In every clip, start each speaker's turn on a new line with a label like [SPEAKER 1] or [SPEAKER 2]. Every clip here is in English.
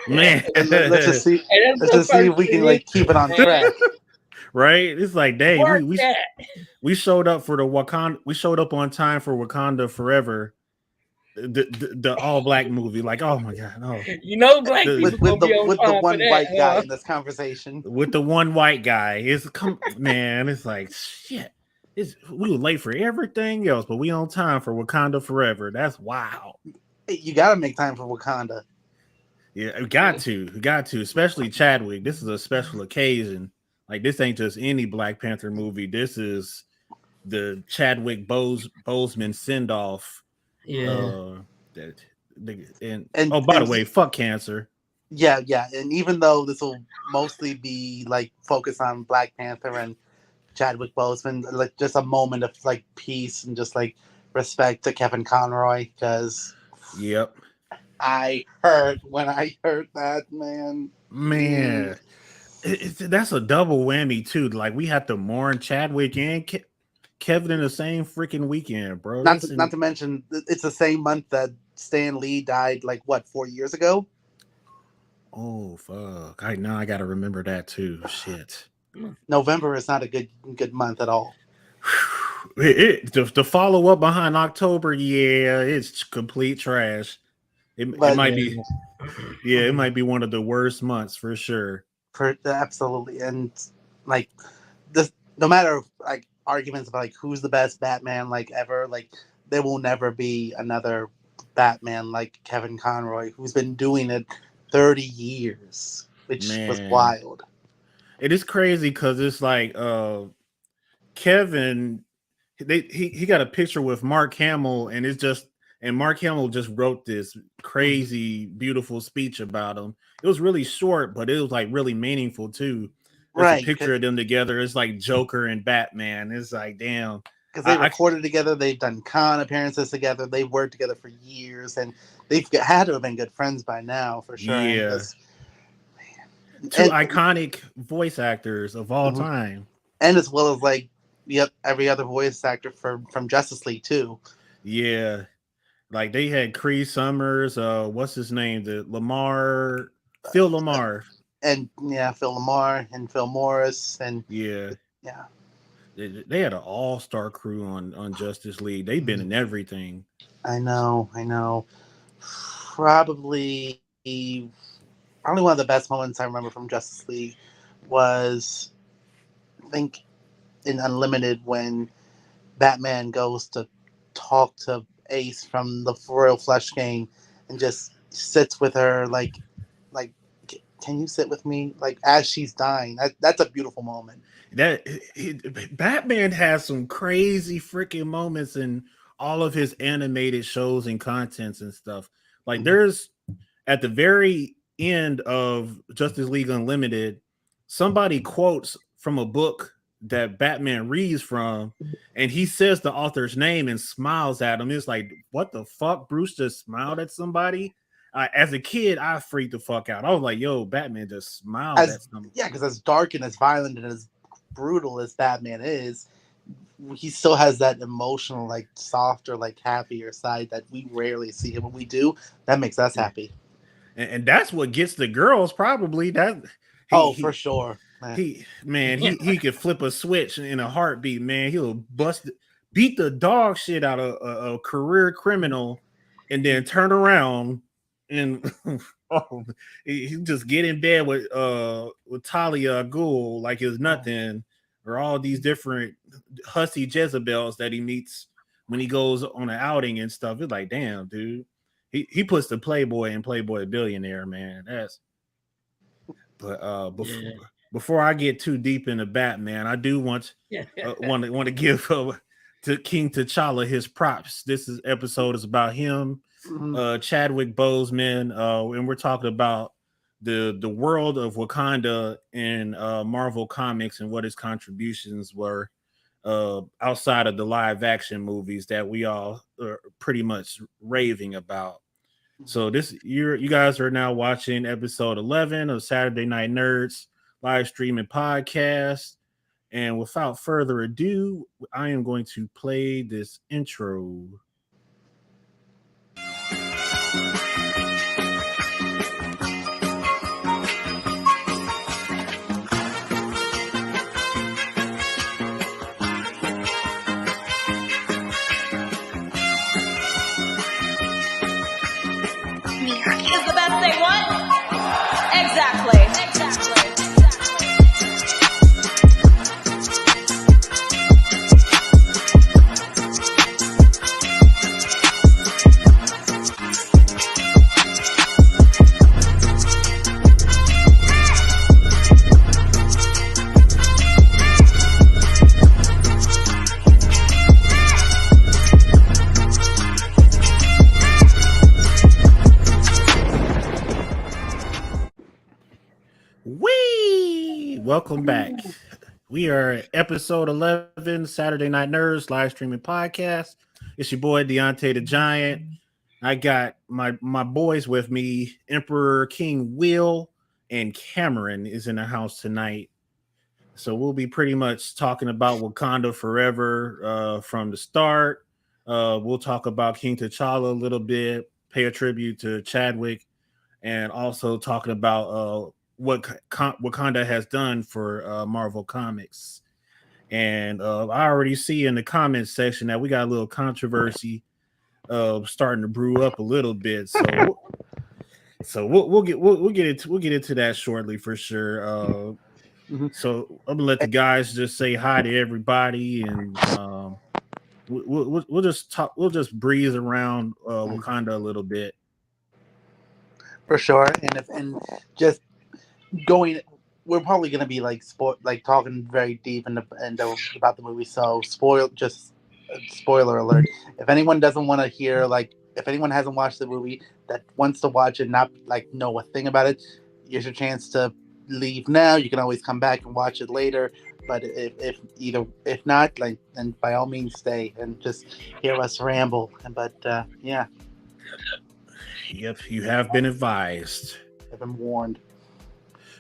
[SPEAKER 1] man.
[SPEAKER 2] Let's just see.
[SPEAKER 3] And that's
[SPEAKER 2] Let's
[SPEAKER 3] the
[SPEAKER 2] just see if
[SPEAKER 3] first
[SPEAKER 2] we can
[SPEAKER 3] thing
[SPEAKER 2] like keep it on track.
[SPEAKER 1] Right? It's like, dang,
[SPEAKER 3] Work that.
[SPEAKER 1] we showed up for the Wakanda. We showed up on time for Wakanda Forever, the all black movie. Like, oh my god, no,
[SPEAKER 3] You know, black
[SPEAKER 1] the,
[SPEAKER 3] people gonna be on
[SPEAKER 2] With the
[SPEAKER 3] time for
[SPEAKER 2] one
[SPEAKER 3] that.
[SPEAKER 2] white guy in this conversation.
[SPEAKER 1] with the one white guy. It's come, man. It's like shit. We were late for everything else, but we on time for Wakanda Forever. That's wow.
[SPEAKER 2] Hey, you gotta make time for Wakanda.
[SPEAKER 1] Yeah, we got to, especially Chadwick. This is a special occasion. Like this ain't just any Black Panther movie. This is the Chadwick Boseman send off.
[SPEAKER 3] Yeah.
[SPEAKER 1] That and
[SPEAKER 2] And
[SPEAKER 1] oh, by the way, fuck cancer.
[SPEAKER 2] yeah, yeah. And even though this will mostly be like focused on Black Panther and Chadwick Boseman, like just a moment of like peace and just like respect to Kevin Conroy, because
[SPEAKER 1] Yep,
[SPEAKER 2] I heard when I heard that, man.
[SPEAKER 1] man. That's a double whammy too. Like we have to mourn Chadwick and Kevin in the same freaking weekend, bro.
[SPEAKER 2] Not to mention it's the same month that Stan Lee died. Like what, 4 years ago?
[SPEAKER 1] Oh fuck! I gotta remember that too. Shit.
[SPEAKER 2] November is not a good month at all.
[SPEAKER 1] The follow up behind October, yeah, it's complete trash. It might be, yeah, it might be one of the worst months for sure.
[SPEAKER 2] Absolutely, and like this, no matter like arguments about like who's the best Batman like ever, like there will never be another Batman like Kevin Conroy, who's been doing it 30 years, which was wild.
[SPEAKER 1] It is crazy because it's like Kevin, he got a picture with Mark Hamill, and it's just and Mark Hamill just wrote this crazy beautiful speech about him. It was really short, but it was like really meaningful too. There's a picture of them together. It's like Joker and Batman. It's like damn.
[SPEAKER 2] Because they recorded together, they've done con appearances together, they've worked together for years, and they've had to have been good friends by now for sure.
[SPEAKER 1] Yeah. Two iconic voice actors of all time.
[SPEAKER 2] And as well as like every other voice actor from Justice League too.
[SPEAKER 1] Yeah. Like they had Cree Summers, what's his name? Phil Lamar.
[SPEAKER 2] And Phil Lamar and Phil Morris and
[SPEAKER 1] yeah. They had an all-star crew on Justice League. They've been in everything.
[SPEAKER 2] I know. Probably one of the best moments I remember from Justice League was, I think, in Unlimited when Batman goes to talk to Ace from the Royal Flush Gang and just sits with her like, can you sit with me? Like as she's dying. That's a beautiful moment.
[SPEAKER 1] Batman has some crazy freaking moments in all of his animated shows and contents and stuff. Like there's at the very end of Justice League Unlimited, somebody quotes from a book that Batman reads from, and he says the author's name and smiles at him. It's like, what the fuck? Bruce just smiled at somebody. As a kid, I freaked the fuck out. I was like, yo, Batman just smiled at somebody.
[SPEAKER 2] Yeah, because as dark and as violent and as brutal as Batman is, he still has that emotional, like softer, like happier side that we rarely see. And when we do, that makes us happy.
[SPEAKER 1] And that's what gets the girls probably.
[SPEAKER 2] For sure.
[SPEAKER 1] He could flip a switch in a heartbeat, man. He'll beat the dog shit out of a career criminal and then turn around and he just get in bed with Talia Ghul like it's nothing, or all these different hussy Jezebels that he meets when he goes on an outing and stuff. It's like, damn, dude. He puts the Playboy and Playboy Billionaire, man. Before I get too deep into Batman, I do want to give to King T'Challa his props. This episode is about him. Chadwick Boseman, and we're talking about the world of Wakanda in Marvel Comics and what his contributions were outside of the live action movies that we all are pretty much raving about. So you guys are now watching episode 11 of Saturday Night Nerds live streaming podcast, and without further ado, I am going to play this intro. Wee! Welcome back. We are at episode 11, Saturday Night Nerds live streaming podcast. It's your boy Deontay the Giant. I got my boys with me. Emperor King Will and Cameron is in the house tonight. So we'll be pretty much talking about Wakanda Forever from the start. We'll talk about King T'Challa a little bit, pay a tribute to Chadwick, and also talking about what Wakanda has done for Marvel Comics. And I already see in the comments section that we got a little controversy starting to brew up a little bit. So we'll get into that shortly for sure. So I'm gonna let the guys just say hi to everybody, and we'll just talk. We'll just breeze around Wakanda a little bit.
[SPEAKER 2] For sure, and just going, we're probably going to be like talking very deep about the movie. So spoiler alert. If anyone doesn't want to hear, if anyone hasn't watched the movie that wants to watch it, not know a thing about it, here's your chance to leave now. You can always come back and watch it later. But if not, then by all means stay and just hear us ramble. But yeah.
[SPEAKER 1] Yep, you have been advised.
[SPEAKER 2] I've been warned.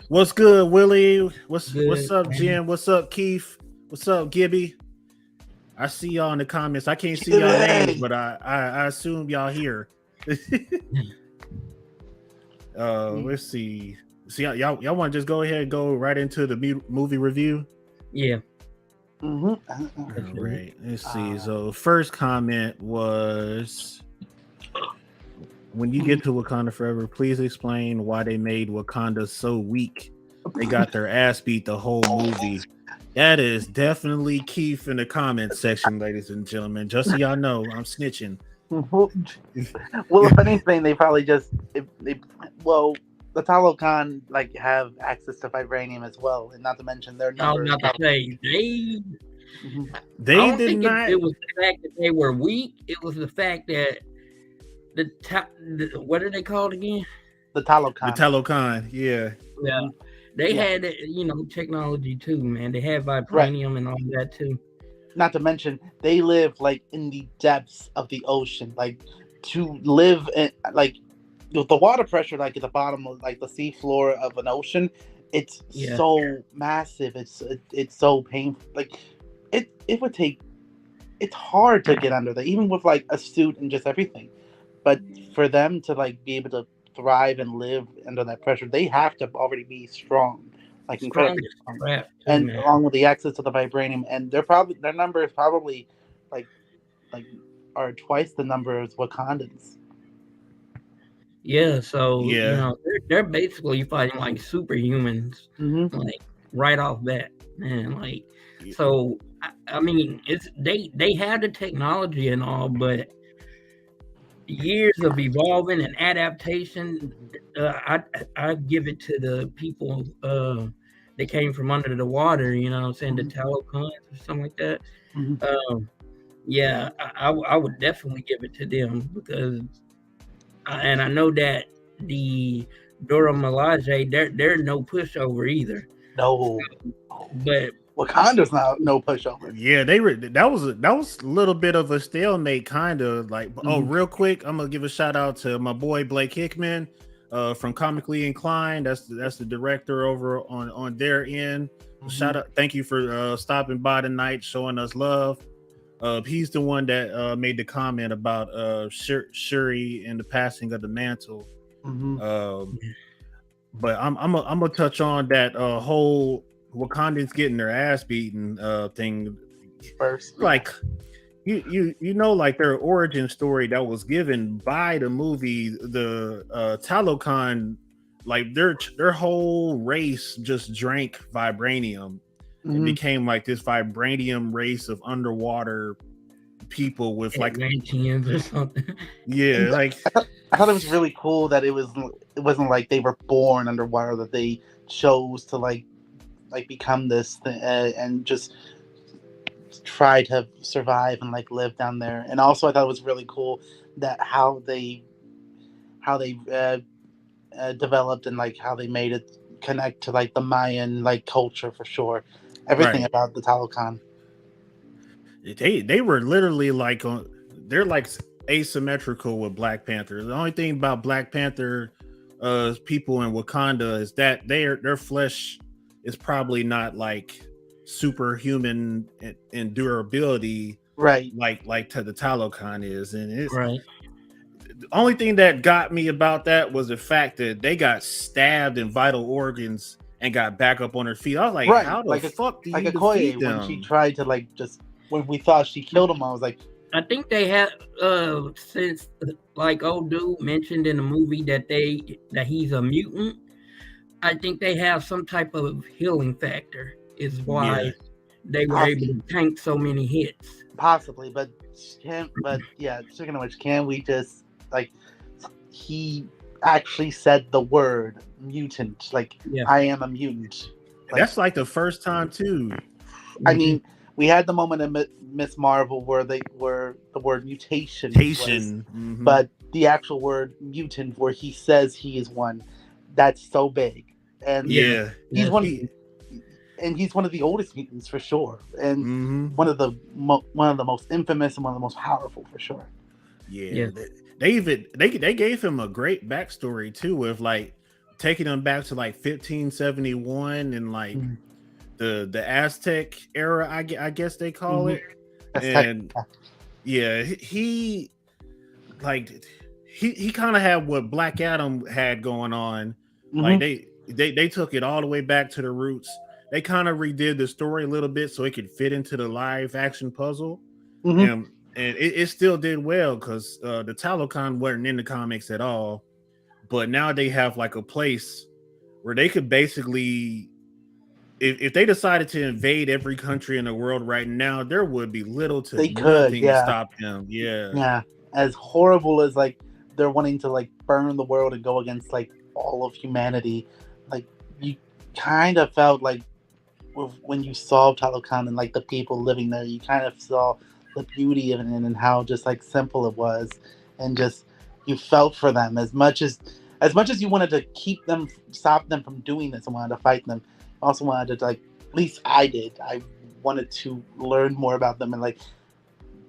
[SPEAKER 1] What's good, Willie? What's up,
[SPEAKER 3] man.
[SPEAKER 1] Jim? What's up, Keith? What's up, Gibby? I see y'all in the comments. I can't see y'all names, but I assume y'all here. Let's see. Y'all want to just go ahead and go right into the movie review?
[SPEAKER 3] Yeah.
[SPEAKER 2] Mm-hmm.
[SPEAKER 1] All right. Let's see. So first comment was, when you get to Wakanda Forever, please explain why they made Wakanda so weak. They got their ass beat the whole movie. That is definitely Keith in the comment section, ladies and gentlemen. Just so y'all know, I'm snitching.
[SPEAKER 2] Well, if anything, they probably the Talokan have access to vibranium as well, and not to mention their numbers.
[SPEAKER 3] I was about to say
[SPEAKER 1] they
[SPEAKER 3] I don't
[SPEAKER 1] did
[SPEAKER 3] think
[SPEAKER 1] not.
[SPEAKER 3] It was the fact that they were weak. It was the fact that what are they called again?
[SPEAKER 2] The Talokan.
[SPEAKER 1] The Talokan, yeah.
[SPEAKER 3] Yeah. They had, technology too, man. They had vibranium and all that too.
[SPEAKER 2] Not to mention, they live in the depths of the ocean. To live in the water pressure, at the bottom of the sea floor of an ocean, it's so massive. It's so painful. It would take. It's hard to get under there, even with a suit and just everything. But for them to be able to thrive and live under that pressure, they have to already be strong, incredibly strong.
[SPEAKER 3] Crap, too,
[SPEAKER 2] and
[SPEAKER 3] man.
[SPEAKER 2] along with the access to the vibranium, and their number is probably are twice the number as Wakandans.
[SPEAKER 3] Yeah, so they're basically fighting like superhumans, right off bat, man. So I mean, they have the technology and all, but years of evolving and adaptation, I give it to the people that came from under the water. You know what I'm saying? The Talocons or something like that. I would definitely give it to them because, and I know that the Dora Milaje, they're no pushover either.
[SPEAKER 2] No,
[SPEAKER 3] but
[SPEAKER 2] Wakanda's no pushover.
[SPEAKER 1] Yeah, that was a little bit of a stalemate, kind of real quick. I'm gonna give a shout out to my boy Blake Hickman from Comically Inclined. That's the director over on their end. Shout out, thank you for stopping by tonight, showing us love. He's the one that made the comment about Shuri and the passing of the mantle. But I'm gonna touch on that whole Wakandans getting their ass beaten thing
[SPEAKER 2] first.
[SPEAKER 1] You know, their origin story that was given by the movie, the Talokan, their whole race just drank vibranium. It became this vibranium race of underwater people with
[SPEAKER 3] Atlanteans or something.
[SPEAKER 1] Yeah,
[SPEAKER 2] I thought it was really cool that it wasn't like they were born underwater, that they chose to become this thing, and just try to survive and live down there. And also I thought it was really cool that how they developed and how they made it connect to like the Mayan like culture for sure. Everything
[SPEAKER 1] Right.
[SPEAKER 2] about the Talokan.
[SPEAKER 1] They were literally like they're like asymmetrical with Black Panther. The only thing about Black Panther people in Wakanda is that their flesh is probably not like superhuman in durability,
[SPEAKER 2] Right.
[SPEAKER 1] like to the Talokan is. And it's
[SPEAKER 3] Right.
[SPEAKER 1] the only thing that got me about that was the fact that they got stabbed in vital organs and got back up on their feet. I was like,
[SPEAKER 2] Right.
[SPEAKER 1] how the fuck do
[SPEAKER 2] Like
[SPEAKER 1] you
[SPEAKER 2] Okoye
[SPEAKER 1] defeat
[SPEAKER 2] when she
[SPEAKER 1] them?
[SPEAKER 2] tried to like just when we thought she killed him, I was like,
[SPEAKER 3] I think they had since like old dude mentioned in the movie that he's a mutant. I think they have some type of healing factor is why
[SPEAKER 1] Yeah.
[SPEAKER 3] they were able to tank so many hits.
[SPEAKER 2] Possibly, but yeah, speaking of which, can we just like he actually said the word mutant, like I am a mutant.
[SPEAKER 1] Like, that's like the first time too.
[SPEAKER 2] I mean, we had the moment in Miss Marvel where the word mutation was, but the actual word mutant where he says he is one, that's so big. And he's one and he's one of the oldest mutants for sure, and one of the most infamous and one of the most powerful for sure.
[SPEAKER 1] Yeah. They gave him a great backstory too, with like taking him back to like 1571 and like the Aztec era, I guess they call it. And he kind of had what Black Adam had going on. Like they took it all the way back to the roots. They kind of redid the story a little bit so it could fit into the live action puzzle. And it still did well because the Talokan weren't in the comics at all. But now they have like a place where they could basically, if they decided to invade every country in the world right now, there would be little to nothing to stop them.
[SPEAKER 2] Yeah. As horrible as like they're wanting to like burn the world and go against like all of humanity, like you kind of felt like when you saw Talokan and like the people living there, you kind of saw the beauty of it and how just like simple it was, and just you felt for them as much as you wanted to stop them from doing this and wanted to fight them. Also wanted to, like, at least I did. I wanted to learn more about them and like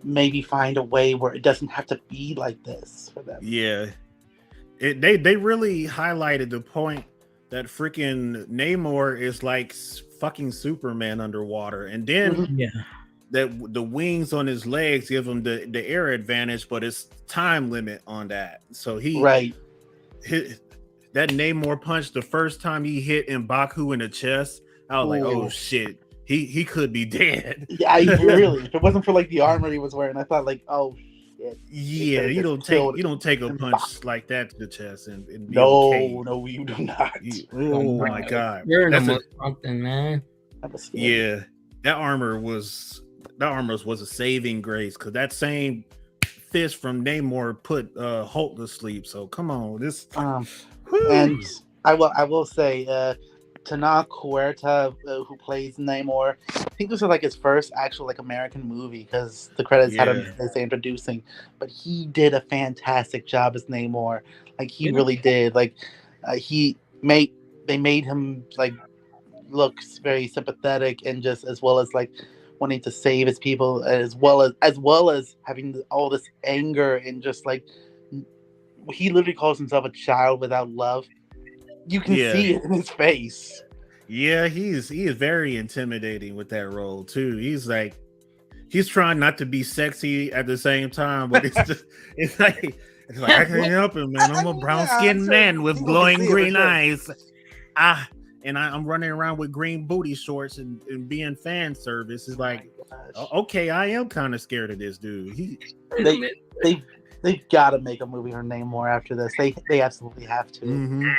[SPEAKER 2] maybe find a way where it doesn't have to be like this for them.
[SPEAKER 1] Yeah, they really highlighted the point that freaking Namor is like fucking Superman underwater, and then that the wings on his legs give him the air advantage, but it's time limit on that. So that Namor punch, the first time he hit M'Baku in the chest, I was like, oh shit, he could be dead.
[SPEAKER 2] Yeah, really. If it wasn't for like the armor he was wearing, I thought like, oh shit.
[SPEAKER 1] Yeah, you don't take a punch like that to the chest and be
[SPEAKER 2] okay. No, you do not.
[SPEAKER 1] Oh my god,
[SPEAKER 3] that's something, man.
[SPEAKER 1] Yeah, that armor was a saving grace because that same fist from Namor put Hulk to sleep. So come on, this.
[SPEAKER 2] And I will say, Tana Huerta, who plays Namor, I think this was like his first actual like American movie because the credits had him as introducing, but he did a fantastic job as Namor. Like he really did. Like they made him like looks very sympathetic and just as well as like wanting to save his people as well as having all this anger and just like he literally calls himself a child without love. You can see it in his face.
[SPEAKER 1] Yeah, he is very intimidating with that role too. He's trying not to be sexy at the same time, but it's like I can't help it, man. I'm a brown skinned man with glowing green eyes. And I'm running around with green booty shorts and being fan service. Is like, okay, I am kind of scared of this dude.
[SPEAKER 2] They've got to make a movie her name more after this. They absolutely have to.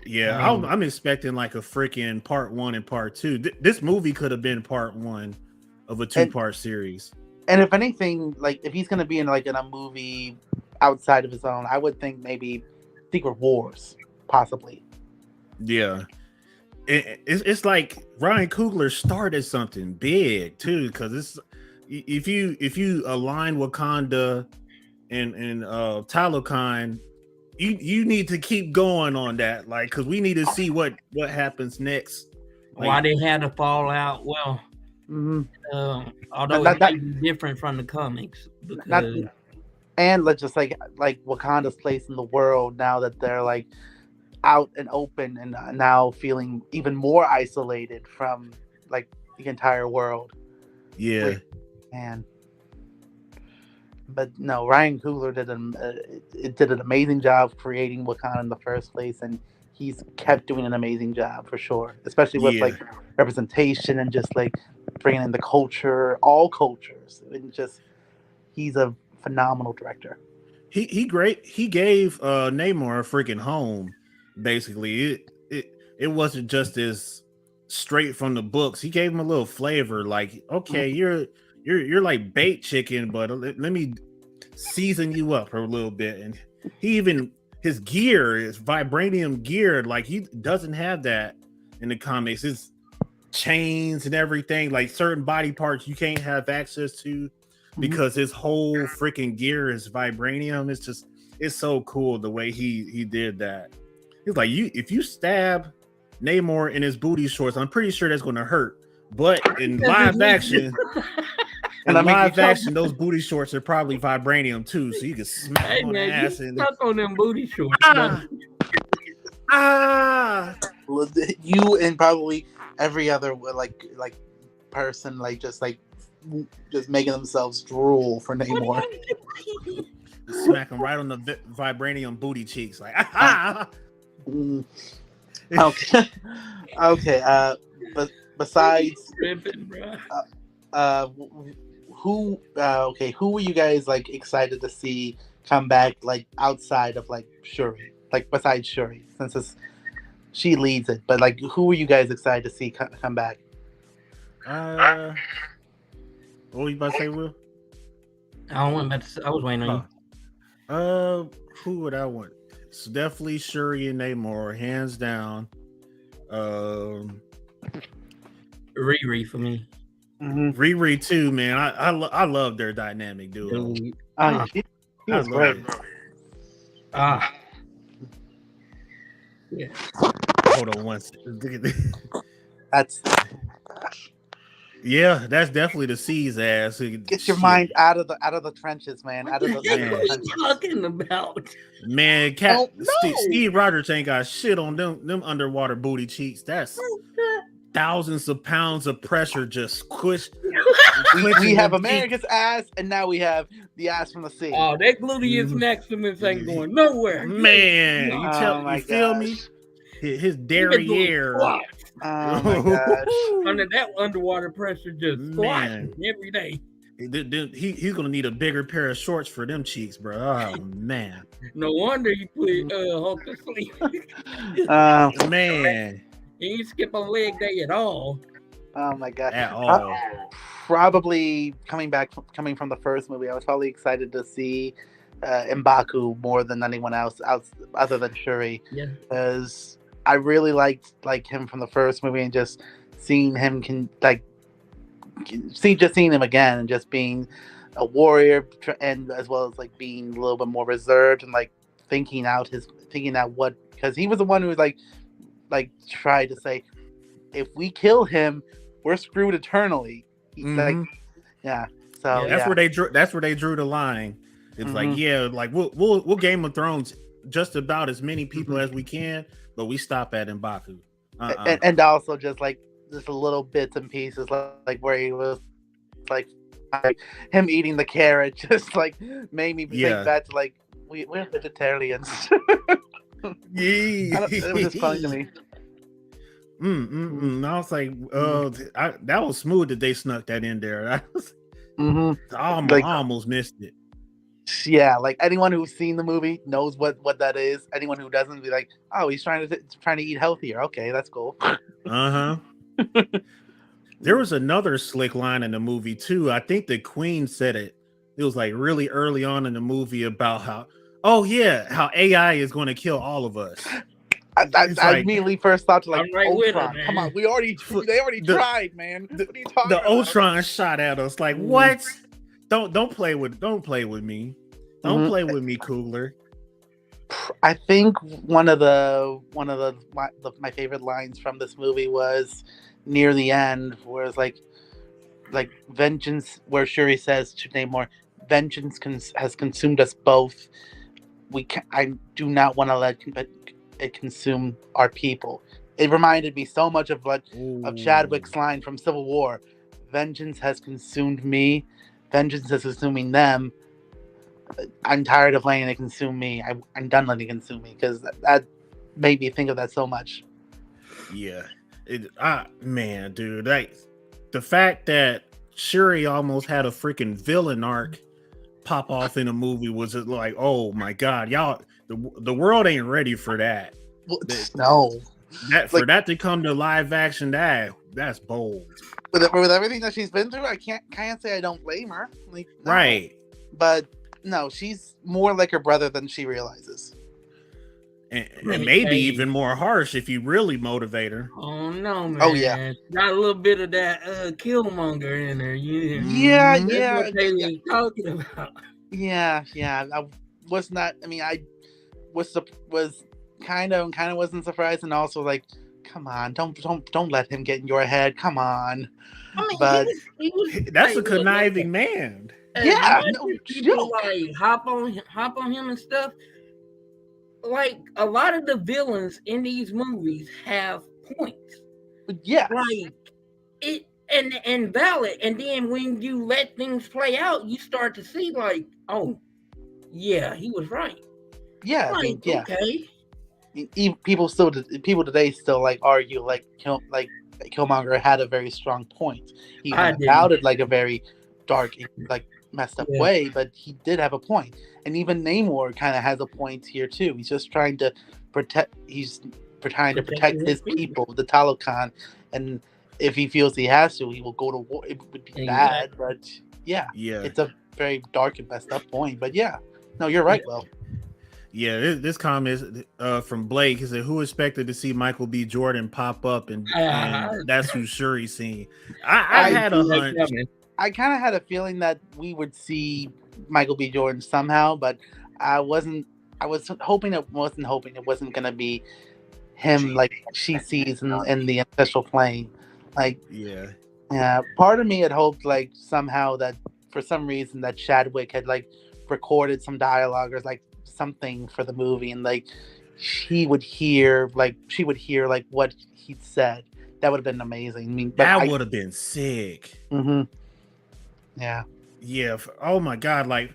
[SPEAKER 1] Yeah, I'm expecting like a freaking part 1 and part 2. This movie could have been part 1 of a 2-part series.
[SPEAKER 2] And if anything, like if he's gonna be in a movie outside of his own, I would think maybe Secret Wars, possibly.
[SPEAKER 1] Yeah, it's like Ryan Coogler started something big too, because it's if you align Wakanda and Talokan you need to keep going on that, like, because we need to see what happens next.
[SPEAKER 3] Like, why they had to fall out? Well, although it may be different from the comics, because
[SPEAKER 2] and let's just like Wakanda's place in the world now that they're like out and open and now feeling even more isolated from like the entire world.
[SPEAKER 1] Yeah,
[SPEAKER 2] man. But no, Ryan Coogler did an amazing job creating Wakanda in the first place, and he's kept doing an amazing job for sure, especially with like representation and just like bringing in the culture, all cultures, and just he's a phenomenal director.
[SPEAKER 1] He great. He gave Namor a freaking home. Basically, it wasn't just as straight from the books. He gave him a little flavor. Like, okay, you're like bait chicken, but let me season you up a little bit. And he even his gear is vibranium geared. Like, he doesn't have that in the comics. His chains and everything, like certain body parts you can't have access to because his whole freaking gear is vibranium. It's so cool the way he did that. He's like, if you stab Namor in his booty shorts, I'm pretty sure that's going to hurt. But in live action, those booty shorts are probably vibranium too, so you can smack on the ass and
[SPEAKER 3] stuck on them booty shorts.
[SPEAKER 2] You and probably every other like person just making themselves drool for Namor.
[SPEAKER 1] Smack him right on the vibranium booty cheeks, like
[SPEAKER 2] Okay. But besides, who were you guys like excited to see come back, like outside of like Shuri, like besides Shuri, since she leads it, but like who were you guys excited to see come back?
[SPEAKER 1] What were you about to say, Will?
[SPEAKER 3] I was waiting on
[SPEAKER 1] you. Who would I want? It's definitely Shuri and Namor, hands down.
[SPEAKER 3] Riri for me.
[SPEAKER 1] Riri too, man. I love their dynamic duo.
[SPEAKER 2] She was great.
[SPEAKER 3] Yeah.
[SPEAKER 1] Hold on one second. That's definitely the C's ass.
[SPEAKER 2] Get your mind out of the trenches, man. Out of the
[SPEAKER 3] trenches. What are you talking about?
[SPEAKER 1] Man, Steve Rogers ain't got shit on them underwater booty cheeks. That's thousands of pounds of pressure just squished.
[SPEAKER 2] We have America's ass, and now we have the ass from the sea.
[SPEAKER 3] Oh, that gluteus maximus ain't going nowhere.
[SPEAKER 1] Man, you feel me? His derriere.
[SPEAKER 2] Oh my gosh.
[SPEAKER 3] Under that underwater pressure, just squatting every day.
[SPEAKER 1] He's gonna need a bigger pair of shorts for them cheeks, bro. Oh man.
[SPEAKER 3] No wonder you put Hulk to sleep.
[SPEAKER 1] Man.
[SPEAKER 3] He ain't skip on leg day at all.
[SPEAKER 2] Oh my god.
[SPEAKER 1] At all.
[SPEAKER 2] Probably coming from the first movie, I was probably excited to see M'Baku more than anyone else other than Shuri.
[SPEAKER 3] Yeah.
[SPEAKER 2] Because I really liked him from the first movie, and just seeing him seeing him again and just being a warrior, and as well as like being a little bit more reserved and like thinking out what, because he was the one who was like tried to say, if we kill him, we're screwed eternally. He's like, yeah. So
[SPEAKER 1] that's where they drew the line. It's like we'll Game of Thrones just about as many people as we can, but we stop at M'Baku.
[SPEAKER 2] And also just a little bits and pieces, like where he was like him eating the carrot, just like made me think back to like we're vegetarians. It was just funny to me.
[SPEAKER 1] I was like, that was smooth that they snuck that in there. I almost missed it.
[SPEAKER 2] Yeah, like anyone who's seen the movie knows what that is. Anyone who doesn't be like, oh, he's trying to eat healthier. Okay, that's cool.
[SPEAKER 1] There was another slick line in the movie too. I think the Queen said it. It was like really early on in the movie about how AI is going to kill all of us.
[SPEAKER 2] I immediately first thought to like,
[SPEAKER 3] right
[SPEAKER 2] Ultron. Come on, they already tried, man. What are you talking about?
[SPEAKER 1] Ultron shot at us. Like, what? Don't play with me. Don't play with me, Coogler.
[SPEAKER 2] I think one of my favorite lines from this movie was near the end, where it's like vengeance, where Shuri says to Namor, "Vengeance has consumed us both. I do not want to let it consume our people." It reminded me so much of Chadwick's line from Civil War. Vengeance has consumed me. Vengeance is consuming them. I'm tired of letting it consume me. I'm done letting it consume me, because that made me think of that so much.
[SPEAKER 1] Yeah, man, dude, like the fact that Shuri almost had a freaking villain arc pop off in a movie was like, oh my god, y'all, the world ain't ready for that.
[SPEAKER 2] No,
[SPEAKER 1] for that to come to live action, that's bold.
[SPEAKER 2] With everything that she's been through, I can't say I don't blame her. No.
[SPEAKER 1] Right,
[SPEAKER 2] but no, she's more like her brother than she realizes.
[SPEAKER 1] And maybe even more harsh if you really motivate her.
[SPEAKER 3] Oh no, man!
[SPEAKER 2] Oh yeah,
[SPEAKER 3] got a little bit of that Killmonger in there.
[SPEAKER 2] Yeah.
[SPEAKER 3] That's what they were talking about.
[SPEAKER 2] Yeah. I was not. I mean, I was kind of wasn't surprised, and also like, come on, don't let him get in your head. Come on.
[SPEAKER 3] I mean,
[SPEAKER 2] but
[SPEAKER 3] he was
[SPEAKER 1] that's a conniving man.
[SPEAKER 2] Yeah,
[SPEAKER 3] people like hop on him and stuff. Like a lot of the villains in these movies have points.
[SPEAKER 2] Yeah.
[SPEAKER 3] Like it and valid. And then when you let things play out, you start to see like, oh, yeah, he was right.
[SPEAKER 2] Yeah,
[SPEAKER 3] like,
[SPEAKER 2] I mean, yeah.
[SPEAKER 3] Okay.
[SPEAKER 2] People today still like argue like Killmonger had a very strong point. He went about it like a very dark, like messed up way, but he did have a point. And even Namor kind of has a point here too. He's just trying to protect. He's trying to protect his people, the Talokan, and if he feels he has to, he will go to war. It would be bad, but yeah, it's a very dark and messed up point. But yeah, no, you're right, Will.
[SPEAKER 1] Yeah, this comment is from Blake. He said, "Who expected to see Michael B. Jordan pop up, and that's who Shuri's seen." I had a hunch.
[SPEAKER 2] I kind of had a feeling that we would see Michael B. Jordan somehow, but I was hoping it wasn't going to be him like she sees in the ancestral plane. Like, yeah. Part of me had hoped like somehow that for some reason that Chadwick had like recorded some dialogue or like something for the movie, and like she would hear like what he said. That would have been amazing. I mean,
[SPEAKER 1] that would have been sick.
[SPEAKER 2] Mm-hmm. Yeah.
[SPEAKER 1] Oh my god! Like,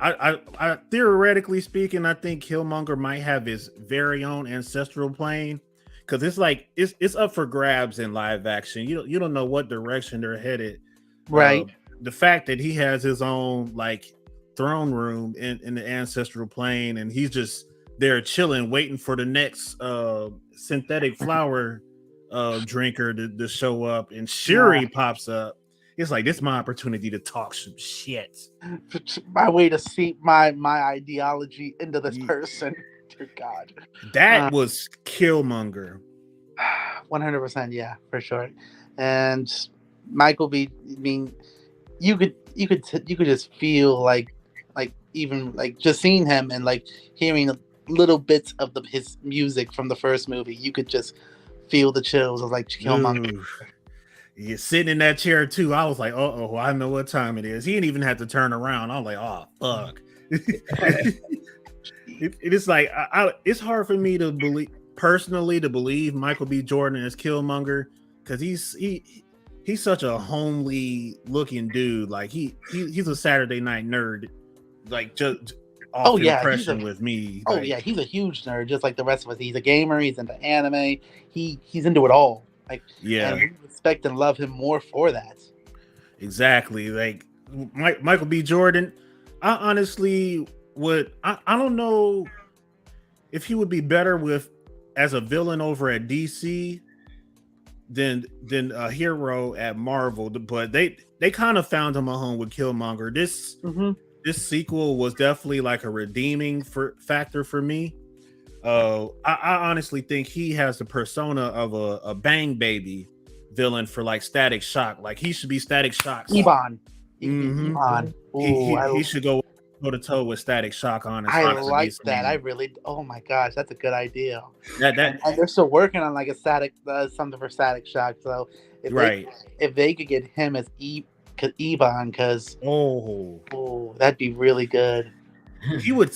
[SPEAKER 1] I theoretically speaking, I think Killmonger might have his very own ancestral plane, because it's like it's up for grabs in live action. You don't know what direction they're headed.
[SPEAKER 2] Right.
[SPEAKER 1] The fact that he has his own like throne room in the ancestral plane, and he's just there chilling, waiting for the next synthetic flower drinker to show up, and Shuri pops up. It's like, this is my opportunity to talk some shit.
[SPEAKER 2] My way to seep my ideology into this person. Dear God.
[SPEAKER 1] That was Killmonger.
[SPEAKER 2] 100%, yeah, for sure. And Michael B. I mean, you could just feel like even like just seeing him and like hearing little bits of his music from the first movie, you could just feel the chills of like Killmonger.
[SPEAKER 1] You're sitting in that chair too. I was like, oh, I know what time it is. He didn't even have to turn around. I was like, oh, fuck. It's like, it's hard for me to believe Michael B. Jordan as Killmonger, because he's such a homely looking dude. Like he's a Saturday night nerd, like just off impression with me.
[SPEAKER 2] Oh yeah, he's a huge nerd, just like the rest of us. He's a gamer. He's into anime. He's into it all. Like, and we respect and love him more for that.
[SPEAKER 1] Exactly. Like Michael B. Jordan, I honestly would. I don't know if he would be better as a villain over at DC than a hero at Marvel. But they kind of found him a home with Killmonger. This sequel was definitely like a redeeming factor for me. I honestly think he has the persona of a Bang Baby villain for like Static Shock. Like, he should be Static Shock.
[SPEAKER 2] Ebon.
[SPEAKER 1] He should go toe to toe with Static Shock. Honestly,
[SPEAKER 2] I like that. I really. Oh my gosh, that's a good idea.
[SPEAKER 1] And
[SPEAKER 2] they're still working on like a Static something for Static Shock. So if they could get him as Ebon, because that'd be really good.
[SPEAKER 1] He would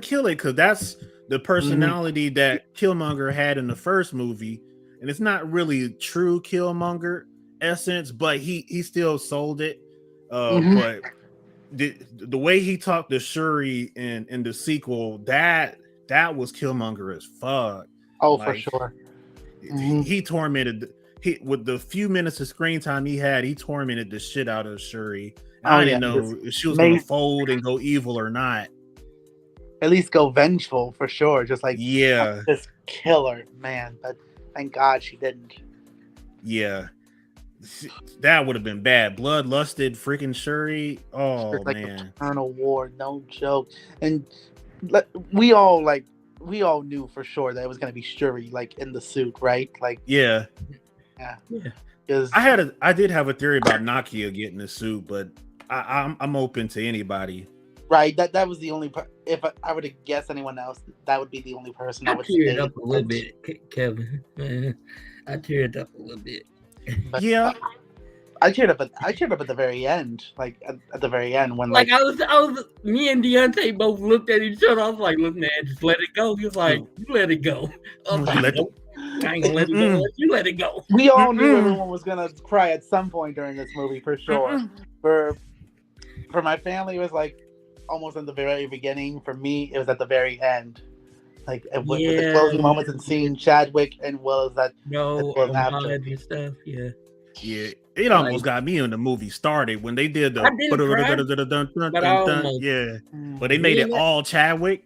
[SPEAKER 1] kill it, because that's the personality that Killmonger had in the first movie, and it's not really true Killmonger essence, but he still sold it. But the way he talked to Shuri in the sequel, that was Killmonger as fuck.
[SPEAKER 2] Oh, like, for sure.
[SPEAKER 1] He tormented. With the few minutes of screen time he had, he tormented the shit out of Shuri. I didn't know if she was going to fold and go evil or not.
[SPEAKER 2] At least go vengeful for sure. Just like just kill her, man. But thank God she didn't.
[SPEAKER 1] Yeah, that would have been bad. Bloodlusted freaking Shuri. Oh
[SPEAKER 2] like
[SPEAKER 1] man,
[SPEAKER 2] eternal war, no joke. And we all knew for sure that it was going to be Shuri, like in the suit, right? Like
[SPEAKER 1] yeah.
[SPEAKER 2] Because
[SPEAKER 1] I did have a theory about Nakia getting the suit, but I'm open to anybody.
[SPEAKER 2] Right, that was the only. If I were to guess anyone else, that would be the only person I would
[SPEAKER 3] tear it up a little bit, Kevin. Man, I teared up a little bit.
[SPEAKER 2] But yeah, I cheered up at the very end, like at the very end when
[SPEAKER 3] I was me and Deontay both looked at each other. I was like, "Look, man, just let it go." He was like, "You let it go." I was like, "Nope, I ain't gonna let it go. You let it go."
[SPEAKER 2] We all knew everyone was gonna cry at some point during this movie for sure. For my family, it was like almost in the very beginning. For me, it was at the very end, like with the closing moments and seeing Chadwick and Will that
[SPEAKER 3] after and stuff.
[SPEAKER 1] Yeah, it almost got me when the movie started when they did the but they made it all Chadwick.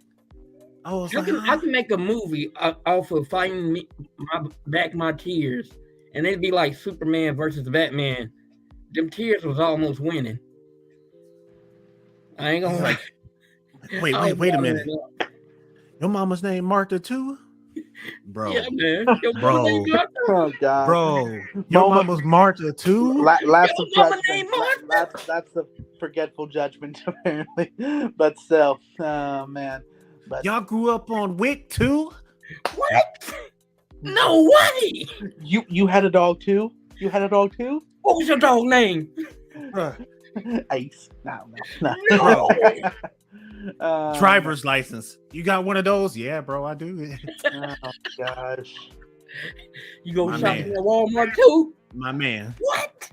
[SPEAKER 3] I can make a movie off of fighting my tears, and it'd be like Superman versus Batman. Them tears was almost winning. I ain't gonna
[SPEAKER 1] wait a minute. Your mama's name Martha too? Bro.
[SPEAKER 3] Yeah, man.
[SPEAKER 1] Bro.
[SPEAKER 2] Oh God.
[SPEAKER 1] Bro. Your mama's Martha too?
[SPEAKER 2] That's the forgetful judgment apparently. But still, oh man. But
[SPEAKER 1] y'all grew up on Wick too?
[SPEAKER 3] What? No way.
[SPEAKER 2] You had a dog too? You had a dog too?
[SPEAKER 3] What was your dog name?
[SPEAKER 2] Ace. No.
[SPEAKER 1] Bro. Driver's license. You got one of those? Yeah, bro, I do.
[SPEAKER 2] Oh gosh.
[SPEAKER 3] You go shopping at Walmart too?
[SPEAKER 1] My man.
[SPEAKER 3] What?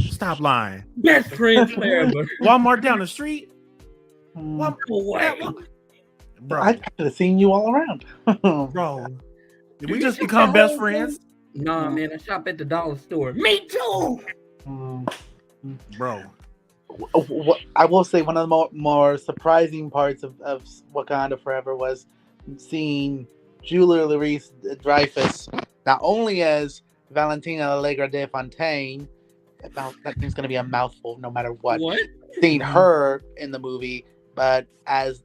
[SPEAKER 1] Stop lying.
[SPEAKER 3] Best friends forever.
[SPEAKER 1] Walmart down the street?
[SPEAKER 3] Bro.
[SPEAKER 2] I could have seen you all around.
[SPEAKER 1] Bro. Did we just become best friends?
[SPEAKER 3] Nah, man, I shop at the dollar store. Me too.
[SPEAKER 1] Bro.
[SPEAKER 2] I will say one of the more surprising parts of Wakanda Forever was seeing Julia Louis-Dreyfus not only as Valentina Allegra de Fontaine, that thing's going to be a mouthful no matter what. Seeing her in the movie, but as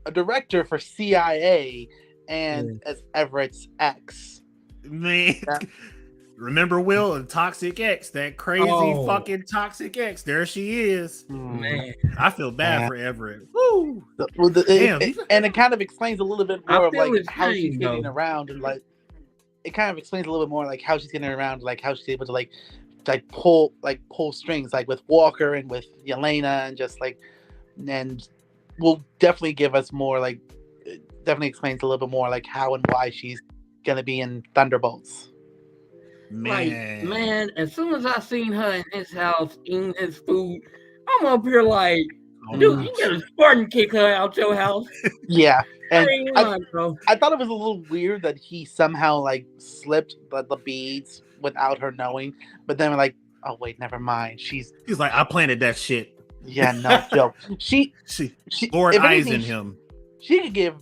[SPEAKER 2] a director for CIA and as Everett's ex.
[SPEAKER 1] Man. Remember Will and Toxic X, that crazy fucking Toxic X. There she is.
[SPEAKER 3] Man,
[SPEAKER 1] I feel bad for Everett. Woo.
[SPEAKER 2] And it kind of explains a little bit more of like how she's getting around, and like it kind of explains a little bit more like how she's getting around, like how she's able to like pull strings, like with Walker and with Yelena, and just like, and will definitely give us more like, definitely explains a little bit more like how and why she's gonna be in Thunderbolts.
[SPEAKER 3] Man, as soon as I seen her in his house eating his food, I'm up here like, dude, you gotta Spartan kick her out your house.
[SPEAKER 2] Yeah. And
[SPEAKER 3] I
[SPEAKER 2] thought it was a little weird that he somehow like slipped the beads without her knowing, but then we're like, oh wait, never mind. He's
[SPEAKER 1] like, I planted that shit.
[SPEAKER 2] Yeah, no joke. She
[SPEAKER 1] bored eyes in him.
[SPEAKER 2] She could give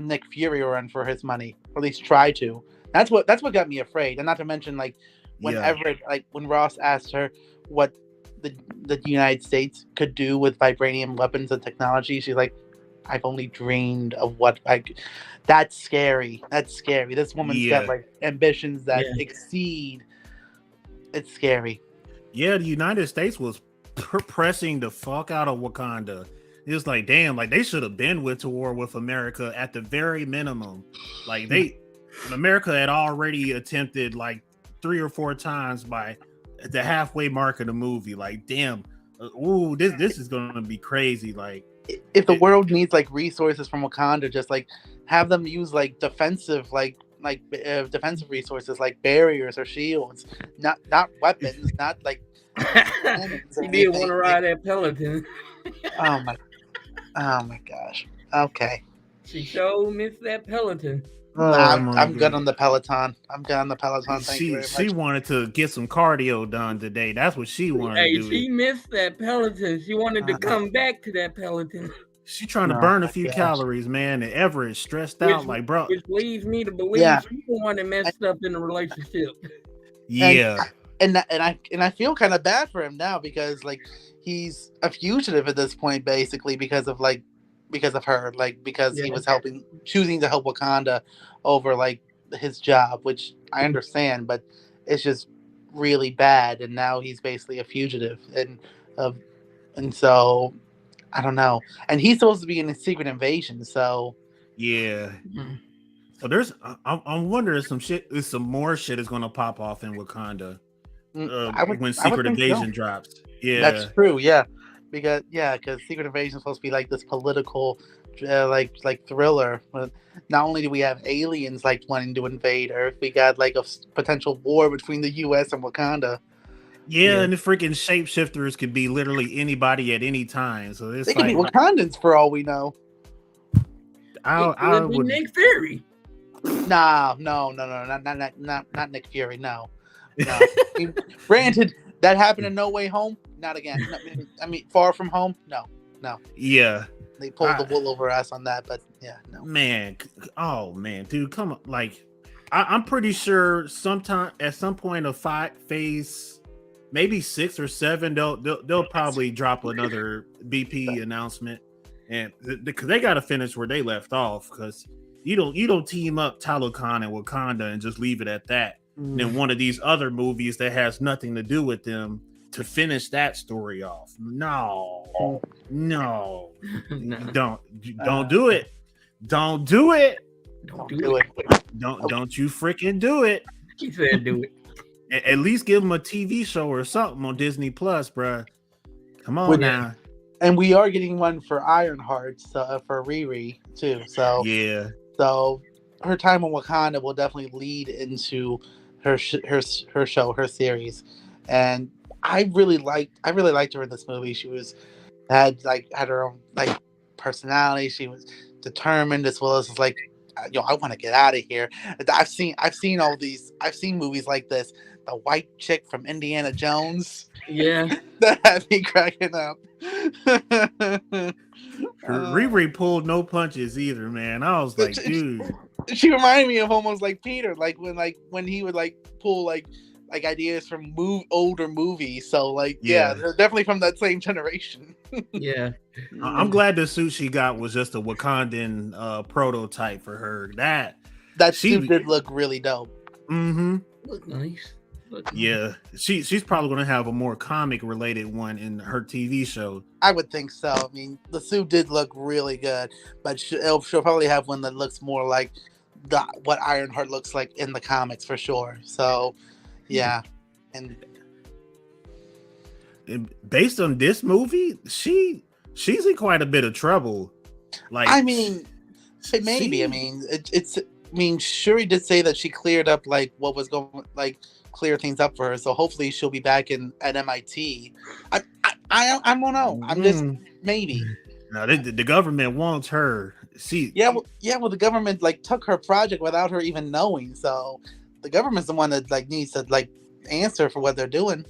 [SPEAKER 2] Nick Fury a run for his money, or at least try to. That's what got me afraid, and not to mention like when Everett, like when Ross asked her what the United States could do with vibranium weapons and technology, she's like, I've only dreamed of what that's scary. That's scary. This woman's got like ambitions that exceed. It's scary.
[SPEAKER 1] Yeah, the United States was pressing the fuck out of Wakanda. It's like, damn, like they should have been with to war with America at the very minimum. Like America had already attempted like 3 or 4 times by the halfway mark of the movie. Like, damn, this is gonna be crazy. Like,
[SPEAKER 2] if the world needs like resources from Wakanda, just like have them use like defensive defensive resources like barriers or shields, not weapons, not like.
[SPEAKER 3] You did want to ride that Peloton.
[SPEAKER 2] Oh my gosh. Okay.
[SPEAKER 3] She sure missed that Peloton.
[SPEAKER 2] I'm good on the Peloton. Thank you very much.
[SPEAKER 1] She wanted to get some cardio done today. That's what she wanted to do.
[SPEAKER 3] She missed that Peloton. She wanted to come back to that Peloton.
[SPEAKER 1] She trying to burn a few calories, man. And Everett stressed out, like, bro.
[SPEAKER 3] Which leads me to believe she's the one that messed up in the relationship.
[SPEAKER 1] Yeah.
[SPEAKER 2] And I feel kind of bad for him now because like he's a fugitive at this point, basically because of her, like because he was choosing to help Wakanda over like his job, which I understand, but it's just really bad. And now he's basically a fugitive, and so I don't know. And he's supposed to be in a secret invasion, so
[SPEAKER 1] yeah. Mm-hmm. So I'm wondering some more shit is gonna pop off in Wakanda. When Secret Invasion drops. Yeah,
[SPEAKER 2] that's true. Yeah, because Secret Invasion is supposed to be like this political, like thriller. But not only do we have aliens like wanting to invade Earth, we got like a potential war between the U.S. and Wakanda.
[SPEAKER 1] Yeah, and the freaking shapeshifters could be literally anybody at any time. So it's
[SPEAKER 2] they could be Wakandans for all we know.
[SPEAKER 3] I would Nick Fury.
[SPEAKER 2] No, not Nick Fury. No. Granted, that happened in No Way Home. Not again. I mean, Far From Home. No.
[SPEAKER 1] Yeah,
[SPEAKER 2] they pulled the wool over us on that, but yeah, no.
[SPEAKER 1] Man, dude, come on. Like, I'm pretty sure at some point of phase, maybe 6 or 7, they'll probably drop another BP announcement, and because they got to finish where they left off. Because you don't team up Talokan and Wakanda and just leave it at that. Then one of these other movies that has nothing to do with them to finish that story off. No. Don't do it. Don't do it.
[SPEAKER 2] Don't do it.
[SPEAKER 1] Don't you freaking do it.
[SPEAKER 3] He said do it.
[SPEAKER 1] At least give them a TV show or something on Disney Plus, bruh. Come on now.
[SPEAKER 2] And we are getting one for Ironheart, for Riri too. So yeah. So her time on Wakanda will definitely lead into her show, her series, and I really liked her in this movie. She had her own like personality. She was determined, as well as like, I want to get out of here. I've seen movies like this. The white chick from Indiana Jones.
[SPEAKER 3] Yeah,
[SPEAKER 2] that had me cracking up.
[SPEAKER 1] Riri pulled no punches either, man. I was like, dude.
[SPEAKER 2] She reminded me of almost like Peter, like when he would like pull like ideas from older movies. So like they're definitely from that same generation.
[SPEAKER 3] Yeah,
[SPEAKER 1] I'm glad the suit she got was just a Wakandan prototype for her. That
[SPEAKER 2] suit did look really dope.
[SPEAKER 1] Mm-hmm.
[SPEAKER 3] Look nice.
[SPEAKER 1] Yeah, she's probably gonna have a more comic related one in her TV show.
[SPEAKER 2] I would think so. I mean, the suit did look really good, but she'll probably have one that looks more like what Ironheart looks like in the comics for sure. So, yeah, and
[SPEAKER 1] based on this movie, she's in quite a bit of trouble. Like,
[SPEAKER 2] I mean, maybe. I mean, Shuri did say that she cleared up like what was going, like clear things up for her. So hopefully she'll be back at MIT. I don't know. I'm just maybe.
[SPEAKER 1] No, the government wants her.
[SPEAKER 2] Well, the government like took her project without her even knowing. So the government's the one that like needs to like answer for what they're doing.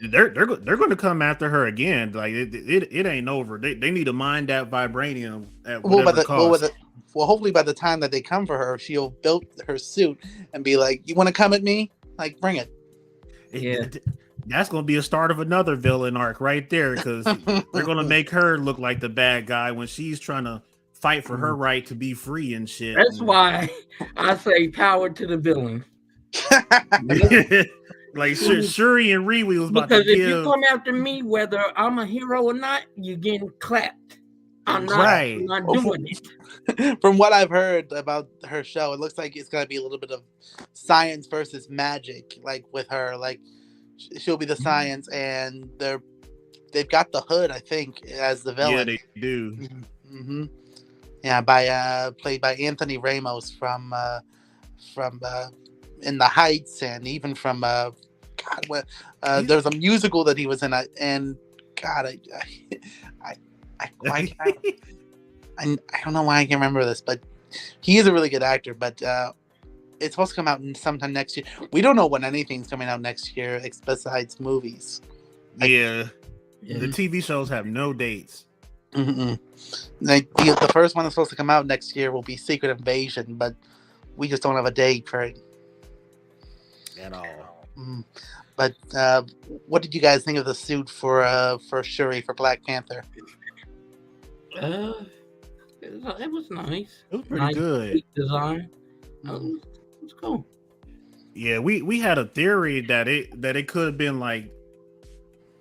[SPEAKER 1] They're going to come after her again. Like it ain't over. They need to mine that vibranium at whatever cost.
[SPEAKER 2] Well, hopefully by the time that they come for her, she'll build her suit and be like, "You want to come at me? Like, bring it."
[SPEAKER 3] Yeah.
[SPEAKER 1] That's going to be a start of another villain arc right there, because they're going to make her look like the bad guy when she's trying to fight for her right to be free and shit.
[SPEAKER 3] That's why I say power to the villain.
[SPEAKER 1] Like Shuri and Riri was about
[SPEAKER 3] because
[SPEAKER 1] to
[SPEAKER 3] if
[SPEAKER 1] give.
[SPEAKER 3] you come after me, whether I'm a hero or not, you're getting clapped. I'm not doing it.
[SPEAKER 2] From what I've heard about her show, it looks like it's gonna be a little bit of science versus magic. Like with her, like she'll be the science, and they've got the Hood, I think, as the villain.
[SPEAKER 1] Yeah, they do.
[SPEAKER 2] Mm-hmm. Yeah, played by Anthony Ramos from In the Heights, and even from there's a musical that he was in, and God, I don't know why I can't remember this, but he is a really good actor. But it's supposed to come out sometime next year. We don't know when anything's coming out next year besides movies.
[SPEAKER 1] The TV shows have no dates.
[SPEAKER 2] Mm-mm. The first one that's supposed to come out next year will be Secret Invasion, but we just don't have a date for it
[SPEAKER 1] at all.
[SPEAKER 2] But what did you guys think of the suit for Shuri for Black Panther?
[SPEAKER 3] It was nice.
[SPEAKER 1] It was pretty good
[SPEAKER 3] design. It's cool.
[SPEAKER 1] Yeah, we had a theory that it could have been like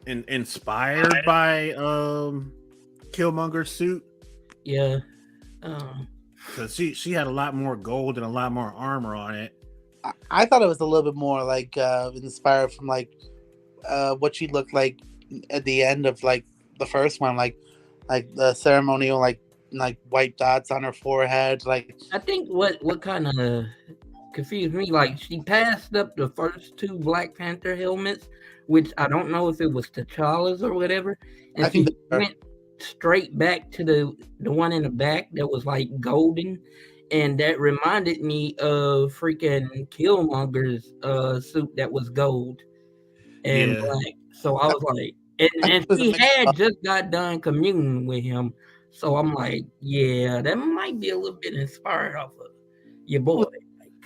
[SPEAKER 1] inspired by Killmonger's suit.
[SPEAKER 3] Yeah.
[SPEAKER 1] Because she had a lot more gold and a lot more armor on it.
[SPEAKER 2] I thought it was a little bit more like inspired from like what she looked like at the end of like the first one, like the ceremonial like white dots on her forehead. Like
[SPEAKER 3] I think what kind of confused me, like she passed up the first two Black Panther helmets, which I don't know if it was T'Challa's or whatever, and she went straight back to the one in the back that was like golden. And that reminded me of freaking Killmonger's suit that was gold and black. So I was like, and he had just got done communing with him. So I'm like, yeah, that might be a little bit inspired off of your boy.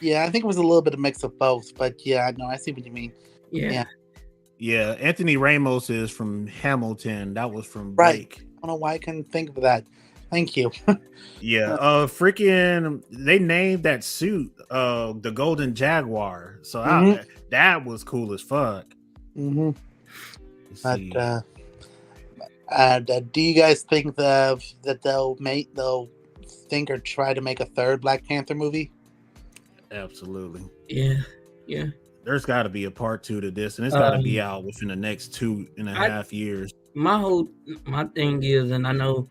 [SPEAKER 2] Yeah, I think it was a little bit of mix of both. But yeah, no, I see what you mean.
[SPEAKER 1] Yeah. Anthony Ramos is from Hamilton. That was from Blake.
[SPEAKER 2] I don't know why I couldn't think of that. Thank you.
[SPEAKER 1] Freaking they named that suit the Golden Jaguar. So that was cool as fuck.
[SPEAKER 2] Mm-hmm. But do you guys think that they'll think or try to make a third Black Panther movie?
[SPEAKER 1] Absolutely.
[SPEAKER 3] Yeah.
[SPEAKER 1] There's got to be a part 2 to this, and it's got to be out within the next 2.5 years.
[SPEAKER 3] My thing is, and I know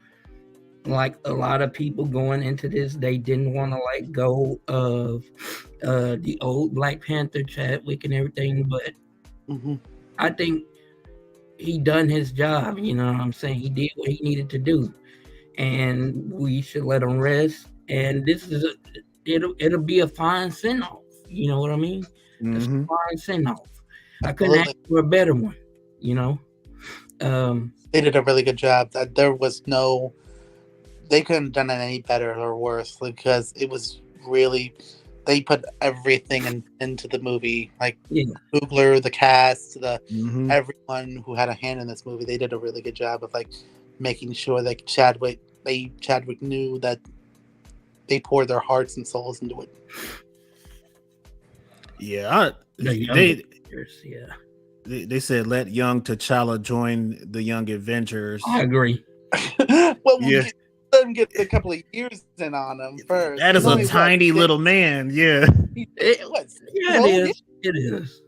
[SPEAKER 3] like a lot of people going into this, they didn't want to like go of the old Black Panther Chadwick and everything, but I think he done his job. You know what I'm saying? He did what he needed to do, and we should let him rest. And this is it'll be a fine send off. You know what I mean? It's a fine send off. I couldn't ask for a better one. You know,
[SPEAKER 2] they did a really good job. That there was no. They couldn't have done it any better or worse because it was really, they put everything into the movie, like Googler, the cast, everyone who had a hand in this movie. They did a really good job of like making sure that Chadwick knew that they poured their hearts and souls into it.
[SPEAKER 1] They said let young T'Challa join the Young Avengers.
[SPEAKER 3] I agree.
[SPEAKER 2] Let him get a couple of years in on him first.
[SPEAKER 1] That is a tiny little man. Yeah.
[SPEAKER 3] It is.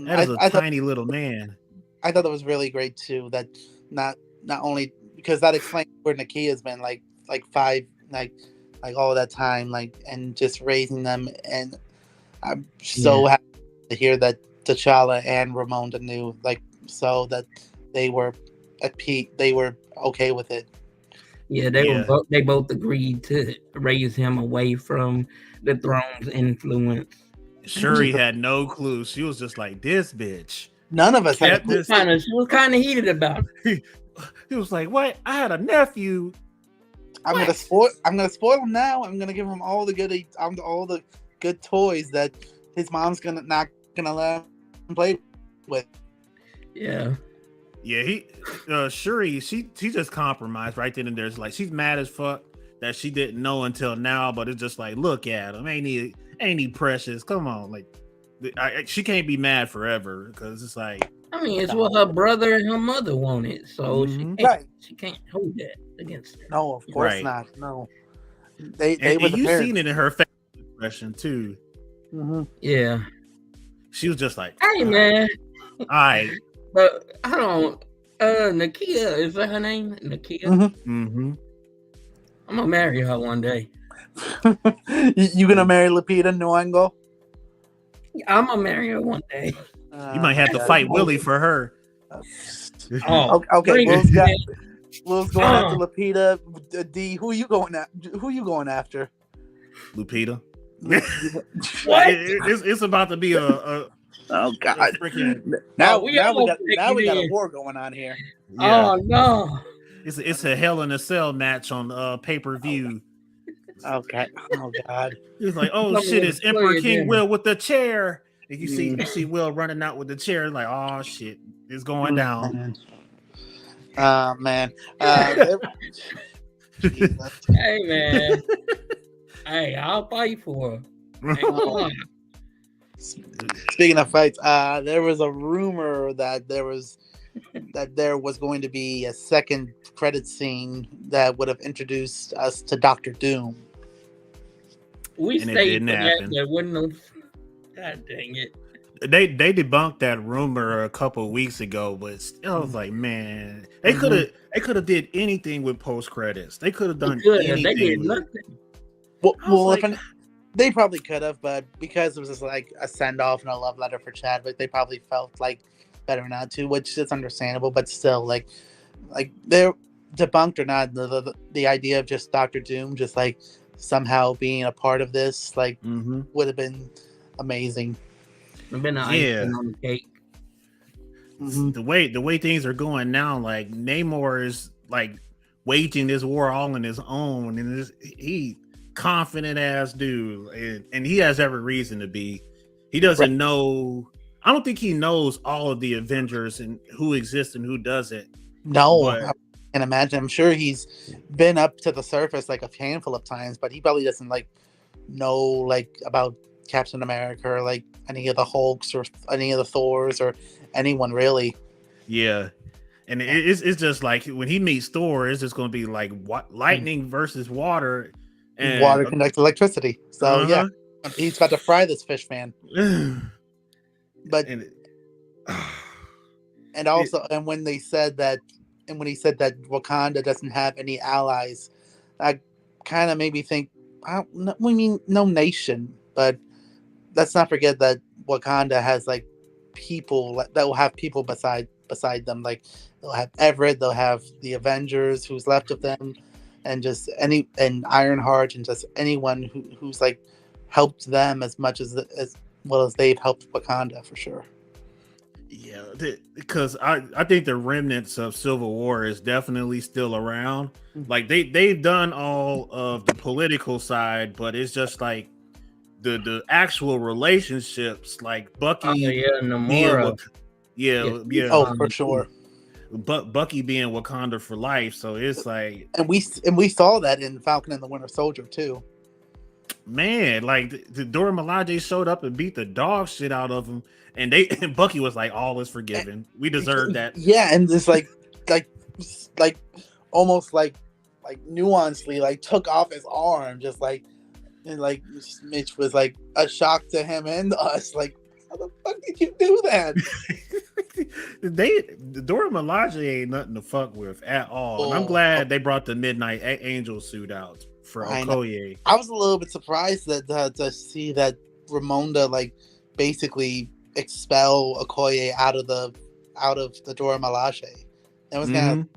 [SPEAKER 1] That is a tiny little man.
[SPEAKER 2] I thought that was really great too. That not only because that explains where Nakia's been like 5 like all of that time, like, and just raising them. And I'm so happy to hear that T'Challa and Ramonda knew, like, so that they were at peace. They were okay with it.
[SPEAKER 3] Yeah, they both agreed to raise him away from the throne's influence.
[SPEAKER 1] Shuri had no clue. She was just like, this bitch.
[SPEAKER 2] None of us had
[SPEAKER 3] this. She was kind of heated about it.
[SPEAKER 1] He was like, what? I had a nephew.
[SPEAKER 2] I'm gonna spoil him now. I'm gonna give him all the good toys that his mom's not gonna let him play with.
[SPEAKER 3] Yeah.
[SPEAKER 1] Yeah, Shuri, she just compromised right then and there. It's like she's mad as fuck that she didn't know until now, but it's just like, look at him, ain't he precious? Come on, like, she can't be mad forever because it's like.
[SPEAKER 3] I mean, it's what her brother and her mother wanted, so she can't hold that against her.
[SPEAKER 2] No, of course not. No, they were the
[SPEAKER 1] you
[SPEAKER 2] parents.
[SPEAKER 1] seen it in her face expression too.
[SPEAKER 3] Yeah,
[SPEAKER 1] she was just like,
[SPEAKER 3] "Hey, man,
[SPEAKER 1] all right."
[SPEAKER 3] But hold on, Nakia, is that her name? Nakia.
[SPEAKER 1] I'm
[SPEAKER 3] gonna marry her one day.
[SPEAKER 2] You gonna marry Lupita Nyong'o?
[SPEAKER 3] I'm gonna marry her one day.
[SPEAKER 1] You might have to fight Willie for her.
[SPEAKER 2] Okay. Will's going after Lupita. D, who you going after?
[SPEAKER 1] Lupita.
[SPEAKER 3] What?
[SPEAKER 1] It's about to be a
[SPEAKER 2] oh God! Now we got a war going on here.
[SPEAKER 3] Yeah. Oh no!
[SPEAKER 1] It's a Hell in a Cell match on pay-per-view.
[SPEAKER 2] Okay. Oh God!
[SPEAKER 1] He's like, oh shit! It's Emperor King Will with the chair. And you see Will running out with the chair. Like, oh shit, it's going down.
[SPEAKER 2] Man.
[SPEAKER 3] Hey man. Hey, I'll fight for her.
[SPEAKER 2] Speaking of fights, there was a rumor that there was going to be a second credit scene that would have introduced us to Dr. Doom.
[SPEAKER 3] We stayed for that. There wouldn't have. God dang it!
[SPEAKER 1] They debunked that rumor a couple of weeks ago, but still, I was like, man, they could have did anything with post credits. They could have done anything.
[SPEAKER 3] They did nothing.
[SPEAKER 2] Well, they probably could have, but because it was just like a send off and a love letter for Chadwick, they probably felt like better not to, which is understandable. But still, like they're debunked or not, the idea of just Dr. Doom just like somehow being a part of this, like would have been amazing.
[SPEAKER 3] It'd been icing on the cake.
[SPEAKER 1] The way things are going now, like Namor is like waging this war all on his own, and he confident ass dude, and he has every reason to be. He doesn't know. I don't think he knows all of the Avengers and who exists and who doesn't.
[SPEAKER 2] No, I can imagine. I'm sure he's been up to the surface like a handful of times, but he probably doesn't like know like about Captain America or like any of the Hulks or any of the Thors or anyone really.
[SPEAKER 1] Yeah. And it's just like when he meets Thor, it's just going to be like lightning versus water. And
[SPEAKER 2] water conducts electricity. So yeah, he's about to fry this fish man. But when he said that Wakanda doesn't have any allies, that kind of made me think. We mean no nation, but let's not forget that Wakanda has like people that will have people beside them. Like they'll have Everett, they'll have the Avengers, who's left of them. And just Ironheart and just anyone who's like helped them as much as well as they've helped Wakanda for sure.
[SPEAKER 1] Yeah, because I think the remnants of Civil War is definitely still around. Like they've done all of the political side, but it's just like the actual relationships, like Bucky.
[SPEAKER 3] Namora.
[SPEAKER 2] Oh, for sure.
[SPEAKER 1] But Bucky being Wakanda for life, so it's like,
[SPEAKER 2] and we saw that in Falcon and the Winter Soldier too.
[SPEAKER 1] Man, like the Dora Milaje showed up and beat the dog shit out of him, and Bucky was like, "All is forgiven. We deserve that."
[SPEAKER 2] Yeah, and just like almost like nuancedly like took off his arm, just like, and like Mitch was like a shock to him and us, like, how the fuck did you do that?
[SPEAKER 1] Dora Milaje ain't nothing to fuck with at all. And I'm glad they brought the Midnight Angel suit out for Okoye.
[SPEAKER 2] I was a little bit surprised that to see that Ramonda like basically expel Okoye out of the Dora Milaje. That was kind of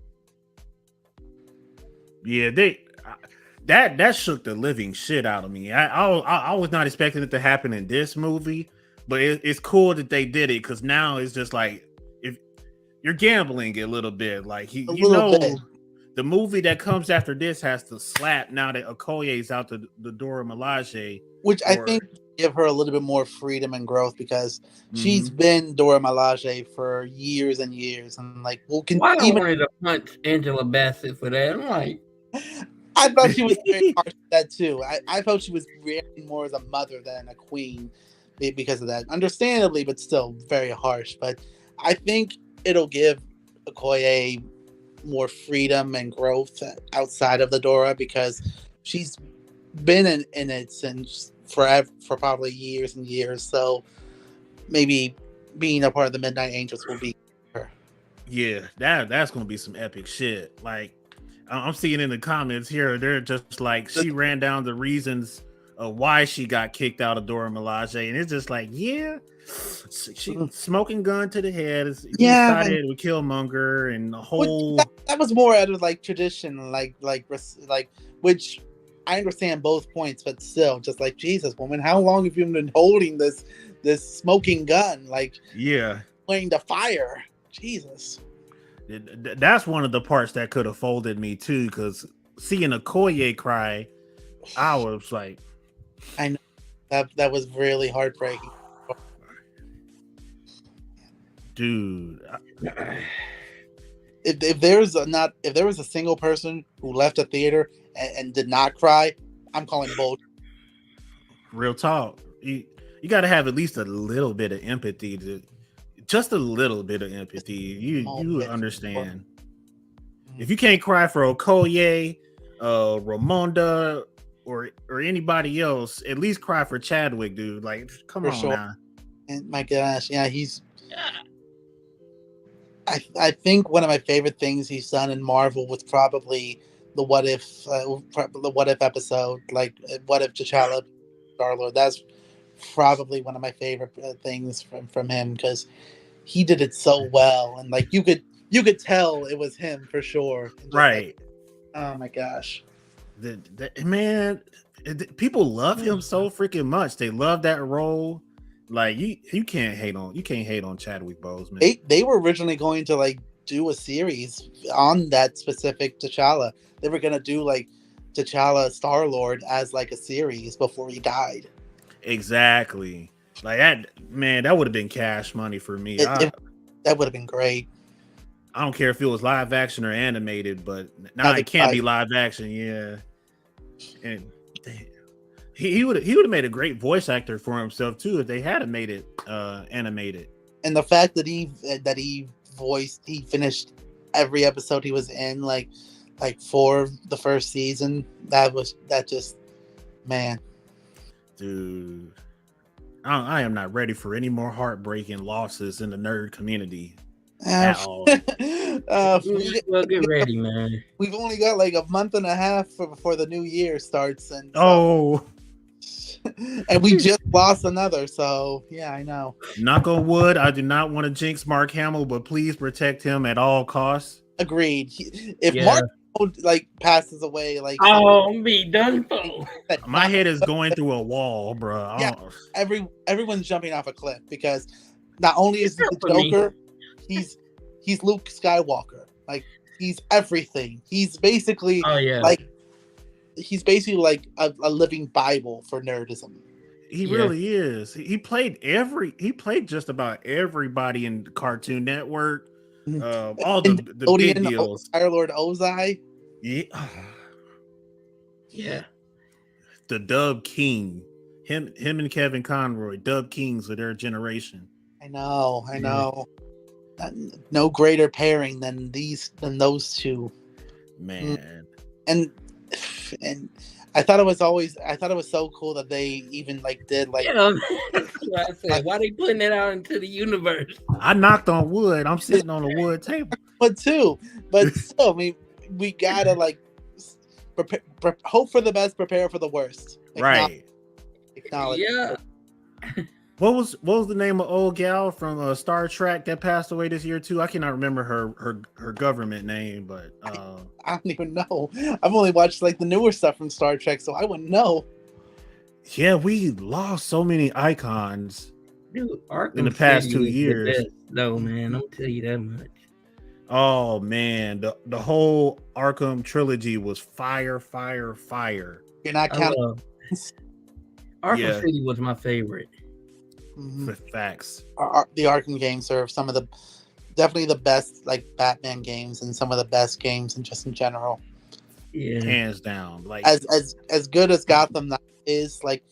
[SPEAKER 1] that shook the living shit out of me. I was not expecting it to happen in this movie, but it's cool that they did it because now it's just like if you're gambling a little bit, like the movie that comes after this has to slap now that Okoye's out the Dora Milaje,
[SPEAKER 2] which I think give her a little bit more freedom and growth because she's been Dora Milaje for years and years, and like
[SPEAKER 3] I wanted to punch Angela Bassett for that. I'm like,
[SPEAKER 2] I thought she was very harsh with that too. I felt she was reacting more as a mother than a queen because of that. Understandably, but still very harsh. But I think it'll give Okoye more freedom and growth outside of the Dora, because she's been in it since forever, for probably years and years. So maybe being a part of the Midnight Angels will be her.
[SPEAKER 1] Yeah, that's gonna be some epic shit. Like, I'm seeing in the comments here, they're just like, she ran down the reasons of why she got kicked out of Dora Milaje, and it's just like, yeah, she smoking gun to the head. He started with Killmonger and the whole.
[SPEAKER 2] That was more out of like tradition, like which I understand both points, but still, just like, Jesus, woman, how long have you been holding this smoking gun? Like,
[SPEAKER 1] yeah,
[SPEAKER 2] playing the fire. Jesus.
[SPEAKER 1] That's one of the parts that could have folded me too, because seeing Okoye cry, I was like,
[SPEAKER 2] I know that was really heartbreaking,
[SPEAKER 1] dude.
[SPEAKER 2] If there was a single person who left a theater and did not cry, I'm calling bullshit.
[SPEAKER 1] Real talk. You got to have at least a little bit of empathy just a little bit of empathy. You understand. If you can't cry for Okoye, Ramonda, or anybody else, at least cry for Chadwick, dude. Like, come on now.
[SPEAKER 2] And my gosh, yeah, he's. I think one of my favorite things he's done in Marvel was probably the What If episode, like What If T'Challa, Star-Lord. That's probably one of my favorite things from him, because he did it so well, and like you could tell it was him for sure.
[SPEAKER 1] Right.
[SPEAKER 2] Like, oh my gosh.
[SPEAKER 1] Man, people love him so freaking much. They love that role. Like, you can't hate on Chadwick Boseman.
[SPEAKER 2] They were originally going to like do a series on that specific T'Challa. They were gonna do like T'Challa Star-Lord as like a series before he died.
[SPEAKER 1] Exactly. Like, that would have been cash money for me.
[SPEAKER 2] That would have been great.
[SPEAKER 1] I don't care if it was live action or animated, but now it can't be live action. Yeah, and he would have made a great voice actor for himself too if they had made it animated.
[SPEAKER 2] And the fact that he finished every episode he was in, like for the first season, man,
[SPEAKER 1] dude. I am not ready for any more heartbreaking losses in the nerd community at all.
[SPEAKER 3] Well, get ready, man.
[SPEAKER 2] We've only got like a month and a half before the new year starts, and and we just lost another. So yeah, I know.
[SPEAKER 1] Knock on wood. I do not want to jinx Mark Hamill, but please protect him at all costs.
[SPEAKER 2] Agreed. If Mark like passes away, like,
[SPEAKER 3] I'm be done for.
[SPEAKER 1] My head is going through a wall, bro.
[SPEAKER 2] Yeah, everyone's jumping off a cliff, because not only is he the Joker, he's Luke Skywalker. Like, he's everything. He's basically he's basically like a living Bible for nerdism.
[SPEAKER 1] He really is. He played just about everybody in Cartoon Network. All the big deals.
[SPEAKER 2] Star-Lord Ozai.
[SPEAKER 1] Yeah. The Dub King. Him and Kevin Conroy, Dub Kings of their generation.
[SPEAKER 2] I know. No greater pairing than those two.
[SPEAKER 1] Man.
[SPEAKER 2] And I thought it was so cool that they even like did like.
[SPEAKER 3] Yeah, that's what I said. Why they putting it out into the universe?
[SPEAKER 1] I knocked on wood. I'm sitting on a wood table.
[SPEAKER 2] But still, I mean, we gotta like hope for the best, prepare for the worst.
[SPEAKER 1] Right.
[SPEAKER 2] Acknowledge.
[SPEAKER 3] Yeah.
[SPEAKER 1] What was the name of old gal from Star Trek that passed away this year too? I cannot remember her government name, but
[SPEAKER 2] I don't even know. I've only watched like the newer stuff from Star Trek, so I wouldn't know.
[SPEAKER 1] Yeah, we lost so many icons,
[SPEAKER 3] dude,
[SPEAKER 1] in the past 2 years.
[SPEAKER 3] No, man, I'll tell you that much.
[SPEAKER 1] Oh man, the whole Arkham trilogy was fire.
[SPEAKER 2] You're not counting.
[SPEAKER 3] Arkham City was my favorite.
[SPEAKER 1] Mm-hmm. Facts.
[SPEAKER 2] The Arkham games are some of the definitely the best like Batman games, and some of the best games in general.
[SPEAKER 3] Yeah,
[SPEAKER 1] hands down. Like
[SPEAKER 2] as good as Gotham is, like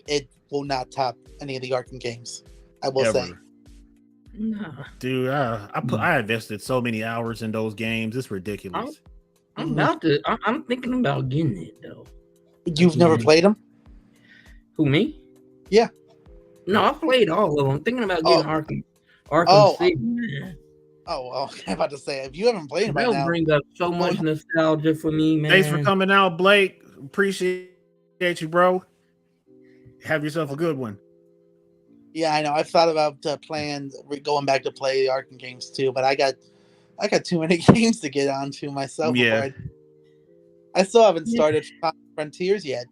[SPEAKER 2] it will not top any of the Arkham games. I will say.
[SPEAKER 3] Nah.
[SPEAKER 1] Dude, I invested so many hours in those games. It's ridiculous.
[SPEAKER 3] I'm thinking about getting it though.
[SPEAKER 2] You've never played them?
[SPEAKER 3] Who, me?
[SPEAKER 2] Yeah.
[SPEAKER 3] No, I played all of them. I'm thinking about getting Arkham City, man.
[SPEAKER 2] Oh, well, I'm about to say, if you haven't played them right
[SPEAKER 3] That'll
[SPEAKER 2] now,
[SPEAKER 3] bring up so much nostalgia for me, man.
[SPEAKER 1] Thanks for coming out, Blake. Appreciate you, bro. Have yourself a good one.
[SPEAKER 2] Yeah, I know. I've thought about going back to play the Arkham games too, but I got too many games to get onto myself.
[SPEAKER 1] Yeah.
[SPEAKER 2] I still haven't started Frontiers yet.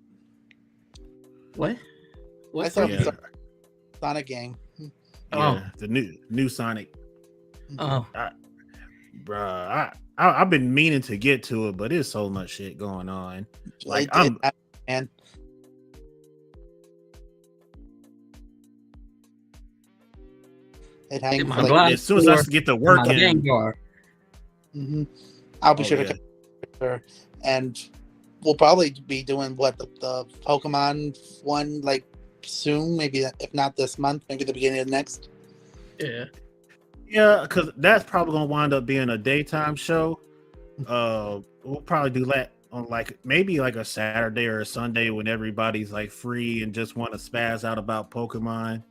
[SPEAKER 3] What?
[SPEAKER 2] I still haven't started Sonic game.
[SPEAKER 1] Yeah, the new Sonic.
[SPEAKER 3] Oh,
[SPEAKER 1] I've been meaning to get to it, but there's so much shit going on. Like
[SPEAKER 2] man.
[SPEAKER 1] As soon as I get to work in,
[SPEAKER 2] I'll be sure to come, and we'll probably be doing the Pokemon one like soon, maybe if not this month, maybe the beginning of next.
[SPEAKER 1] Yeah, because that's probably gonna wind up being a daytime show. We'll probably do that on maybe a Saturday or a Sunday when everybody's like free and just want to spaz out about Pokemon.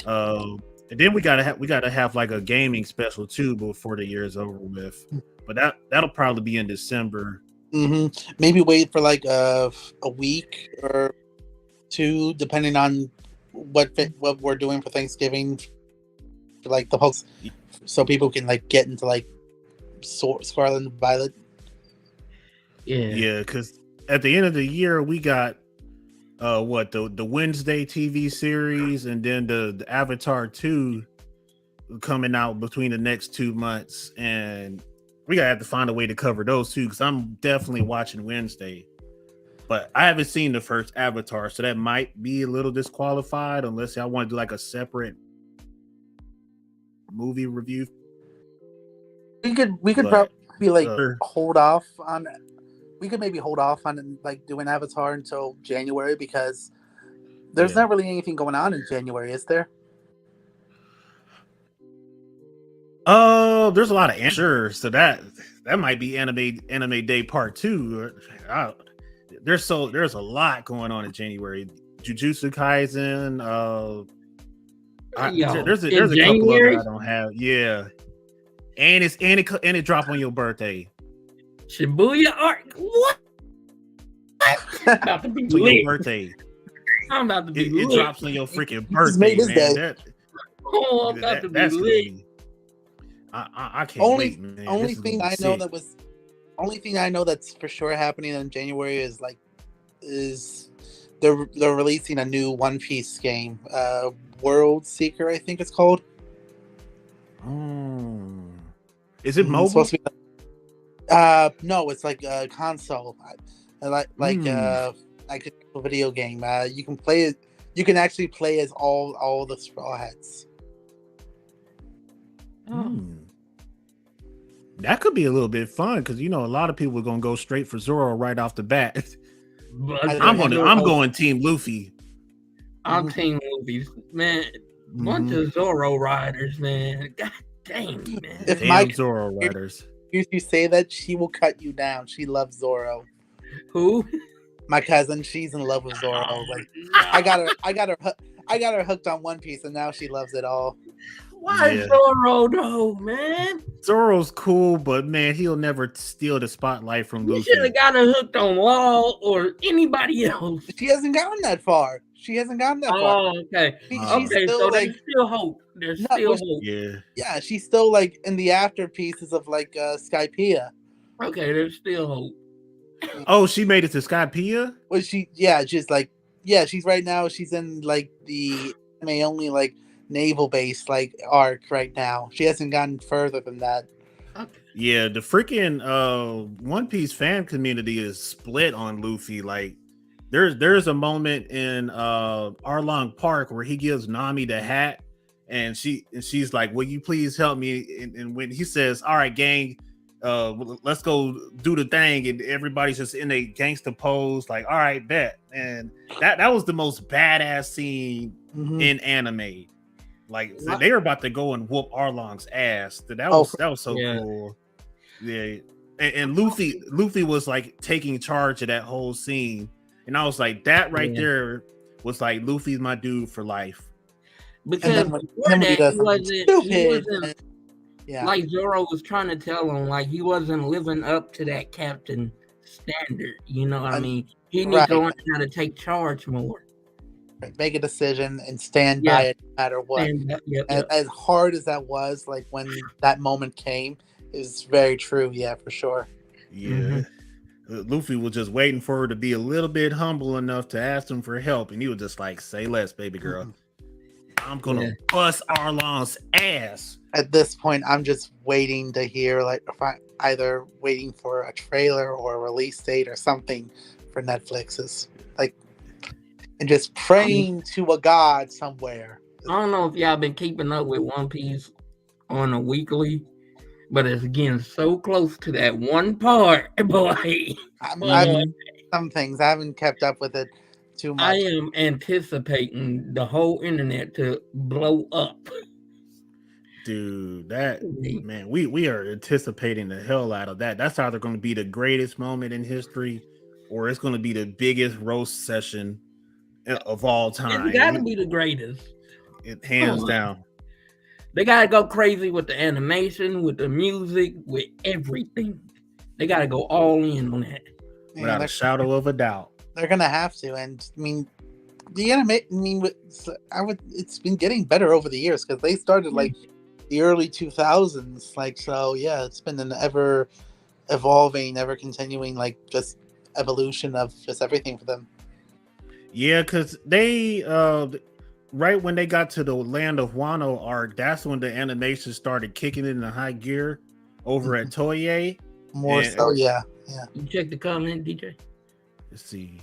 [SPEAKER 1] And then we gotta have like a gaming special too before the year is over with. But that'll probably be in December.
[SPEAKER 2] Maybe wait for like a week or two, depending on what we're doing for Thanksgiving, for like the post, so people can like get into like Scarlet and Violet.
[SPEAKER 1] Yeah, because at the end of the year we got the Wednesday TV series and then the Avatar 2 coming out between the next 2 months, and we gotta have to find a way to cover those too, because I'm definitely watching Wednesday, but I haven't seen the first Avatar, so that might be a little disqualified unless I want to do like a separate movie review.
[SPEAKER 2] We could probably like hold off on. We could maybe hold off on like doing Avatar until January, because there's not really anything going on in January, is there?
[SPEAKER 1] There's a lot of answers, so that might be anime day part 2. There's a lot going on in January. Jujutsu Kaisen. There's a couple other I don't have. Yeah, and it dropped on your birthday.
[SPEAKER 3] Shibuya Arc. What? I'm about to be lit.
[SPEAKER 1] Your birthday.
[SPEAKER 3] I'm about to be lit.
[SPEAKER 1] It drops on your freaking birthday, man.
[SPEAKER 3] I'm about to be lit.
[SPEAKER 1] I can't wait, man.
[SPEAKER 2] Only thing I know that's for sure happening in January is they're releasing a new One Piece game, World Seeker, I think it's called.
[SPEAKER 1] Is it mobile?
[SPEAKER 2] No, it's like a console, like a video game. You can play it. You can actually play as all the Straw Hats.
[SPEAKER 1] That could be a little bit fun, because a lot of people are gonna go straight for Zoro right off the bat. I'm going Team Luffy.
[SPEAKER 3] I'm Team Luffy, man. Bunch of Zoro riders, man. God dang, man.
[SPEAKER 2] If my
[SPEAKER 1] Zoro riders.
[SPEAKER 2] If you say that, she will cut you down. She loves Zoro.
[SPEAKER 3] Who?
[SPEAKER 2] My cousin. She's in love with Zoro. I got her hooked on One Piece, and now she loves it all.
[SPEAKER 3] Why Zoro though, man?
[SPEAKER 1] Zoro's cool, but man, he'll never steal the spotlight from Luffy.
[SPEAKER 3] You should have got her hooked on Law or anybody else.
[SPEAKER 2] She hasn't gotten that far.
[SPEAKER 3] Oh, okay. So there's still hope. There's still hope.
[SPEAKER 2] Yeah, she's still like in the after pieces of like Skypiea.
[SPEAKER 3] Okay, there's still hope.
[SPEAKER 1] Oh, she made it to Skypiea?
[SPEAKER 2] Well, she's right now. She's in like the anime only like naval base like arc right now. She hasn't gotten further than that.
[SPEAKER 3] Okay.
[SPEAKER 1] Yeah, the freaking One Piece fan community is split on Luffy. Like, there's a moment in Arlong Park where he gives Nami the hat, and she's like, "Will you please help me?" And when he says, "All right, gang, let's go do the thing, and everybody's just in a gangster pose, like, all right, bet. And that was the most badass scene in anime. Like, so they were about to go and whoop Arlong's ass. That was so cool. Yeah. And Luffy was like taking charge of that whole scene. And I was like, that right there was like, Luffy's my dude for life.
[SPEAKER 3] Because before that, he wasn't like Zoro was trying to tell him, like, he wasn't living up to that captain standard. You know what I mean? He needs to learn how to take charge more.
[SPEAKER 2] Make a decision and stand by it no matter what. As hard as that was, like when that moment came, is very true. Yeah, for sure.
[SPEAKER 1] Yeah. Luffy was just waiting for her to be a little bit humble enough to ask him for help, and he was just like, say less, baby girl. I'm gonna bust Arlong's ass.
[SPEAKER 2] At this point, I'm just waiting to hear, like, either waiting for a trailer or a release date or something for Netflix's, like, and just praying to a god somewhere.
[SPEAKER 3] I don't know if y'all been keeping up with One Piece on a weekly, but it's getting so close to that one part, boy.
[SPEAKER 2] Some things I haven't kept up with it too much.
[SPEAKER 3] I am anticipating the whole internet to blow up.
[SPEAKER 1] Dude, man, we are anticipating the hell out of that. That's either going to be the greatest moment in history, or it's going to be the biggest roast session of all time.
[SPEAKER 3] It's got to be the greatest.
[SPEAKER 1] Hands down.
[SPEAKER 3] They got to go crazy with the animation, with the music, with everything. They got to go all in on that.
[SPEAKER 1] Without a shadow of a doubt.
[SPEAKER 2] They're going to have to. And, I mean, the anime, it's been getting better over the years, because they started, like, the early 2000s. Like, so, yeah, it's been an ever evolving, ever continuing, like, just evolution of just everything for them.
[SPEAKER 1] Yeah, because they, right when they got to the Land of Wano arc, that's when the animation started kicking it into high gear over at Toei.
[SPEAKER 2] More so, yeah.
[SPEAKER 3] You check the comment, DJ?
[SPEAKER 1] Let's see.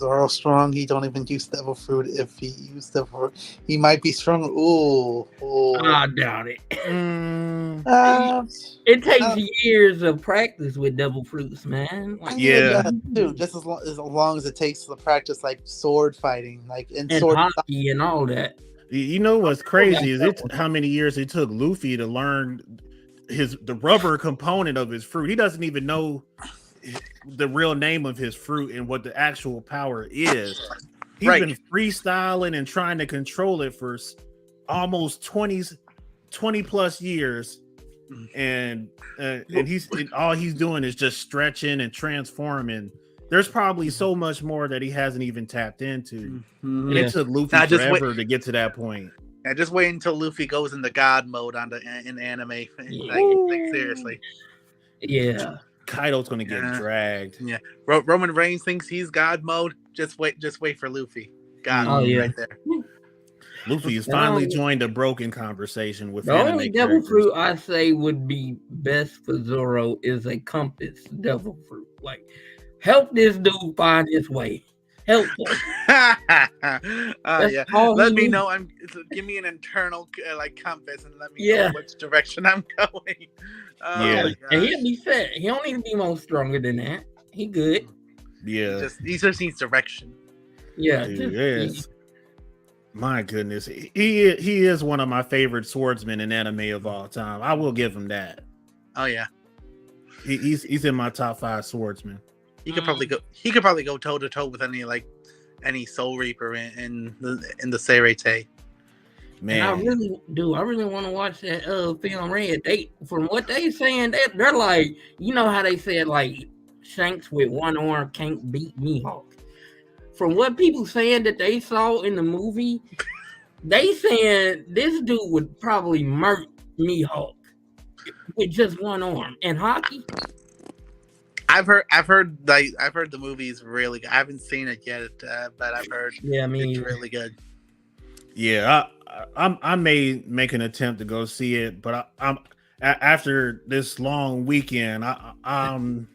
[SPEAKER 2] Zoro strong. He don't even use devil fruit. If he used devil fruit, he might be strong. Ooh.
[SPEAKER 3] I doubt it. It takes years of practice with devil fruits, man.
[SPEAKER 2] Like, dude. Just as long as it takes to practice, like, sword fighting, like
[SPEAKER 3] and sword hockey and all that.
[SPEAKER 1] You know what's crazy is how many years it took Luffy to learn the rubber component of his fruit. He doesn't even know the real name of his fruit and what the actual power is. He's been freestyling and trying to control it for almost 20 plus years, and all he's doing is just stretching and transforming. There's probably so much more that he hasn't even tapped into. And it took Luffy forever to get to that point.
[SPEAKER 2] Yeah, just wait until Luffy goes into God mode in anime. Like, seriously.
[SPEAKER 3] Yeah.
[SPEAKER 1] Kaido's gonna get dragged.
[SPEAKER 2] Yeah, Roman Reigns thinks he's God mode. Just wait for Luffy. Right there.
[SPEAKER 1] Luffy has finally joined a broken conversation with
[SPEAKER 3] the only devil fruit I say would be best for Zoro is a compass devil fruit. Like, help this dude find his way. Help him.
[SPEAKER 2] Let me know. Give me an internal compass and let me know which direction I'm going.
[SPEAKER 3] And he'll be set. He don't need to be more stronger than that. He good.
[SPEAKER 1] Yeah.
[SPEAKER 2] He just needs direction.
[SPEAKER 3] Yeah.
[SPEAKER 1] Yes. My goodness. He is one of my favorite swordsmen in anime of all time. I will give him that.
[SPEAKER 2] Oh yeah.
[SPEAKER 1] He's in my top 5 swordsmen.
[SPEAKER 2] He could probably go toe to toe with any Soul Reaper in the Seirei.
[SPEAKER 1] Man,
[SPEAKER 3] and I really want to watch that film Red. From what they saying, they're like, you know how they said, like, Shanks with one arm can't beat Mihawk. From what people saying that they saw in the movie, they saying this dude would probably murk Mihawk with just one arm. And hockey.
[SPEAKER 2] I've heard the movie's really good. I haven't seen it yet, but I've heard it's really good.
[SPEAKER 1] Yeah, I may make an attempt to go see it, but I'm after this long weekend, I'm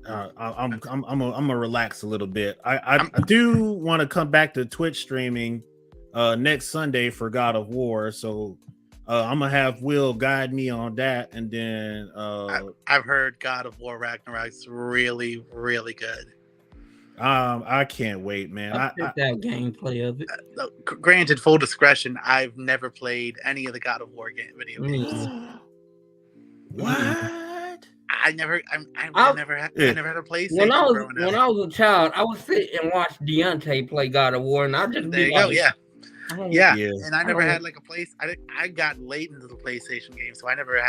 [SPEAKER 1] gonna relax a little bit. I do want to come back to Twitch streaming next Sunday for God of War, so I'm gonna have Will guide me on that, and then
[SPEAKER 2] I've heard God of War Ragnarok's really, really good.
[SPEAKER 1] I can't wait, man.
[SPEAKER 3] I picked that gameplay of it.
[SPEAKER 2] Granted, full discretion, I've never played any of the God of War video games.
[SPEAKER 1] What?
[SPEAKER 2] I never had a PlayStation.
[SPEAKER 3] When I was a child, I would sit and watch Deontay play God of War, and I just
[SPEAKER 2] there you go, yeah. And I never had like a place. I got late into the PlayStation game, so I never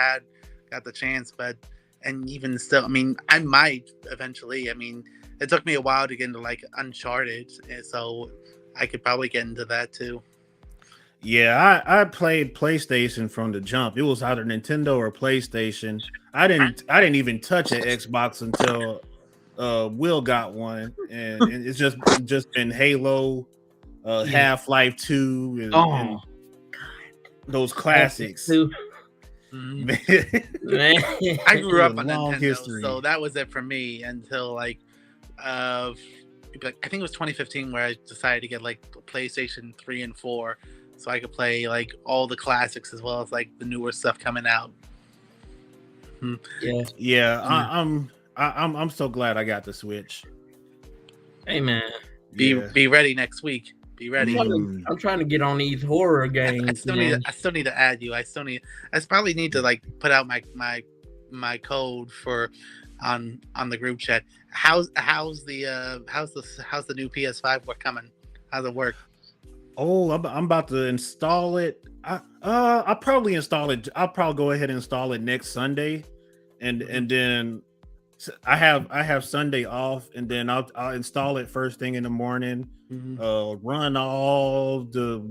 [SPEAKER 2] got the chance. But and even still, I mean, I might eventually. I mean, it took me a while to get into like Uncharted, so I could probably get into that too.
[SPEAKER 1] Yeah, I played PlayStation from the jump. It was either Nintendo or PlayStation. I didn't even touch an Xbox until Will got one, and it's just been Halo, Half-Life 2, and those classics.
[SPEAKER 2] Man. I grew up on Nintendo, history. So that was it for me until like I think it was 2015 where I decided to get like PlayStation 3 and 4. So I could play like all the classics as well as like the newer stuff coming out.
[SPEAKER 1] I'm so glad I got the Switch.
[SPEAKER 3] Hey man,
[SPEAKER 2] be ready next week. Be ready.
[SPEAKER 3] I'm trying to get on these horror games.
[SPEAKER 2] I still need to add you. I probably need to like put out my code for on the group chat. How's the new PS5 coming? How's it work?
[SPEAKER 1] Oh, I'm about to install it. I'll probably install it. I'll probably go ahead and install it next Sunday, and then I have Sunday off, and then I'll install it first thing in the morning. Run all the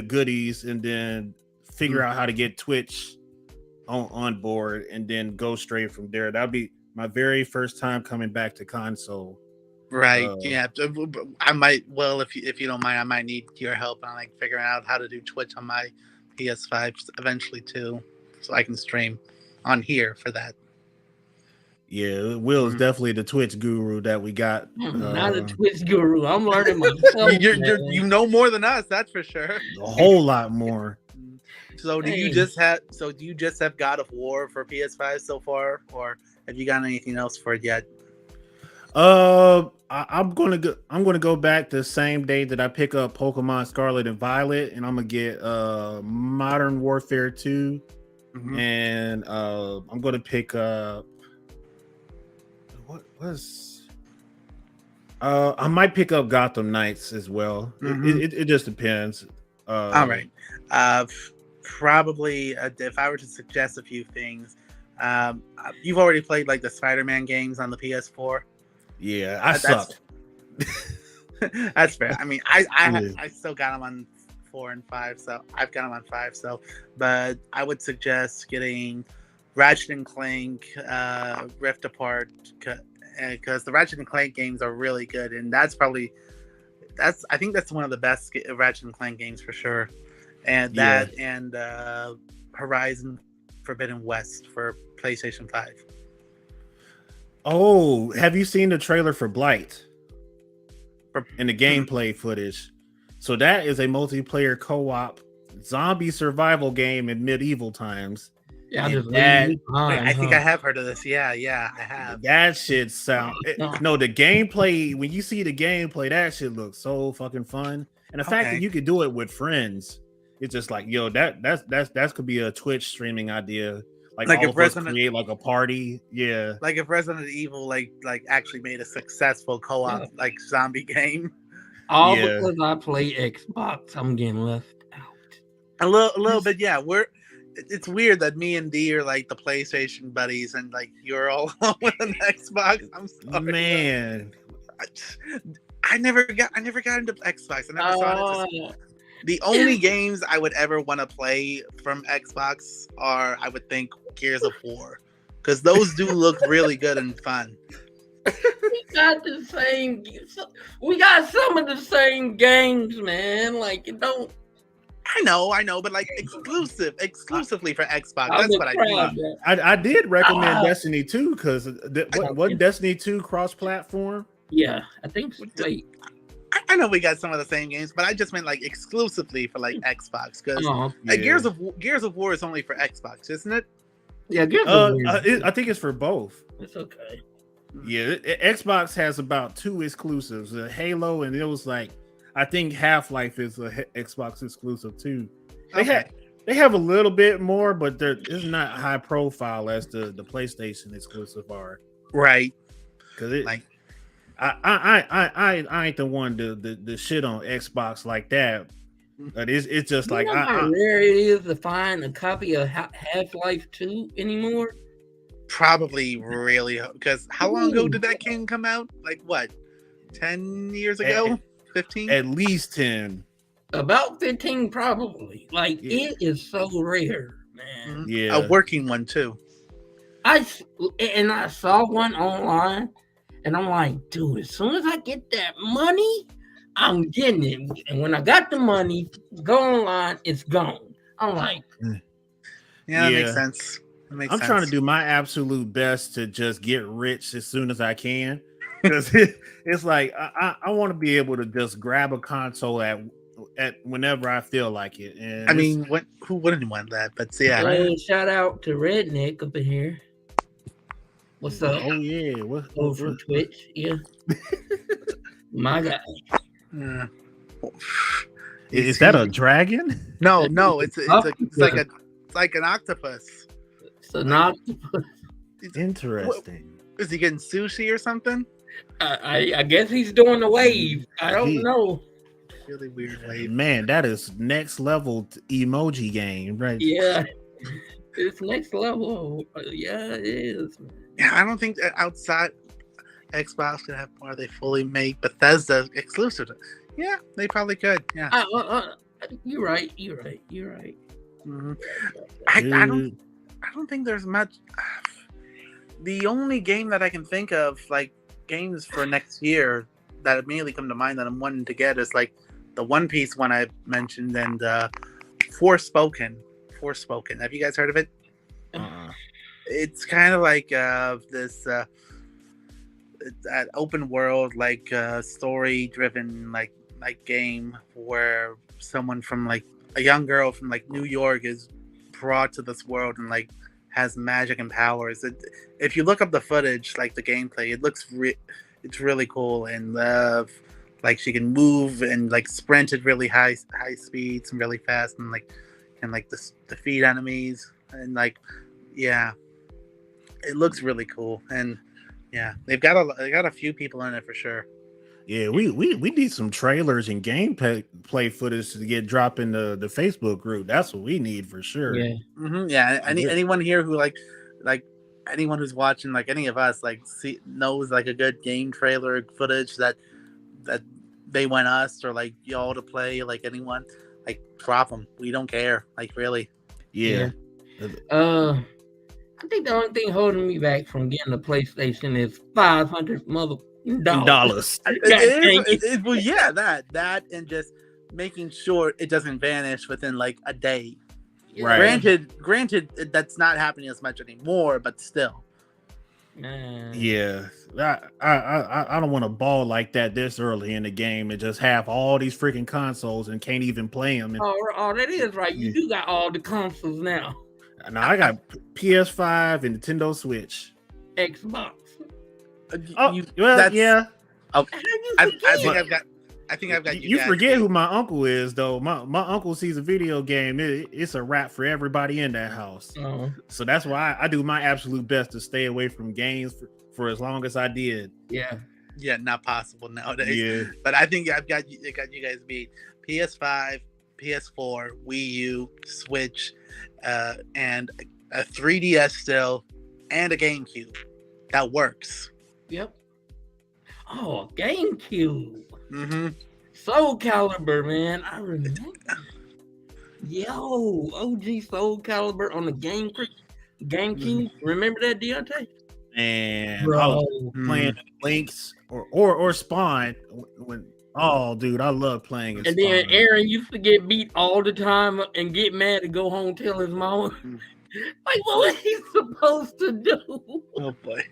[SPEAKER 1] goodies, and then figure out how to get Twitch on board, and then go straight from there. That'll be my very first time coming back to console.
[SPEAKER 2] Right. Yeah. I might. Well, if you don't mind, I might need your help on like figuring out how to do Twitch on my PS5 eventually too, so I can stream on here for that.
[SPEAKER 1] Yeah, Will is definitely the Twitch guru that we got.
[SPEAKER 3] Not a Twitch guru. I'm learning myself.
[SPEAKER 2] You know more than us, that's for sure.
[SPEAKER 1] A whole lot more.
[SPEAKER 2] So do you just have God of War for PS5 so far, or have you got anything else for it yet?
[SPEAKER 1] I'm gonna go back the same day that I pick up Pokemon Scarlet and Violet, and I'm gonna get Modern Warfare 2, and I'm gonna pick up I might pick up Gotham Knights as well. It just depends.
[SPEAKER 2] All right. Probably if I were to suggest a few things, you've already played like the Spider-Man games on the PS4.
[SPEAKER 1] Yeah, I sucked.
[SPEAKER 2] That's fair. I mean, I still got them on 4 and 5, so I've got them on 5. So, but I would suggest getting Ratchet and Clank, Rift Apart, because the Ratchet and Clank games are really good, and I think that's one of the best Ratchet and Clank games for sure. And that and Horizon Forbidden West for PlayStation 5.
[SPEAKER 1] Oh, have you seen the trailer for Blight? And the gameplay footage. So that is a multiplayer co-op zombie survival game in medieval times.
[SPEAKER 3] Yeah,
[SPEAKER 2] I think I have heard of this. Yeah, I have.
[SPEAKER 1] That shit sound no, the gameplay, when you see the gameplay, that shit looks so fucking fun. And the fact that you could do it with friends, it's just like, yo, that could be a Twitch streaming idea. Like all of us create like a party. Yeah.
[SPEAKER 2] Like if Resident Evil like actually made a successful co-op like zombie game.
[SPEAKER 3] All because I play Xbox, I'm getting left out.
[SPEAKER 2] A little bit, yeah. It's weird that me and D are like the PlayStation buddies, and like you're all with an Xbox. I'm sorry,
[SPEAKER 1] man.
[SPEAKER 2] I never got into Xbox. I never saw it. The only games I would ever want to play from Xbox are, I would think, Gears of War, because those do look really good and fun.
[SPEAKER 3] We got some of the same games, man. Like, it don't.
[SPEAKER 2] I know, but like exclusively for Xbox. That's what I do.
[SPEAKER 1] I did recommend Destiny 2 because wasn't Destiny 2 cross-platform?
[SPEAKER 3] Yeah, I think. Wait,
[SPEAKER 2] I know we got some of the same games, but I just meant like exclusively for like Xbox because Gears of War is only for Xbox, isn't it?
[SPEAKER 3] Yeah,
[SPEAKER 1] I think it's for both.
[SPEAKER 3] It's okay.
[SPEAKER 1] Yeah, Xbox has about 2 exclusives, Halo, and it was like I think Half-Life is a Xbox exclusive too. They have a little bit more, but it's not high profile as the PlayStation exclusive are.
[SPEAKER 2] Right.
[SPEAKER 1] Because it like I ain't the one to shit on Xbox like that. But it's just like
[SPEAKER 3] how rare it is to find a copy of Half-Life 2 anymore.
[SPEAKER 2] Probably really, because how long ago did that game come out? Like what, 10 years ago? 15?
[SPEAKER 1] At least 10.
[SPEAKER 3] About 15, probably. Like it is so rare, man.
[SPEAKER 1] Yeah,
[SPEAKER 2] a working one too.
[SPEAKER 3] I saw one online, and I'm like, dude, as soon as I get that money, I'm getting it. And when I got the money, go online, it's gone. I'm like,
[SPEAKER 2] that makes sense.
[SPEAKER 1] I'm trying to do my absolute best to just get rich as soon as I can, because it's like I want to be able to just grab a console at whenever I feel like it. And
[SPEAKER 2] I mean, who wouldn't want that? But yeah.
[SPEAKER 3] Hey, shout out to Redneck up in here. What's up?
[SPEAKER 1] Oh yeah,
[SPEAKER 3] what from Twitch? Yeah, my guy.
[SPEAKER 1] Is that a dragon?
[SPEAKER 2] No, it's like an octopus.
[SPEAKER 3] It's an octopus.
[SPEAKER 1] Interesting.
[SPEAKER 2] Is he getting sushi or something?
[SPEAKER 3] I guess he's doing the wave. I don't know.
[SPEAKER 2] Really weird wave.
[SPEAKER 1] Man, that is next level emoji game, right?
[SPEAKER 3] Yeah, it's next level. Yeah, it is.
[SPEAKER 2] Yeah, I don't think that outside Xbox could have more. They fully make Bethesda exclusive. Yeah, they probably could. Yeah.
[SPEAKER 3] You're right. Mm-hmm.
[SPEAKER 2] I don't think there's much. The only game that I can think of, like games for next year, that immediately come to mind that I'm wanting to get is like the One Piece one I mentioned and Forspoken. Have you guys heard of it? It's kind of like this open world, like story driven, like game where someone from like a young girl from like New York is brought to this world and like has magic and powers. If you look up the footage, like the gameplay, it looks it's really cool, and like she can move and like sprint at really high speeds and really fast, and like can like defeat enemies, and like it looks really cool. And they got a few people in it for sure.
[SPEAKER 1] Yeah, we need some trailers and gameplay footage to get dropped in the Facebook group. That's what we need for sure.
[SPEAKER 3] Yeah.
[SPEAKER 2] Mm-hmm, yeah. Anyone here who like anyone who's watching, like any of us, like knows like a good game trailer footage that they want us or like y'all to play, like anyone, like drop them. We don't care. Like really.
[SPEAKER 1] Yeah.
[SPEAKER 3] I think the only thing holding me back from getting a PlayStation is $500 dollars.
[SPEAKER 2] Well, yeah, that and just making sure it doesn't vanish within like a day.
[SPEAKER 1] Right.
[SPEAKER 2] Granted, that's not happening as much anymore, but still.
[SPEAKER 1] Yeah, I don't want to ball like that this early in the game and just have all these freaking consoles and can't even play them.
[SPEAKER 3] Oh, that is right. You do got all the consoles now.
[SPEAKER 1] Now I got PS5 and Nintendo Switch,
[SPEAKER 3] Xbox.
[SPEAKER 1] Yeah.
[SPEAKER 2] Okay. I think I've got you.
[SPEAKER 1] You forget who my uncle is, though. My uncle sees a video game, it's a wrap for everybody in that house. So that's why I do my absolute best to stay away from games for as long as I did.
[SPEAKER 3] Yeah,
[SPEAKER 2] not possible nowadays.
[SPEAKER 1] Yeah,
[SPEAKER 2] but I think I've got you guys beat. PS5, PS4, Wii U, Switch, and a 3DS still, and a GameCube. That works.
[SPEAKER 3] Yep. Oh, GameCube.
[SPEAKER 2] Mm-hmm.
[SPEAKER 3] Soul Calibur, man. I remember. Yo, OG Soul Calibur on the GameCube. Remember that, Deontay?
[SPEAKER 1] And
[SPEAKER 3] bro,
[SPEAKER 1] playing Links or Spawn when. Oh, dude, I love playing.
[SPEAKER 3] And then Aaron used to get beat all the time and get mad to go home and tell his mama. Like, what was he supposed to do?
[SPEAKER 2] Oh boy.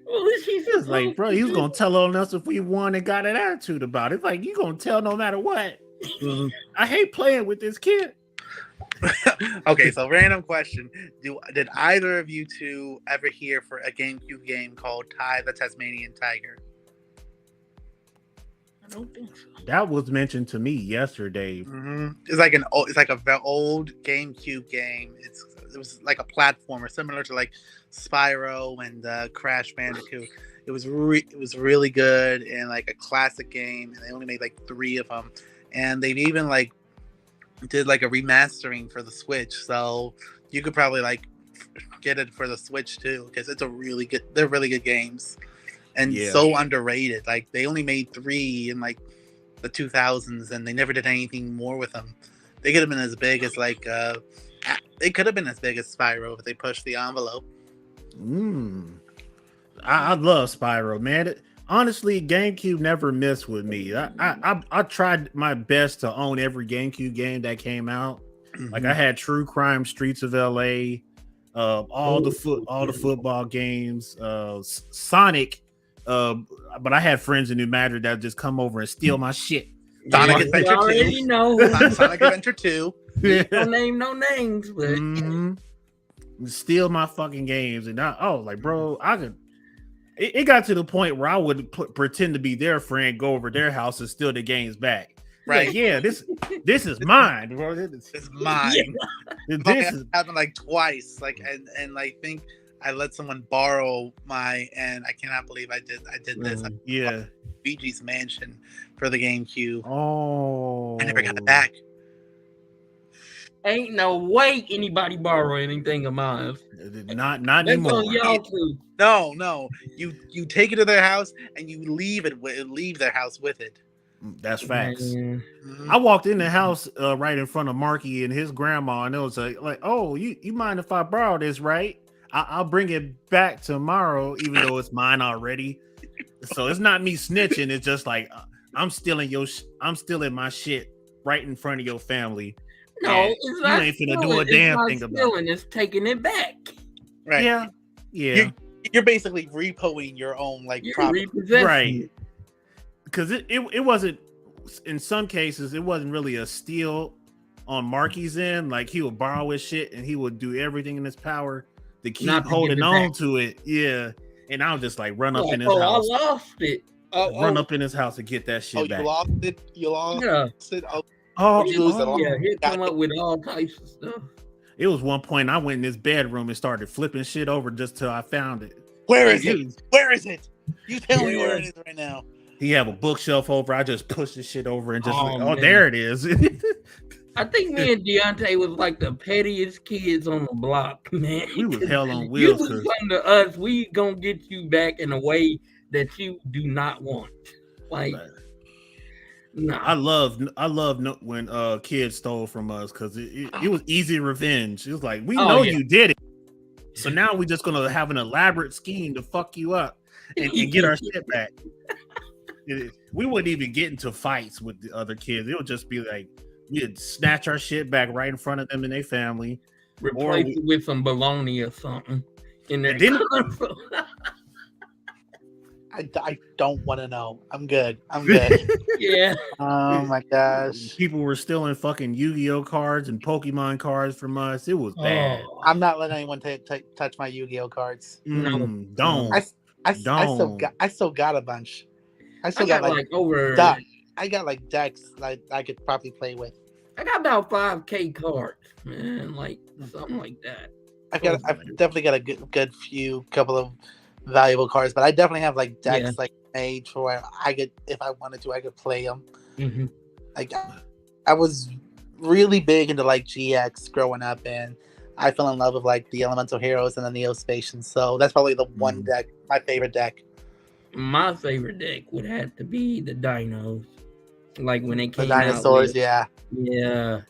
[SPEAKER 1] It's like, bro, he was gonna tell on us if we won and got an attitude about it. It's like, you gonna tell no matter what. I hate playing with this kid.
[SPEAKER 2] Okay, so random question: did either of you two ever hear for a GameCube game called Ty the Tasmanian Tiger?
[SPEAKER 3] I don't think so.
[SPEAKER 1] That was mentioned to me yesterday.
[SPEAKER 2] It's like a very old GameCube game. It was like a platformer similar to like Spyro and Crash Bandicoot. It was really good and like a classic game. And they only made like 3 of them, and they've even like did like a remastering for the Switch. So you could probably like get it for the Switch too, because they're really good games. And so underrated. Like they only made 3 in like the 2000s, and they never did anything more with them. They could have been as big as they could have been as big as Spyro if they pushed the envelope.
[SPEAKER 1] I love Spyro, man. Honestly, GameCube never missed with me. I tried my best to own every GameCube game that came out. Like I had True Crime, Streets of LA, all the football games, Sonic. But I had friends in New Madrid that just come over and steal my shit.
[SPEAKER 2] Sonic Adventure 2. Sonic Adventure 2.
[SPEAKER 3] Don't name no names, but
[SPEAKER 1] steal my fucking games. And like, bro, I could. It got to the point where I would pretend to be their friend, go over their house and steal the games back. Right? Yeah, this is mine, bro. This is mine.
[SPEAKER 2] Yeah. This happened like twice. Like and I think I let someone borrow and I cannot believe I did this.
[SPEAKER 1] Yeah.
[SPEAKER 2] Luigi's Mansion for the GameCube.
[SPEAKER 1] Oh.
[SPEAKER 2] I never got it back.
[SPEAKER 3] Ain't no way anybody borrow anything of mine.
[SPEAKER 1] Not anymore.
[SPEAKER 3] Y'all too.
[SPEAKER 2] No. You take it to their house and you leave their house with it.
[SPEAKER 1] That's facts. I walked in the house right in front of Marky and his grandma, and it was like, oh, you mind if I borrow this, right? I'll bring it back tomorrow, even though it's mine already. So it's not me snitching. It's just like I'm stealing my shit right in front of your family.
[SPEAKER 3] No, it's not.
[SPEAKER 1] You ain't finna do a damn thing about it.
[SPEAKER 3] It's taking it back.
[SPEAKER 2] Right.
[SPEAKER 1] Yeah.
[SPEAKER 2] You're basically repoing your own property.
[SPEAKER 1] Right. Because it wasn't, in some cases, it wasn't really a steal on Marky's end. Like he would borrow his shit and he would do everything in his power to keep holding on to it. Yeah. And I'll just like run up in his house.
[SPEAKER 3] I lost it.
[SPEAKER 1] Run up in his house and get that shit back.
[SPEAKER 2] You lost it? You lost it?
[SPEAKER 3] He'd come up with all types of stuff.
[SPEAKER 1] It was one point I went in his bedroom and started flipping shit over just till I found it.
[SPEAKER 2] Where is it? Where is it? You tell me where it is right now.
[SPEAKER 1] He have a bookshelf over. I just pushed the shit over and just there it is.
[SPEAKER 3] I think me and Deontay was like the pettiest kids on the block, man.
[SPEAKER 1] We was hell on wheels.
[SPEAKER 3] You was come to us, we gonna get you back in a way that you do not want. Like, nah.
[SPEAKER 1] I love when kids stole from us because it was easy revenge. It was like, we know you did it, so now we're just gonna have an elaborate scheme to fuck you up and get our shit back. We wouldn't even get into fights with the other kids. It would just be like we'd snatch our shit back right in front of them and their family,
[SPEAKER 3] replace it with some bologna or something in their console.
[SPEAKER 2] I don't want to know. I'm good.
[SPEAKER 3] Yeah.
[SPEAKER 2] Oh my gosh.
[SPEAKER 1] People were stealing fucking Yu-Gi-Oh cards and Pokemon cards from us. It was bad.
[SPEAKER 2] I'm not letting anyone touch my Yu-Gi-Oh cards.
[SPEAKER 1] Don't.
[SPEAKER 2] I still got a bunch. I got decks like I could probably play with.
[SPEAKER 3] I got about 5K cards, man, like something like that.
[SPEAKER 2] I've definitely got a good couple of valuable cards, but I definitely have like decks like made for where I could, if I wanted to, I could play them. Like I was really big into like GX growing up, and I fell in love with like the Elemental Heroes and the Neospatians. So that's probably the one deck, my favorite deck.
[SPEAKER 3] My favorite deck would have to be the Dinos. Like when they came
[SPEAKER 2] the dinosaurs,
[SPEAKER 3] out. Yeah.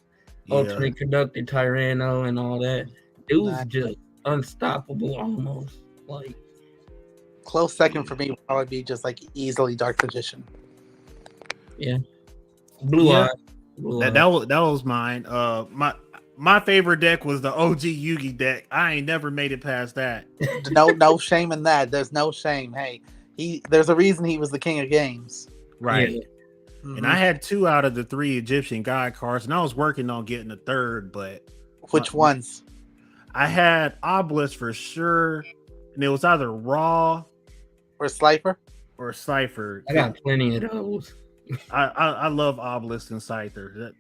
[SPEAKER 3] Ultimate Conductor Tyranno and all that. It was just unstoppable almost. Like
[SPEAKER 2] close second for me would probably be just like easily Dark Magician.
[SPEAKER 3] Yeah. Blue Eye.
[SPEAKER 1] That was mine. My favorite deck was the OG Yugi deck. I ain't never made it past that.
[SPEAKER 2] No shame in that. There's no shame. Hey, there's a reason he was the king of games.
[SPEAKER 1] Right.
[SPEAKER 3] Yeah.
[SPEAKER 1] And I had 2 out of the 3 Egyptian god cards, and I was working on getting a third, but
[SPEAKER 2] which ones?
[SPEAKER 1] I had Obelisk for sure, and it was either Raw
[SPEAKER 2] or Slifer.
[SPEAKER 3] I got plenty of those.
[SPEAKER 1] I love Obelisk and Scyther.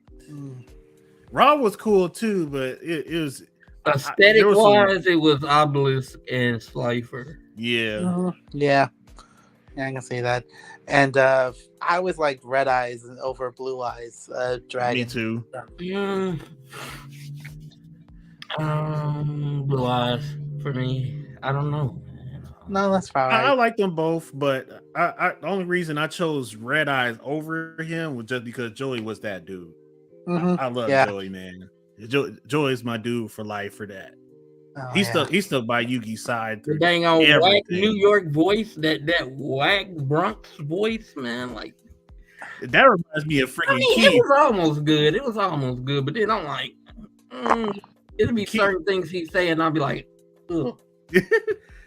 [SPEAKER 1] Raw was cool too, but it was
[SPEAKER 3] aesthetic wise, it was Obelisk and Slifer.
[SPEAKER 1] Yeah.
[SPEAKER 2] Yeah, I can see that. And I always liked Red Eyes over Blue Eyes Dragon.
[SPEAKER 1] Me too.
[SPEAKER 3] Blue Eyes for me. I don't know.
[SPEAKER 2] No, that's fine.
[SPEAKER 1] I like them both, but the only reason I chose Red Eyes over him was just because Joey was that dude. I love Joey, man. Joey is my dude for life for that. Oh, he's still by Yugi's side.
[SPEAKER 3] The dang old whack New York voice, that whack Bronx voice, man. Like
[SPEAKER 1] that reminds me of freaking Keith.
[SPEAKER 3] It was almost good. But then I'm like, it'll be certain things he's saying, I'll be like, ugh.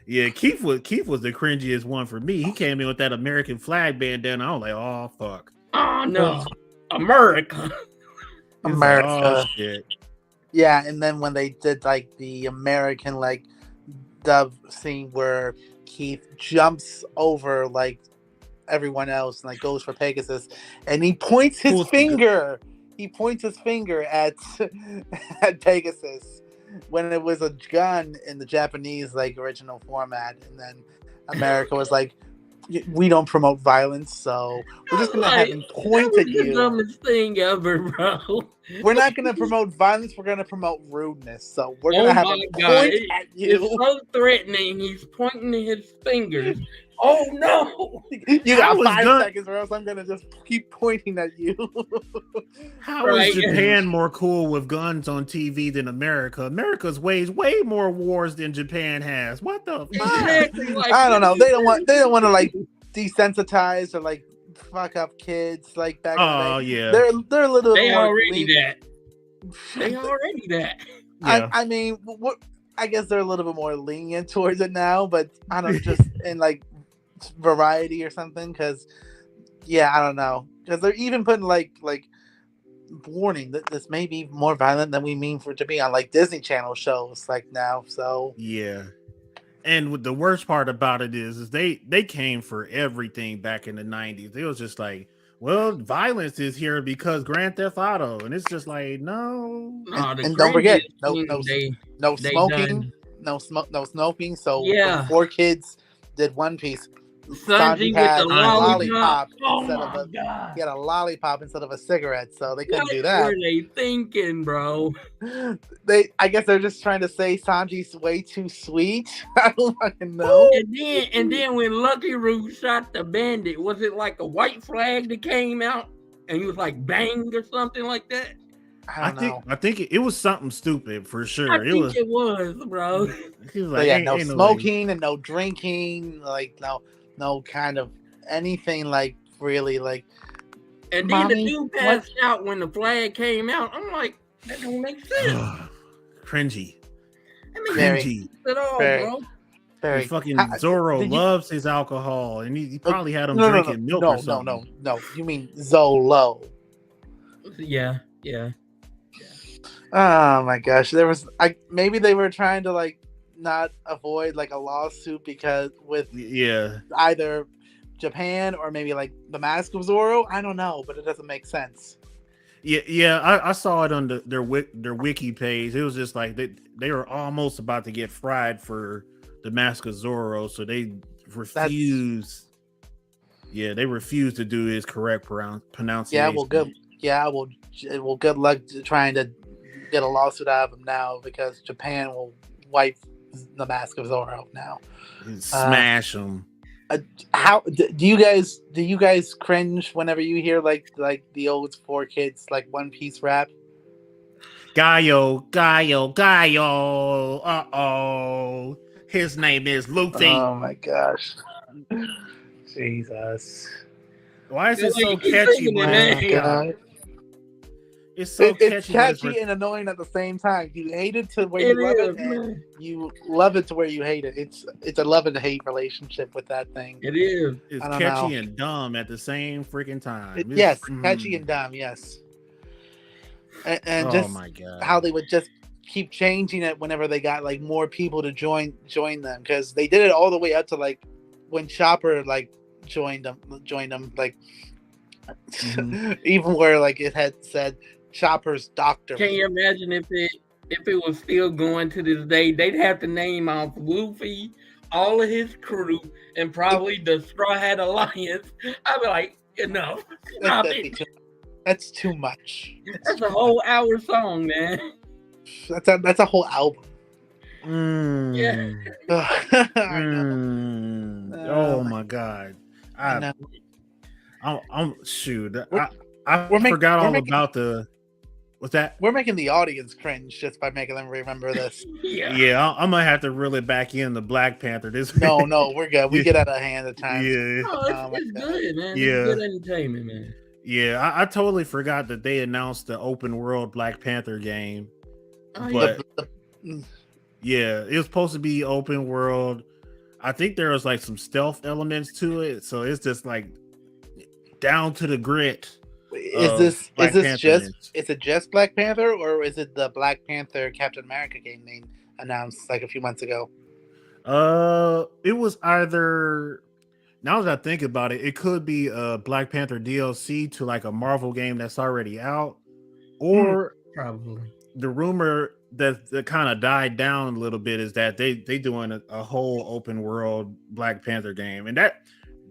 [SPEAKER 1] Yeah, Keith was the cringiest one for me. He came in with that American flag bandana. I was like, oh fuck.
[SPEAKER 3] Oh no, America.
[SPEAKER 2] Like,
[SPEAKER 1] oh shit.
[SPEAKER 2] Yeah, and then when they did like the American like dub scene where Keith jumps over like everyone else and like goes for Pegasus, and he points his finger. He points his finger at Pegasus when it was a gun in the Japanese like original format, and then America was like, we don't promote violence, so we're just gonna have him point at you.
[SPEAKER 3] The dumbest thing ever, bro.
[SPEAKER 2] We're not gonna promote violence. We're gonna promote rudeness. So we're gonna have him point at you.
[SPEAKER 3] It's so threatening. He's pointing his fingers. Oh no!
[SPEAKER 2] You got 5 seconds, or else I'm gonna just keep pointing at you.
[SPEAKER 1] How is Japan more cool with guns on TV than America? America's waged way more wars than Japan has. What the fuck?
[SPEAKER 3] Exactly,
[SPEAKER 2] I don't know. They don't want to like desensitize or like fuck up kids like back.
[SPEAKER 1] Oh yeah,
[SPEAKER 2] they're a little.
[SPEAKER 3] They
[SPEAKER 2] more
[SPEAKER 3] already that. They already that.
[SPEAKER 2] Yeah. I mean, I guess they're a little bit more lenient towards it now, but I don't just in like variety or something, because I don't know, because they're even putting like warning that this may be more violent than we mean for it to be on like Disney Channel shows like now. So
[SPEAKER 1] yeah, and the worst part about it is they came for everything back in the 90s. It was just like, well, violence is here because Grand Theft Auto, and it's just like no,
[SPEAKER 2] and don't forget no smoking, no smoking. So
[SPEAKER 3] yeah,
[SPEAKER 2] 4 kids did One Piece.
[SPEAKER 3] Sanji had a lollipop
[SPEAKER 2] he had a lollipop instead of a cigarette, so they couldn't do that.
[SPEAKER 3] What were they thinking, bro?
[SPEAKER 2] I guess they're just trying to say Sanji's way too sweet. I don't fucking know.
[SPEAKER 3] And then when Lucky Root shot the bandit, was it like a white flag that came out and he was like banged or something like that?
[SPEAKER 2] I
[SPEAKER 1] think it was something stupid for sure.
[SPEAKER 3] I think it was, bro.
[SPEAKER 2] He was like, no smoking and no drinking, like no kind of anything like really like.
[SPEAKER 3] And then the dude passed out when the flag came out. I'm like, that don't make sense.
[SPEAKER 1] Cringy.
[SPEAKER 3] Cringy at all, bro.
[SPEAKER 1] Very. Fucking Zoro loves his alcohol, and he probably had him drinking milk or something.
[SPEAKER 2] No. You mean Zolo?
[SPEAKER 3] Yeah.
[SPEAKER 2] Oh my gosh, maybe they were trying to like not avoid like a lawsuit because with either Japan or maybe like the Mask of Zorro. I don't know, but it doesn't make sense.
[SPEAKER 1] I saw it on their wiki page. It was just like they were almost about to get fried for the Mask of Zorro, so they refused. They refused to do his correct pronunciation. Good
[SPEAKER 2] luck trying to get a lawsuit out of him now, because Japan will wipe the Mask of Zorro now.
[SPEAKER 1] Smash him.
[SPEAKER 2] How do you guys cringe whenever you hear like the old 4 kids like One Piece rap?
[SPEAKER 1] Gaio. Uh-oh. His name is Luffy.
[SPEAKER 2] Oh my gosh. Jesus.
[SPEAKER 1] Why is it so catchy, man? It's so
[SPEAKER 2] it's
[SPEAKER 1] catchy,
[SPEAKER 2] catchy and annoying at the same time. You hate it to where
[SPEAKER 3] It
[SPEAKER 2] you love
[SPEAKER 3] is,
[SPEAKER 2] it, and
[SPEAKER 3] man.
[SPEAKER 2] you love it to where you hate it. It's a love and hate relationship with that thing.
[SPEAKER 3] It is.
[SPEAKER 1] It's
[SPEAKER 2] I don't know.
[SPEAKER 1] catchy and dumb at the same freaking time.
[SPEAKER 2] Yes, catchy and dumb. Yes, and
[SPEAKER 1] oh
[SPEAKER 2] just
[SPEAKER 1] my god,
[SPEAKER 2] how they would just keep changing it whenever they got like more people to join them, because they did it all the way up to like when Chopper like joined them like even where like it had said Chopper's doctor.
[SPEAKER 3] Can you imagine if it was still going to this day? They'd have to name off Luffy, all of his crew, and probably the Straw Hat Alliance. I'd be like, enough. Stop it.
[SPEAKER 2] That's too much.
[SPEAKER 3] That's a whole hour song, man.
[SPEAKER 2] That's a whole album.
[SPEAKER 3] Yeah.
[SPEAKER 2] I know.
[SPEAKER 1] Oh my god.
[SPEAKER 2] I know.
[SPEAKER 1] I'm shoot. I forgot all about the. What's that?
[SPEAKER 2] We're making the audience cringe just by making them remember this.
[SPEAKER 1] Yeah. I'm gonna have to really back in the Black Panther.
[SPEAKER 2] No, we're good. We get out of hand at times.
[SPEAKER 1] Yeah.
[SPEAKER 3] It's good, man.
[SPEAKER 1] Yeah.
[SPEAKER 3] It's good entertainment, man.
[SPEAKER 1] Yeah, I totally forgot that they announced the open world Black Panther game. Yeah, it was supposed to be open world. I think there was like some stealth elements to it, so it's just like down to the grit.
[SPEAKER 2] Is it just Black Panther, or is it the Black Panther Captain America game they announced like a few months ago?
[SPEAKER 1] It was either. Now that I think about it, it could be a Black Panther DLC to like a Marvel game that's already out, or
[SPEAKER 3] probably
[SPEAKER 1] the rumor that kind of died down a little bit is that they doing a whole open world Black Panther game, and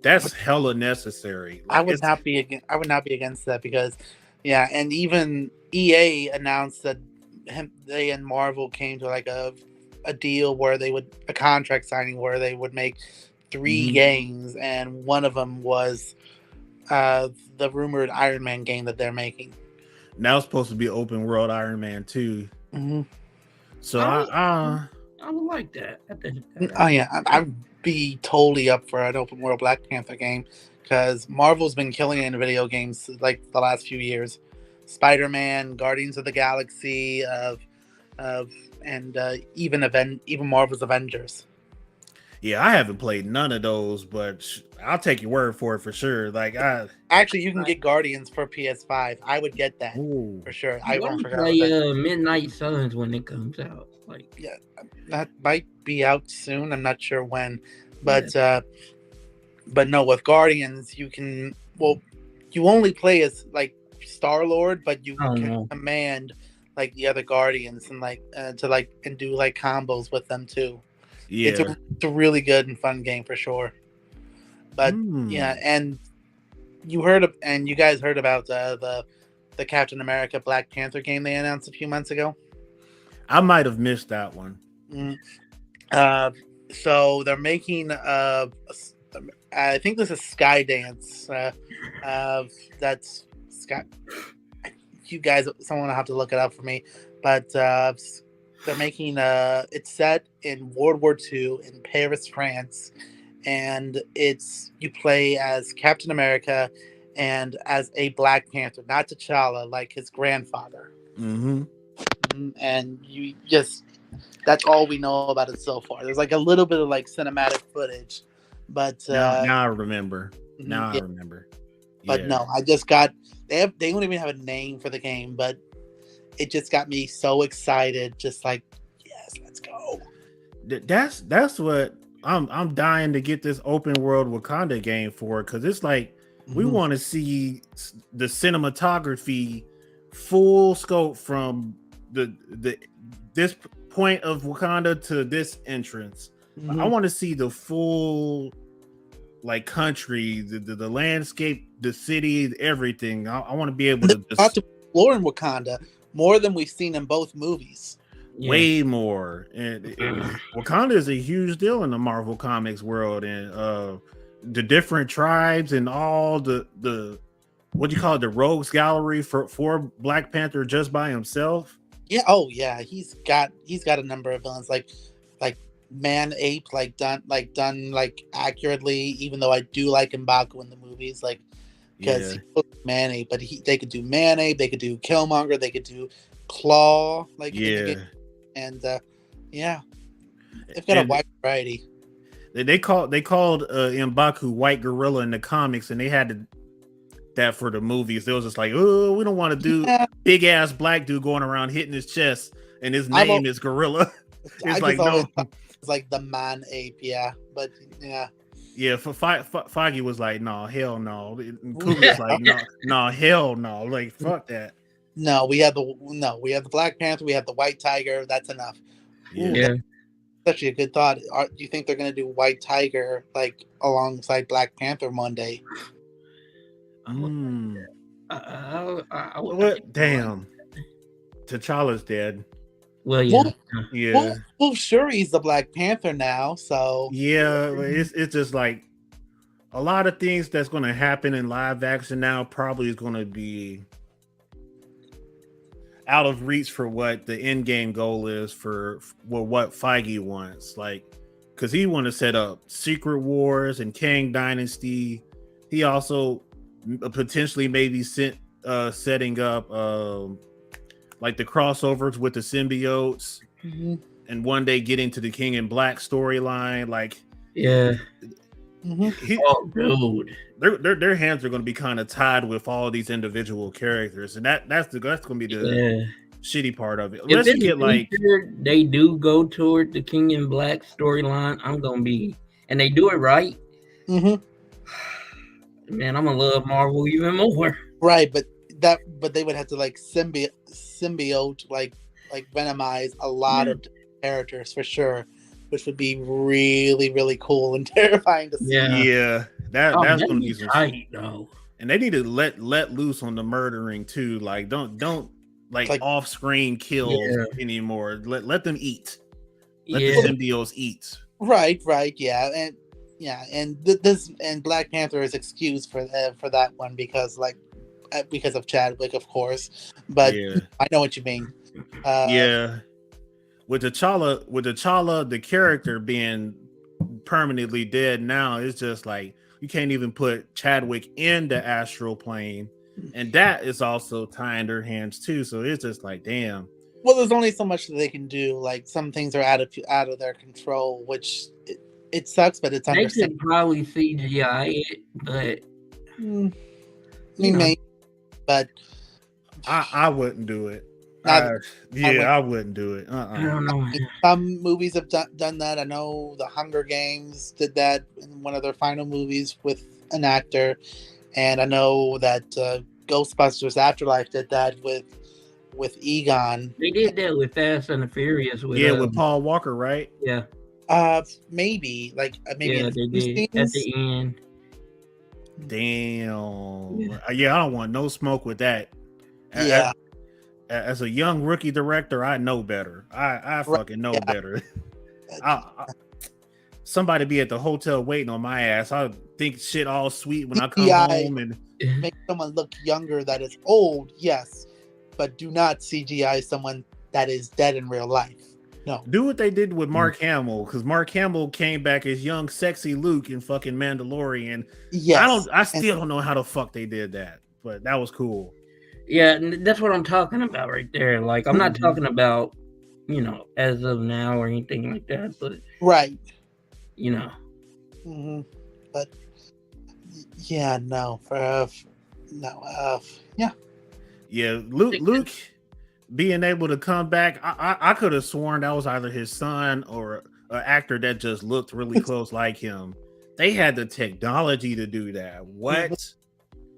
[SPEAKER 1] that's hella necessary. Like,
[SPEAKER 2] I would not be against that, because and even EA announced that they and Marvel came to like a deal where a contract signing where they would make 3 games, and one of them was the rumored Iron Man game that they're making.
[SPEAKER 1] Now it's supposed to be open world Iron Man 2. So
[SPEAKER 3] I would like that.
[SPEAKER 2] I'd be totally up for an open world Black Panther game, because Marvel's been killing it in video games like the last few years. Spider-Man, Guardians of the Galaxy, and even Marvel's Avengers.
[SPEAKER 1] Yeah, I haven't played none of those, but I'll take your word for it for sure. Like,
[SPEAKER 2] actually, you can get Guardians for PS5. I would get that for sure. I won't
[SPEAKER 3] play Midnight Suns when it comes out. Like,
[SPEAKER 2] that might be out soon. I'm not sure when, but no, with Guardians, you can. Well, you only play as like Star-Lord, but you can command like the other Guardians and like and do like combos with them too.
[SPEAKER 1] Yeah,
[SPEAKER 2] it's a really good and fun game for sure. But and you guys heard about the Captain America Black Panther game they announced a few months ago?
[SPEAKER 1] I might have missed that one.
[SPEAKER 2] So they're making I think this is Skydance. That's Sky. You guys, someone will have to look it up for me. But they're making it's set in World War II in Paris, France, and you play as Captain America and as a Black Panther, not T'Challa like his grandfather. And that's all we know about it so far. There's like a little bit of like cinematic footage, but
[SPEAKER 1] now I remember. I remember.
[SPEAKER 2] But no, I just got they don't even have a name for the game, but it just got me so excited. Just like, yes, let's go.
[SPEAKER 1] That's what I'm dying to get this open world Wakanda game for, because it's like we want to see the cinematography full scope from this point of Wakanda to this entrance. I want to see the full like country, the landscape, the city, everything. I want to be able to just
[SPEAKER 2] explore in Wakanda more than we've seen in both movies.
[SPEAKER 1] Way more. And Wakanda is a huge deal in the Marvel Comics world, and the different tribes and all the what do you call it, the rogues gallery for Black Panther just by himself.
[SPEAKER 2] Yeah. Oh yeah. He's got a number of villains like Man Ape, done accurately. Even though I do like M'Baku in the movies, like because he was Mayonnaise, but they could do Mayonnaise, they could do Killmonger, they could do Claw, like in the game. And they've got a wide variety.
[SPEAKER 1] They called M'Baku White Gorilla in the comics, and they had that for the movies. They was just like, oh, we don't want to do big ass black dude going around hitting his chest, and his name is Gorilla. It's like no,
[SPEAKER 2] it's like the man ape, but
[SPEAKER 1] yeah. For Foggy was like, no, hell no. Kubrick's like, no, hell no. Like fuck that.
[SPEAKER 2] No, we have the Black Panther, we have the White Tiger. That's enough.
[SPEAKER 3] Yeah.
[SPEAKER 2] Such a good thought. Do you think they're going to do White Tiger like alongside Black Panther Monday?
[SPEAKER 1] What? Damn. T'Challa's dead.
[SPEAKER 3] Well, yeah.
[SPEAKER 2] Well, sure, he's the Black Panther now, so
[SPEAKER 1] yeah, it's just like a lot of things that's going to happen in live action now probably is going to be out of reach for what the end game goal is for what Feige wants, like because he want to set up Secret Wars and Kang Dynasty. He also potentially maybe setting up like the crossovers with the symbiotes, and one day get into the King in Black storyline. Like,
[SPEAKER 3] dude,
[SPEAKER 1] their hands are going to be kind of tied with all these individual characters, and that's going to be the shitty part of it. Unless you get like
[SPEAKER 3] they do go toward the King in Black storyline, I'm gonna be, and they do it right. Man, I'm gonna love Marvel even more.
[SPEAKER 2] Right, but they would have to like symbiote like venomize a lot of characters for sure, which would be really, really cool and terrifying to see.
[SPEAKER 1] Yeah, that's gonna be
[SPEAKER 3] tight though.
[SPEAKER 1] And they need to let loose on the murdering too. Like don't like off-screen kills anymore. Let them eat. Let the symbiotes eat.
[SPEAKER 2] Right, and this Black Panther is excused for that one because of Chadwick, of course. But I know what you mean.
[SPEAKER 1] With T'Challa, the character being permanently dead now, it's just like you can't even put Chadwick in the astral plane, and that is also tying their hands too. So it's just like, damn.
[SPEAKER 2] Well, there's only so much that they can do. Like some things are out of their control, which it sucks, but it's understandable.
[SPEAKER 3] They could probably CGI it, but
[SPEAKER 2] maybe. But
[SPEAKER 1] I wouldn't do it. I wouldn't do it.
[SPEAKER 3] I don't know.
[SPEAKER 2] Some movies have done that. I know the Hunger Games did that in one of their final movies with an actor, and I know that Ghostbusters Afterlife did that with Egon.
[SPEAKER 3] They did that with Fast and the Furious.
[SPEAKER 1] With Paul Walker, right?
[SPEAKER 3] Yeah.
[SPEAKER 2] Maybe
[SPEAKER 3] they did at the end.
[SPEAKER 1] Damn. I don't want no smoke with that. As a young rookie director, I know better. I fucking know better. Somebody be at the hotel waiting on my ass. I think shit all sweet when I come home and
[SPEAKER 2] make someone look younger that is old, yes, but do not CGI someone that is dead in real life. No.
[SPEAKER 1] Do what they did with Mark Hamill, because Mark Hamill came back as young, sexy Luke in fucking Mandalorian.
[SPEAKER 2] Yes.
[SPEAKER 1] I still don't know how the fuck they did that, but that was cool.
[SPEAKER 3] Yeah, that's what I'm talking about right there. Like, I'm not talking about, as of now or anything like that, but
[SPEAKER 2] right.
[SPEAKER 3] But
[SPEAKER 1] Luke being able to come back, I could have sworn that was either his son or an actor that just looked really close like him. They had the technology to do that. What?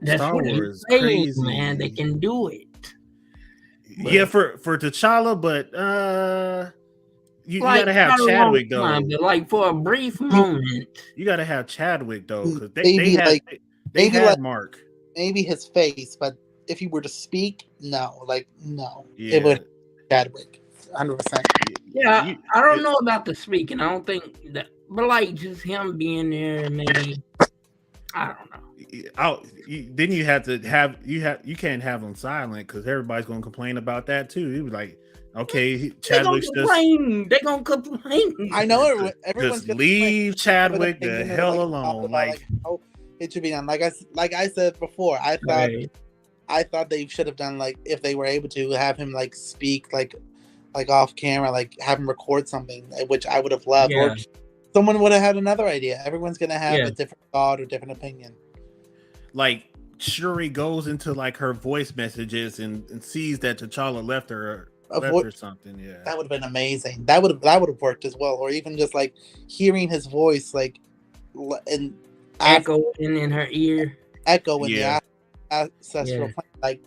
[SPEAKER 3] That's
[SPEAKER 1] Star
[SPEAKER 3] what
[SPEAKER 1] Wars
[SPEAKER 3] saying,
[SPEAKER 1] crazy,
[SPEAKER 3] man. They can do it.
[SPEAKER 1] But, for T'Challa, but you gotta have Chadwick though.
[SPEAKER 3] But like for a brief moment,
[SPEAKER 1] you gotta have Chadwick though, because they had Mark.
[SPEAKER 2] Maybe his face, but if he were to speak, no.
[SPEAKER 1] Yeah.
[SPEAKER 2] It would Chadwick, 100%.
[SPEAKER 3] Yeah, I don't know about the speaking. I don't think that, but like just him being there, maybe. I don't know.
[SPEAKER 1] Then you have to have you can't have him silent because everybody's gonna complain about that too. He was like, okay, Chadwick's
[SPEAKER 3] they're gonna complain.
[SPEAKER 2] I know everyone's
[SPEAKER 1] just leave Chadwick the hell alone.
[SPEAKER 2] It should be done. Like I said before, I thought they should have done, like, if they were able to have him like speak like off camera, like have him record something, which I would have loved.
[SPEAKER 3] Yeah.
[SPEAKER 2] Or someone would have had another idea. Everyone's gonna have a different thought or different opinion.
[SPEAKER 1] Like Shuri goes into like her voice messages and sees that T'Challa left her or something. Yeah,
[SPEAKER 2] that would have been amazing. That would have worked as well. Or even just like hearing his voice, like, and
[SPEAKER 3] echoing in her ear,
[SPEAKER 2] the ancestral plane, like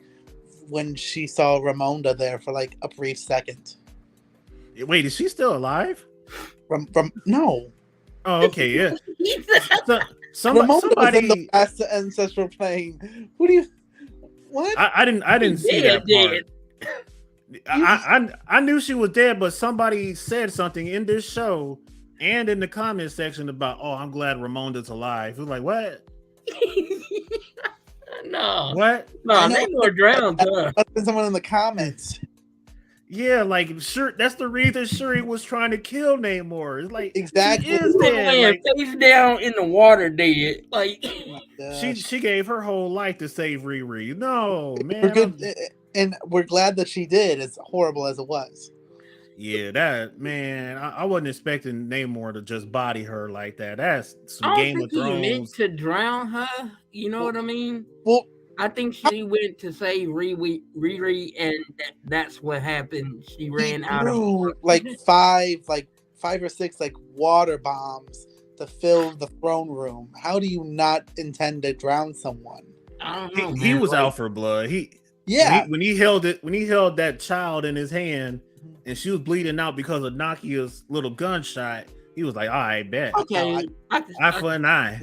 [SPEAKER 2] when she saw Ramonda there for like a brief second.
[SPEAKER 1] Wait, is she still alive?
[SPEAKER 2] From no.
[SPEAKER 1] Oh, okay, yeah.
[SPEAKER 2] Somebody was in the ancestral plane. What do you? What?
[SPEAKER 1] I didn't see that part. I knew she was dead, but somebody said something in this show and in the comment section about, "Oh, I'm glad Ramonda's alive." It was like, what?
[SPEAKER 3] No.
[SPEAKER 1] What?
[SPEAKER 3] No, they were drowned.
[SPEAKER 2] Someone in the comments.
[SPEAKER 1] Yeah, like sure. That's the reason Shuri was trying to kill Namor. It's like
[SPEAKER 2] exactly.
[SPEAKER 1] She is dead.
[SPEAKER 3] Like, face down in the water, dead. Like
[SPEAKER 1] she gave her whole life to save Riri. No, man.
[SPEAKER 2] We're good, and we're glad that she did. As horrible as it was.
[SPEAKER 1] Yeah, that man. I wasn't expecting Namor to just body her like that. That's some Game of Thrones.
[SPEAKER 3] He meant to drown her. You know what I mean?
[SPEAKER 2] Well,
[SPEAKER 3] I think she went to save Riri, and that's what happened. She ran out of
[SPEAKER 2] like five or six like water bombs to fill the throne room. How do you not intend to drown someone?
[SPEAKER 3] I don't know.
[SPEAKER 1] He was out for blood. When he held that child in his hand, and she was bleeding out because of Nakia's little gunshot. He was like, "All right, bet.
[SPEAKER 3] Okay,
[SPEAKER 1] eye for an eye."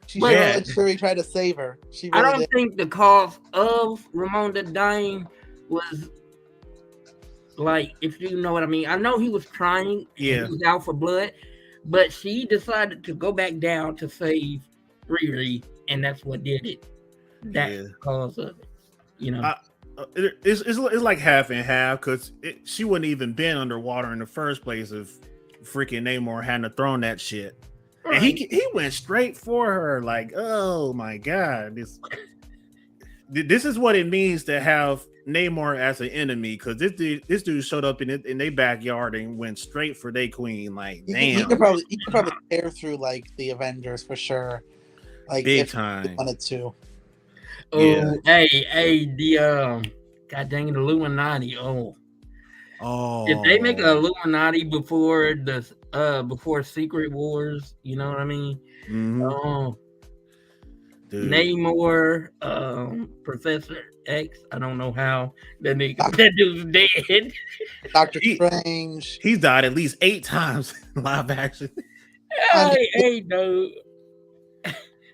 [SPEAKER 2] Shuri tried to save her.
[SPEAKER 3] I don't think the cause of Ramonda dying was like, if you know what I mean. I know he was trying.
[SPEAKER 1] Yeah,
[SPEAKER 3] he was out for blood, but she decided to go back down to save Riri, and that's what did it. That's the cause of it. You know,
[SPEAKER 1] it's like half and half, because she wouldn't even been underwater in the first place if freaking Namor hadn't thrown that shit. And he went straight for her, like, oh my god, this is what it means to have Namor as an enemy, because this dude showed up in their backyard and went straight for their queen. Like, damn,
[SPEAKER 2] he could probably tear through like the Avengers for sure, like
[SPEAKER 1] big time.
[SPEAKER 2] He wanted to.
[SPEAKER 3] Oh, yeah. Hey, the God dang it, Illuminati. Oh, if they make an Illuminati before before Secret Wars, you know what I mean?
[SPEAKER 1] Mm-hmm.
[SPEAKER 3] Oh, Namor, Professor X. I don't know how that dude's dead.
[SPEAKER 2] Doctor Strange.
[SPEAKER 1] He's died at least 8 times in live action.
[SPEAKER 3] Hey, dude.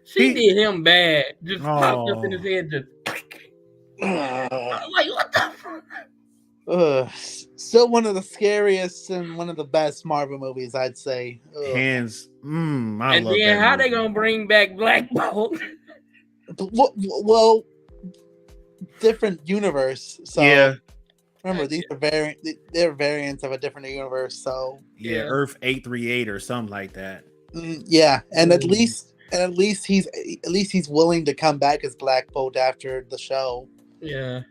[SPEAKER 3] She did him bad. Just popped up in his head. Just like, what the fuck?
[SPEAKER 2] Still one of the scariest and one of the best Marvel movies, I'd say.
[SPEAKER 1] Hands. I
[SPEAKER 3] and
[SPEAKER 1] love
[SPEAKER 3] then
[SPEAKER 1] that
[SPEAKER 3] how
[SPEAKER 1] movie.
[SPEAKER 3] they gonna bring back Black Bolt?
[SPEAKER 2] Well, different universe. So
[SPEAKER 1] yeah.
[SPEAKER 2] Remember, these are they're variants of a different universe. So
[SPEAKER 1] yeah, Earth 838 or something like that.
[SPEAKER 2] Yeah, and at least he's willing to come back as Black Bolt after the show.
[SPEAKER 3] Yeah.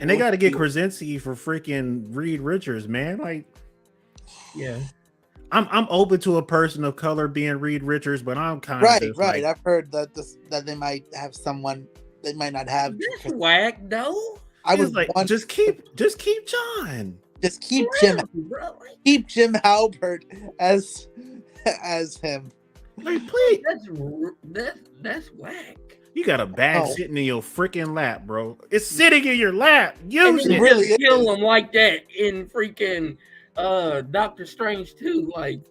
[SPEAKER 1] And they got to get Krasinski for freaking Reed Richards, man. Like,
[SPEAKER 3] yeah,
[SPEAKER 1] I'm open to a person of color being Reed Richards, but I'm kind of
[SPEAKER 2] right.
[SPEAKER 1] Like,
[SPEAKER 2] I've heard that they might have someone they might not have.
[SPEAKER 3] That's whack, though.
[SPEAKER 1] I was like, just keep John.
[SPEAKER 2] Just keep Jim. Keep Jim Halpert as him.
[SPEAKER 1] Like, please.
[SPEAKER 3] That's whack.
[SPEAKER 1] You got a bag sitting in your freaking lap, bro. It's sitting in your lap. Use it.
[SPEAKER 3] Really kill him like that in freaking Doctor Strange too. Like,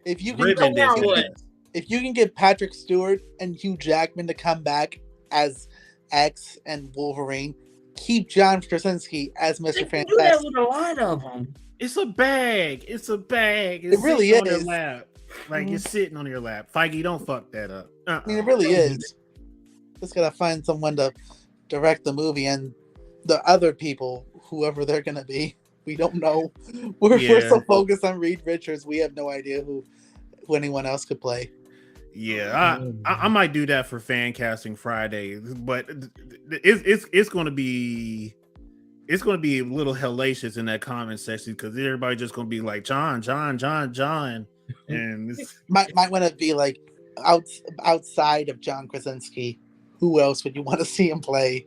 [SPEAKER 2] if you can get Patrick Stewart and Hugh Jackman to come back as X and Wolverine, keep John Krasinski as Mr. Fantastic.
[SPEAKER 3] Do that with a lot of them.
[SPEAKER 1] It's a bag. It's
[SPEAKER 2] it really is.
[SPEAKER 1] On your lap. Like, it's sitting on your lap. Feige, don't fuck that up.
[SPEAKER 2] I mean, it really is. Just gotta find someone to direct the movie, and the other people, whoever they're gonna be, we don't know. We're so focused on Reed Richards, we have no idea who anyone else could play.
[SPEAKER 1] Yeah, I might do that for fan casting Friday, but it's going to be a little hellacious in that comment section because everybody just going to be like John, and
[SPEAKER 2] might want to be like outside of John Krasinski. Who else would you want to see him play?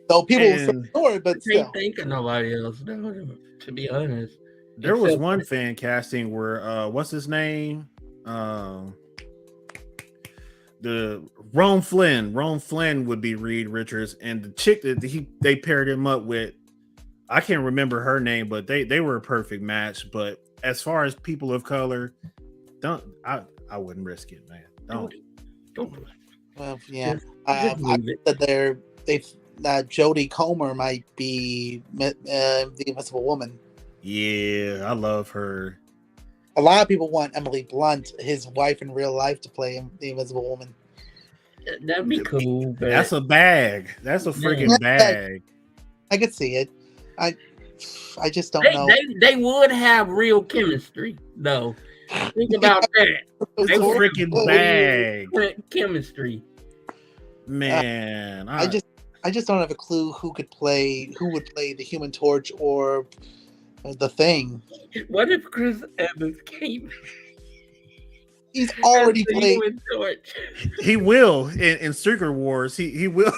[SPEAKER 2] Though people will ignore it, but still.
[SPEAKER 3] I can't think of nobody else, to be honest.
[SPEAKER 1] There was one fan casting where what's his name? The Rome Flynn would be Reed Richards, and the chick that they paired him up with, I can't remember her name, but they were a perfect match. But as far as people of color, I wouldn't risk it, man. Don't.
[SPEAKER 2] Well, yeah. I that Jodie Comer might be the Invisible Woman.
[SPEAKER 1] Yeah, I love her.
[SPEAKER 2] A lot of people want Emily Blunt, his wife in real life, to play the Invisible Woman.
[SPEAKER 3] That'd be cool. But...
[SPEAKER 1] That's a bag. That's a freaking bag.
[SPEAKER 2] I could see it. I just don't know.
[SPEAKER 3] They would have real chemistry, though. Think about that.
[SPEAKER 1] They freaking bag.
[SPEAKER 3] Chemistry.
[SPEAKER 1] Man,
[SPEAKER 2] I just don't have a clue who would play the Human Torch or the Thing.
[SPEAKER 3] What if Chris Evans came?
[SPEAKER 2] He's already played.
[SPEAKER 1] He will in Secret Wars. He will.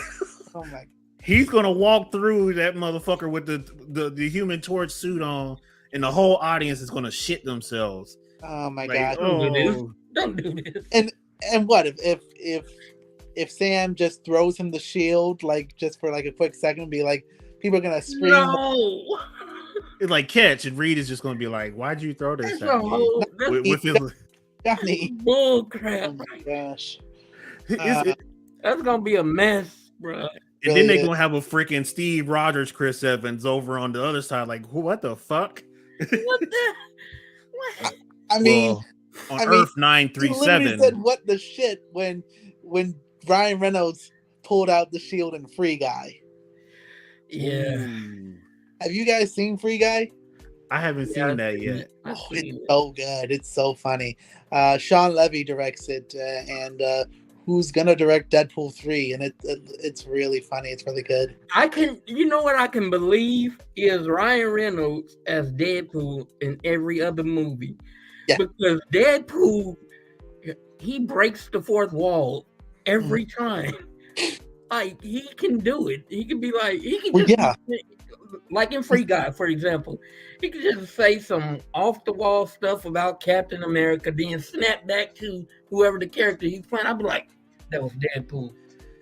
[SPEAKER 2] Oh my!
[SPEAKER 1] He's gonna walk through that motherfucker with the Human Torch suit on, and the whole audience is gonna shit themselves.
[SPEAKER 2] Oh my god!
[SPEAKER 3] Don't do this.
[SPEAKER 2] And what if Sam just throws him the shield, like just for like a quick second, be like, people are gonna scream.
[SPEAKER 3] No.
[SPEAKER 1] It's like catch, and Reed is just gonna be like, "Why'd you throw this at me?" With his
[SPEAKER 2] Johnny.
[SPEAKER 3] Bull crap.
[SPEAKER 2] Oh my gosh.
[SPEAKER 3] That's gonna be a mess, bro.
[SPEAKER 1] And then they're gonna have a freaking Steve Rogers, Chris Evans over on the other side, like, what the fuck?
[SPEAKER 3] What the? What?
[SPEAKER 2] I mean,
[SPEAKER 1] Earth 937.
[SPEAKER 2] He said, "What the shit?" when Ryan Reynolds pulled out the shield in Free Guy.
[SPEAKER 3] Yeah.
[SPEAKER 2] Ooh. Have you guys seen Free Guy?
[SPEAKER 1] I haven't seen that yet.
[SPEAKER 2] Oh, it's so good. It's so funny. Sean Levy directs it, and who's gonna direct Deadpool 3, and it's really funny. It's really good.
[SPEAKER 3] You know what I can believe is Ryan Reynolds as Deadpool in every other movie. Yeah. Because Deadpool, he breaks the fourth wall every time. Like, he can do it. He can be like, like in Free Guy, for example, he could just say some off the wall stuff about Captain America, then snap back to whoever the character he's playing. I'd be like, that was Deadpool.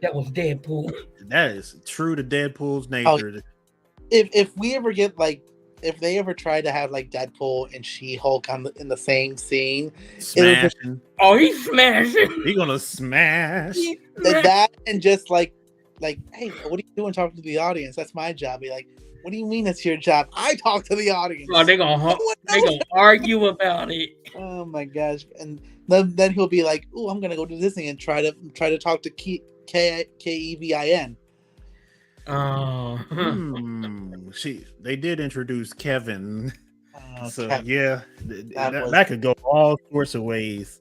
[SPEAKER 3] That was Deadpool.
[SPEAKER 1] That is true to Deadpool's nature.
[SPEAKER 2] If we ever get if they ever try to have Deadpool and She-Hulk in the same scene,
[SPEAKER 1] smashing.
[SPEAKER 3] He's smashing.
[SPEAKER 1] He's gonna smash.
[SPEAKER 2] That and just hey, what are you doing talking to the audience? That's my job. Be like, what do you mean it's your job? I talk to the audience.
[SPEAKER 3] Oh, they're gonna argue about it.
[SPEAKER 2] Oh my gosh! And then he'll be like, "Oh, I'm gonna go to Disney and try to talk to Kevin."
[SPEAKER 3] Oh,
[SPEAKER 1] they did introduce Kevin, so
[SPEAKER 2] Kevin.
[SPEAKER 1] Yeah, that could go all sorts of ways.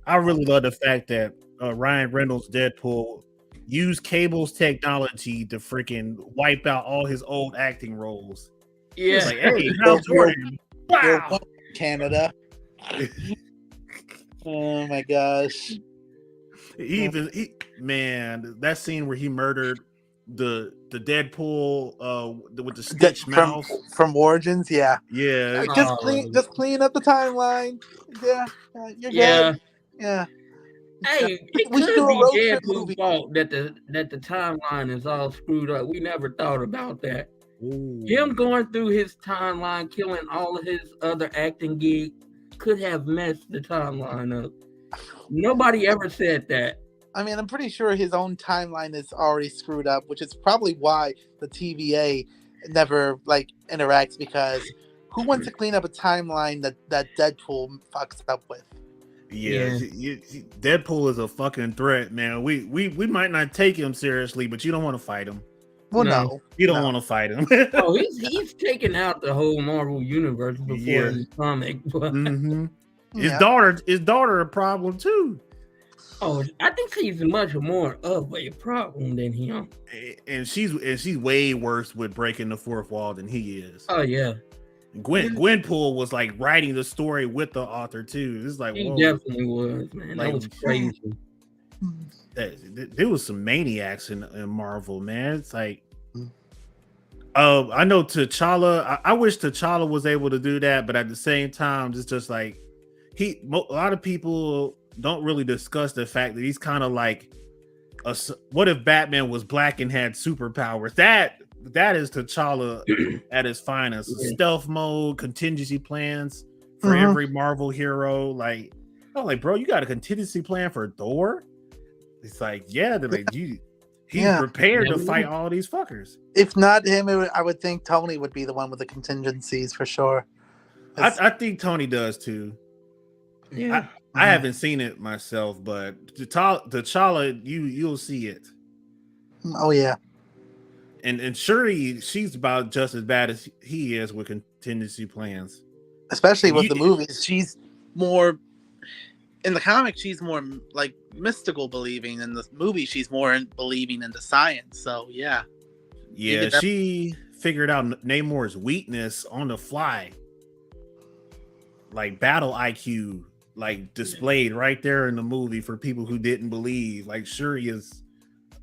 [SPEAKER 1] I really love the fact that Ryan Reynolds' Deadpool used Cable's technology to freaking wipe out all his old acting roles.
[SPEAKER 3] Yeah,
[SPEAKER 1] like, hey, how's Jordan? Wow,
[SPEAKER 2] Canada. Oh my gosh!
[SPEAKER 1] Man, that scene where he murdered the Deadpool with the stitch mouth
[SPEAKER 2] from Origins, yeah. Just clean up the timeline. Yeah, you're good. Yeah.
[SPEAKER 3] Hey, it could be Deadpool's fault that the timeline is all screwed up. We never thought about that.
[SPEAKER 1] Ooh.
[SPEAKER 3] Him going through his timeline, killing all of his other acting gigs, could have messed the timeline up. Nobody ever said that.
[SPEAKER 2] I mean, I'm pretty sure his own timeline is already screwed up, which is probably why the TVA never interacts, because who wants to clean up a timeline that Deadpool fucks up with?
[SPEAKER 1] Yeah. Deadpool is a fucking threat, man. We might not take him seriously, but you don't want to fight him.
[SPEAKER 2] Well, no.
[SPEAKER 1] You don't want to fight him.
[SPEAKER 3] He's taken out the whole Marvel universe before in the comic.
[SPEAKER 1] Mm-hmm. His daughter a problem too.
[SPEAKER 3] Oh, I think she's much more of a problem than him.
[SPEAKER 1] And she's way worse with breaking the fourth wall than he is.
[SPEAKER 3] Oh yeah.
[SPEAKER 1] Gwenpool was like writing the story with the author too. It's like,
[SPEAKER 3] He
[SPEAKER 1] whoa,
[SPEAKER 3] definitely was, man.
[SPEAKER 1] Like,
[SPEAKER 3] that was crazy.
[SPEAKER 1] There was some maniacs in Marvel, man. It's like, I know T'Challa. I wish T'Challa was able to do that, but at the same time, it's just like a lot of people don't really discuss the fact that he's kind of like what if Batman was black and had superpowers? That is T'Challa at his finest. Yeah. Stealth mode, contingency plans for every Marvel hero. Like, I'm like, bro, you got a contingency plan for Thor? It's like, yeah, they're like, he's prepared to fight all these fuckers.
[SPEAKER 2] If not him, I would think Tony would be the one with the contingencies for sure.
[SPEAKER 1] I think Tony does too.
[SPEAKER 3] Yeah.
[SPEAKER 1] I haven't seen it myself, but T'Challa, you'll see it.
[SPEAKER 2] Oh yeah.
[SPEAKER 1] And Shuri, she's about just as bad as he is with contingency plans.
[SPEAKER 2] Especially with the movies, she's more in the comics. She's more like mystical believing. In the movie, she's more believing in the science. So yeah,
[SPEAKER 1] she figured out Namor's weakness on the fly, like battle IQ, like displayed right there in the movie for people who didn't believe. Like Shuri is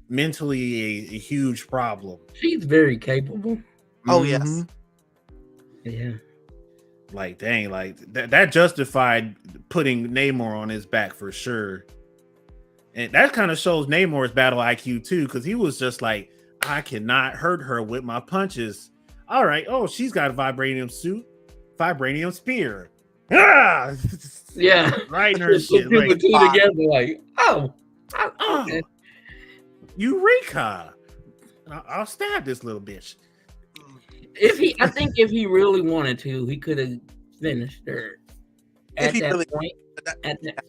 [SPEAKER 1] mentally a huge problem.
[SPEAKER 3] She's very capable.
[SPEAKER 2] Oh yes.
[SPEAKER 3] Yeah.
[SPEAKER 1] Like dang, like that justified putting Namor on his back for sure. And that kind of shows Namor's battle IQ too, because he was just like, I cannot hurt her with my punches. All right, she's got a vibranium suit, vibranium spear.
[SPEAKER 3] Yeah.
[SPEAKER 1] Right in her shit.
[SPEAKER 3] Like, the two together, like, okay.
[SPEAKER 1] Eureka! I'll stab this little bitch.
[SPEAKER 3] I think if he really wanted to, he could have finished her at that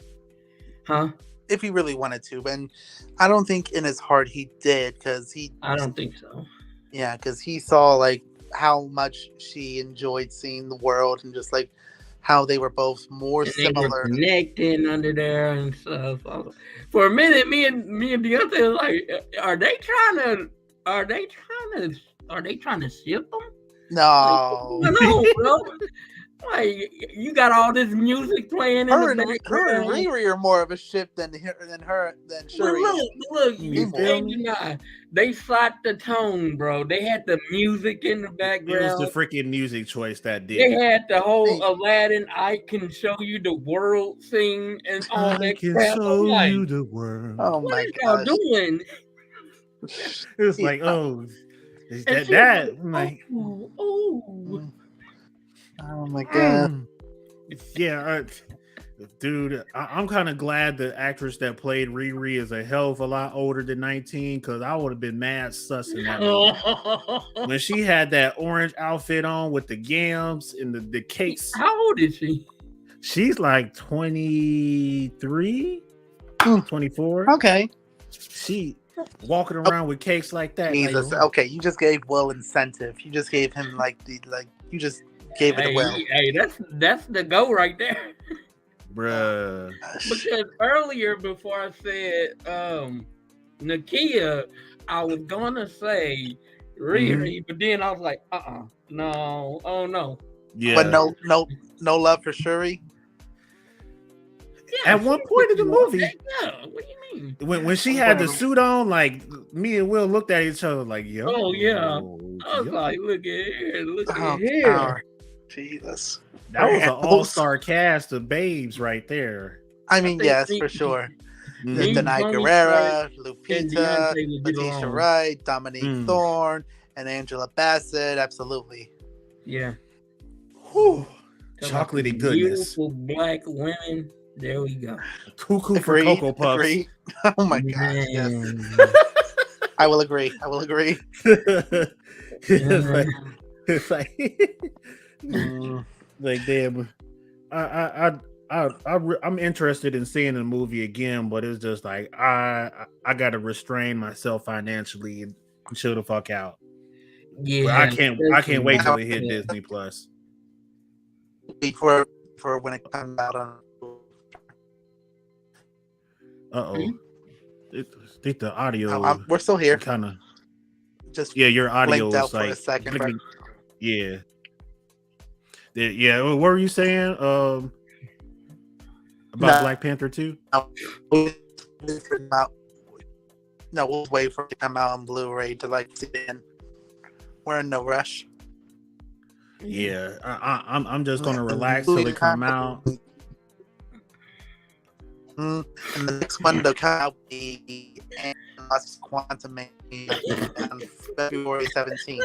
[SPEAKER 3] point.
[SPEAKER 2] If he really wanted to, and I don't think in his heart he did, because
[SPEAKER 3] I don't think so.
[SPEAKER 2] Yeah, because he saw like how much she enjoyed seeing the world, and just like how they were both more similar,
[SPEAKER 3] they were connecting under there and stuff. For a minute, me and Deontay were like, are they trying to ship them?
[SPEAKER 2] No,
[SPEAKER 3] like, no, bro. Like, you got all this music playing in the background.
[SPEAKER 2] Her and Riri are more of a ship than Shuri.
[SPEAKER 3] Look, they shot the tone, bro. They had the music in the background.
[SPEAKER 1] It was the freaking music choice that did.
[SPEAKER 3] They had the whole Aladdin, I can show you the world thing and all that. I can
[SPEAKER 1] show you the world.
[SPEAKER 2] Oh
[SPEAKER 3] what
[SPEAKER 2] my
[SPEAKER 3] is y'all doing?
[SPEAKER 1] It was like,
[SPEAKER 2] oh my god.
[SPEAKER 1] Yeah, dude, I'm kind of glad the actress that played Riri is a hell of a lot older than 19, because I would have been mad sussing that when she had that orange outfit on with the yams and the cakes.
[SPEAKER 3] How old is she?
[SPEAKER 1] She's like 23, 24.
[SPEAKER 2] Okay.
[SPEAKER 1] She walking around with cakes like that.
[SPEAKER 2] Jesus.
[SPEAKER 1] Like,
[SPEAKER 2] okay, you just gave Will incentive. You just gave him you just gave it away.
[SPEAKER 3] Hey, that's the go right there.
[SPEAKER 1] Bruh.
[SPEAKER 3] Because earlier, before I said Nakia, I was gonna say Riri, but then I was like, no, oh no.
[SPEAKER 2] Yeah. But no love for Shuri.
[SPEAKER 1] Yeah, at one point in the movie.
[SPEAKER 3] Yeah, what do you mean?
[SPEAKER 1] When she had the suit on, like me and Will looked at each other like, yo.
[SPEAKER 3] Oh yeah. I was like, look at here.
[SPEAKER 2] Jesus.
[SPEAKER 1] That was an all-star cast of babes right there.
[SPEAKER 2] I mean, yes, for sure. Danai Guerrera, Lupita, Letitia Wright, Dominique Thorne, and Angela Bassett. Absolutely.
[SPEAKER 3] Yeah.
[SPEAKER 1] Whew. Chocolatey goodness.
[SPEAKER 3] Beautiful black women. There we go.
[SPEAKER 1] Cuckoo for Cocoa Puffs.
[SPEAKER 2] Agree. Oh my God. Yes. I will agree.
[SPEAKER 1] It's like like damn. I'm interested in seeing the movie again, but it's just like I gotta restrain myself financially and chill the fuck out.
[SPEAKER 3] Yeah,
[SPEAKER 1] but I can't wait till it hit Disney Plus.
[SPEAKER 2] For when it comes out on
[SPEAKER 1] Uh-oh. I think the audio.
[SPEAKER 2] We're still here.
[SPEAKER 1] Kind of.
[SPEAKER 2] Just
[SPEAKER 1] your audio
[SPEAKER 2] blinked out
[SPEAKER 1] is
[SPEAKER 2] for
[SPEAKER 1] like
[SPEAKER 2] a second.
[SPEAKER 1] Yeah. Yeah. What were you saying? About Black Panther 2?
[SPEAKER 2] No, we'll wait for it to come out on Blu-ray to see it in. We're in no rush.
[SPEAKER 1] Yeah, I'm just gonna relax till it come out.
[SPEAKER 2] And the next one to come out will be Quantum on February 17th.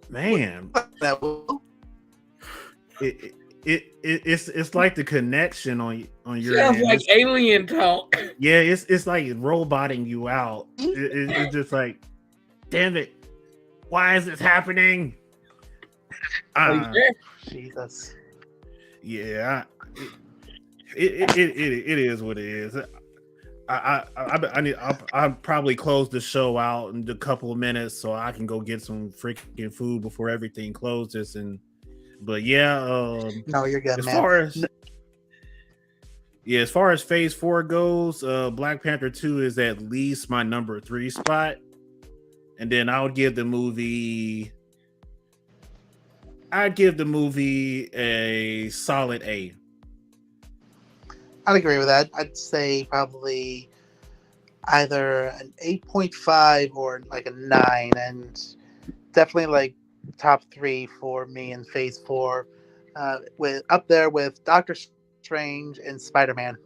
[SPEAKER 1] Man, it's like the connection on your
[SPEAKER 3] sounds
[SPEAKER 1] end.
[SPEAKER 3] like alien talk.
[SPEAKER 1] Yeah, it's like roboting you out. It's just like, damn it, why is this happening?
[SPEAKER 2] Jesus.
[SPEAKER 1] Yeah, it is what it is. I'll probably close the show out in a couple of minutes so I can go get some freaking food before everything closes. But yeah,
[SPEAKER 2] no, you're good,
[SPEAKER 1] as
[SPEAKER 2] man.
[SPEAKER 1] As far as Phase 4 goes, Black Panther 2 is at least my number 3 spot, and then I would give the movie. I'd give the movie a solid A.
[SPEAKER 2] I'd agree with that. I'd say probably either an 8.5 or like a 9, and definitely like top 3 for me in Phase 4, with up there with Doctor Strange and Spider-Man.